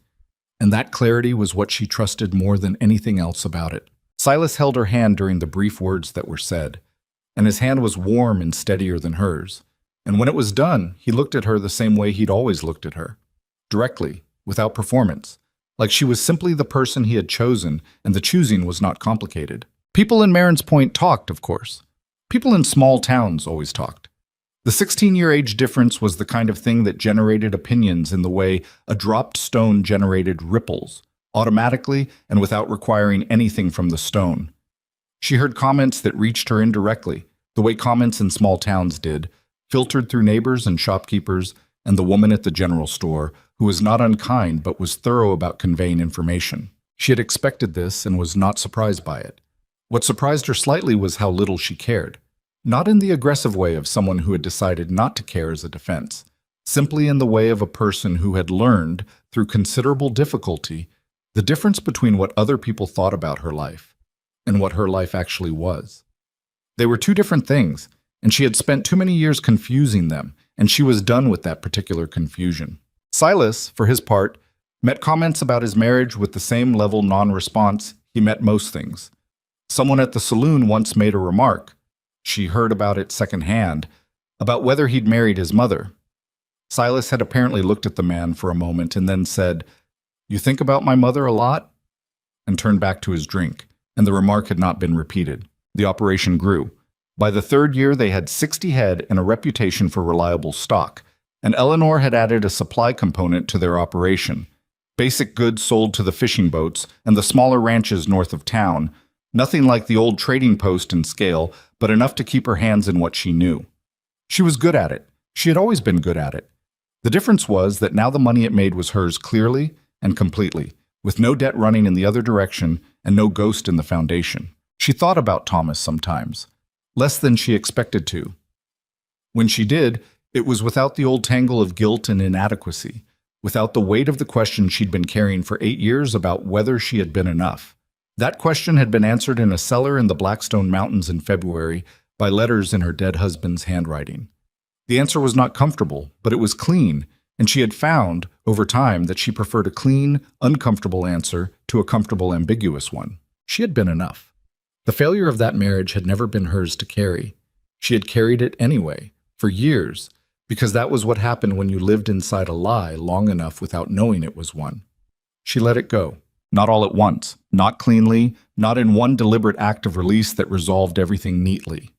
And that clarity was what she trusted more than anything else about it. Silas held her hand during the brief words that were said, and his hand was warm and steadier than hers. And when it was done, he looked at her the same way he'd always looked at her, directly, without performance, like she was simply the person he had chosen, and the choosing was not complicated. People in Marin's Point talked, of course. People in small towns always talked. The 16-year age difference was the kind of thing that generated opinions in the way a dropped stone generated ripples, automatically and without requiring anything from the stone. She heard comments that reached her indirectly, the way comments in small towns did, filtered through neighbors and shopkeepers and the woman at the general store, who was not unkind but was thorough about conveying information. She had expected this and was not surprised by it. What surprised her slightly was how little she cared. Not in the aggressive way of someone who had decided not to care as a defense, simply in the way of a person who had learned, through considerable difficulty, the difference between what other people thought about her life and what her life actually was. They were two different things, and she had spent too many years confusing them, and she was done with that particular confusion. Silas, for his part, met comments about his marriage with the same level non-response he met most things. Someone at the saloon once made a remark, she heard about it secondhand, about whether he'd married his mother. Silas had apparently looked at the man for a moment and then said, "You think about my mother a lot?" and turned back to his drink, and the remark had not been repeated. The operation grew. By the third year, they had 60 head and a reputation for reliable stock, and Eleanor had added a supply component to their operation. Basic goods sold to the fishing boats and the smaller ranches north of town, nothing like the old trading post in scale, but enough to keep her hands in what she knew. She was good at it. She had always been good at it. The difference was that now the money it made was hers clearly and completely, with no debt running in the other direction and no ghost in the foundation. She thought about Thomas sometimes, less than she expected to. When she did, it was without the old tangle of guilt and inadequacy, without the weight of the question she'd been carrying for 8 years about whether she had been enough. That question had been answered in a cellar in the Blackstone Mountains in February by letters in her dead husband's handwriting. The answer was not comfortable, but it was clean, and she had found, over time, that she preferred a clean, uncomfortable answer to a comfortable, ambiguous one. She had been enough. The failure of that marriage had never been hers to carry. She had carried it anyway, for years, because that was what happened when you lived inside a lie long enough without knowing it was one. She let it go. Not all at once, not cleanly, not in one deliberate act of release that resolved everything neatly.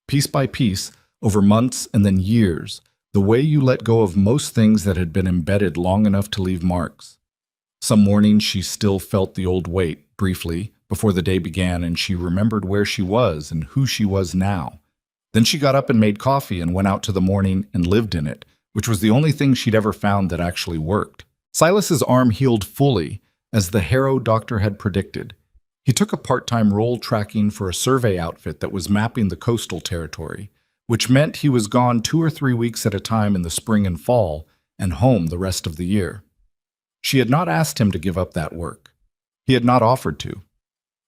Piece by piece, over months and then years, the way you let go of most things that had been embedded long enough to leave marks. Some mornings she still felt the old weight, briefly, before the day began, and she remembered where she was and who she was now. Then she got up and made coffee and went out to the morning and lived in it, which was the only thing she'd ever found that actually worked. Silas's arm healed fully, as the Harrow doctor had predicted. He took a part-time role tracking for a survey outfit that was mapping the coastal territory, which meant he was gone 2 or 3 weeks at a time in the spring and fall, and home the rest of the year. She had not asked him to give up that work. He had not offered to.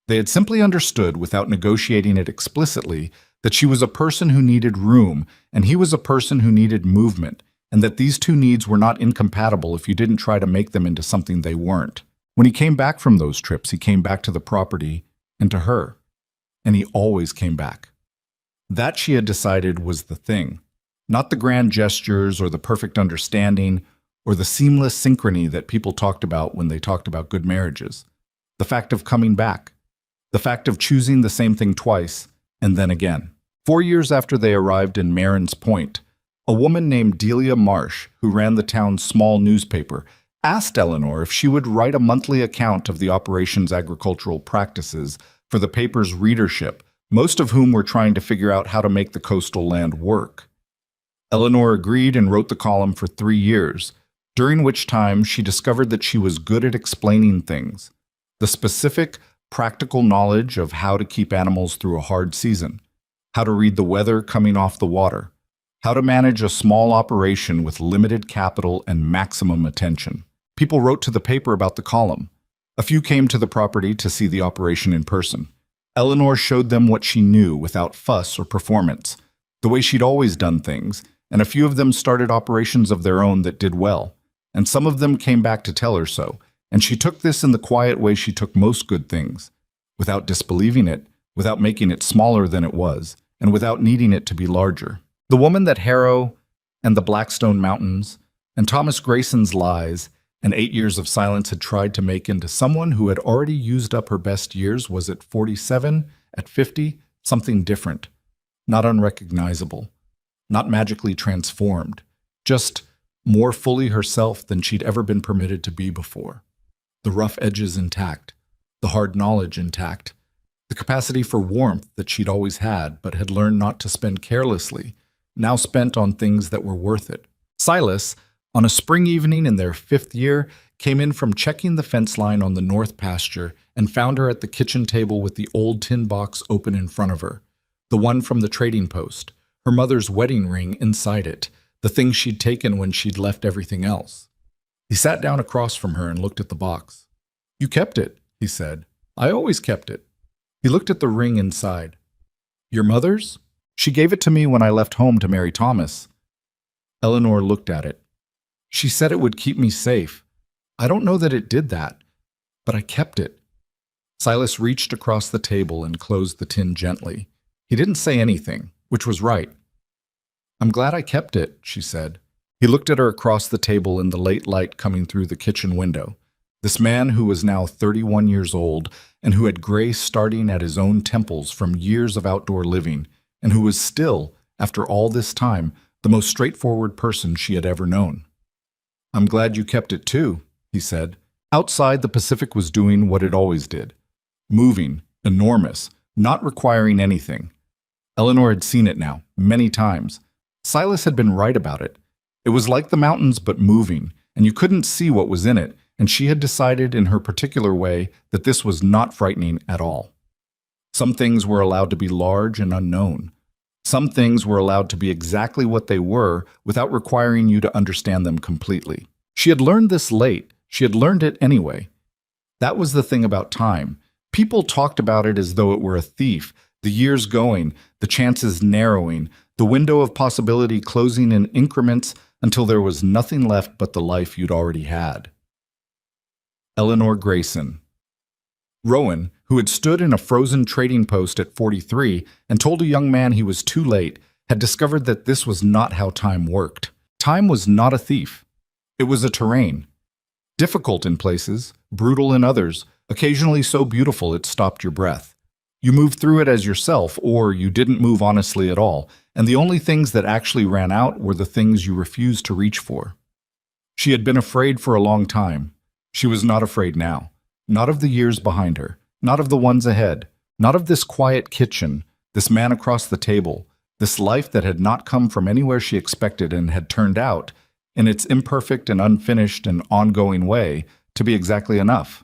They had simply understood, without negotiating it explicitly, that she was a person who needed room, and he was a person who needed movement, and that these two needs were not incompatible if you didn't try to make them into something they weren't. When he came back from those trips, he came back to the property and to her. And he always came back. That, she had decided, was the thing. Not the grand gestures or the perfect understanding or the seamless synchrony that people talked about when they talked about good marriages. The fact of coming back. The fact of choosing the same thing twice and then again. 4 years after they arrived in Marin's Point, a woman named Delia Marsh, who ran the town's small newspaper, asked Eleanor if she would write a monthly account of the operation's agricultural practices for the paper's readership, most of whom were trying to figure out how to make the coastal land work. Eleanor agreed and wrote the column for 3 years, during which time she discovered that she was good at explaining things. The specific, practical knowledge of how to keep animals through a hard season, how to read the weather coming off the water, how to manage a small operation with limited capital and maximum attention. People wrote to the paper about the column. A few came to the property to see the operation in person. Eleanor showed them what she knew without fuss or performance, the way she'd always done things, and a few of them started operations of their own that did well, and some of them came back to tell her so, and she took this in the quiet way she took most good things, without disbelieving it, without making it smaller than it was, and without needing it to be larger. The woman that Harrow and the Blackstone Mountains and Thomas Grayson's lies and 8 years of silence had tried to make into someone who had already used up her best years was at 47, at 50, something different, not unrecognizable, not magically transformed, just more fully herself than she'd ever been permitted to be before. The rough edges intact, the hard knowledge intact, the capacity for warmth that she'd always had but had learned not to spend carelessly, now spent on things that were worth it. Silas, on a spring evening in their 5th year, came in from checking the fence line on the north pasture and found her at the kitchen table with the old tin box open in front of her, the one from the trading post, her mother's wedding ring inside it, the thing she'd taken when she'd left everything else. He sat down across from her and looked at the box. "You kept it," he said. "I always kept it." He looked at the ring inside. "Your mother's? She gave it to me when I left home to marry Thomas." Eleanor looked at it. "She said it would keep me safe. I don't know that it did that, but I kept it." Silas reached across the table and closed the tin gently. He didn't say anything, which was right. "I'm glad I kept it," she said. He looked at her across the table in the late light coming through the kitchen window. This man who was now 31 years old and who had gray starting at his own temples from years of outdoor living, and who was still, after all this time, the most straightforward person she had ever known. "I'm glad you kept it too," he said. Outside, the Pacific was doing what it always did. Moving, enormous, not requiring anything. Eleanor had seen it now, many times. Silas had been right about it. It was like the mountains but moving, and you couldn't see what was in it, and she had decided in her particular way that this was not frightening at all. Some things were allowed to be large and unknown. Some things were allowed to be exactly what they were without requiring you to understand them completely. She had learned this late. She had learned it anyway. That was the thing about time. People talked about it as though it were a thief, the years going, the chances narrowing, the window of possibility closing in increments until there was nothing left but the life you'd already had. Eleanor Grayson. Rowan, who had stood in a frozen trading post at 43 and told a young man he was too late, had discovered that this was not how time worked. Time was not a thief. It was a terrain. Difficult in places, brutal in others, occasionally so beautiful it stopped your breath. You moved through it as yourself, or you didn't move honestly at all, and the only things that actually ran out were the things you refused to reach for. She had been afraid for a long time. She was not afraid now. Not of the years behind her, not of the ones ahead, not of this quiet kitchen, this man across the table, this life that had not come from anywhere she expected and had turned out, in its imperfect and unfinished and ongoing way, to be exactly enough.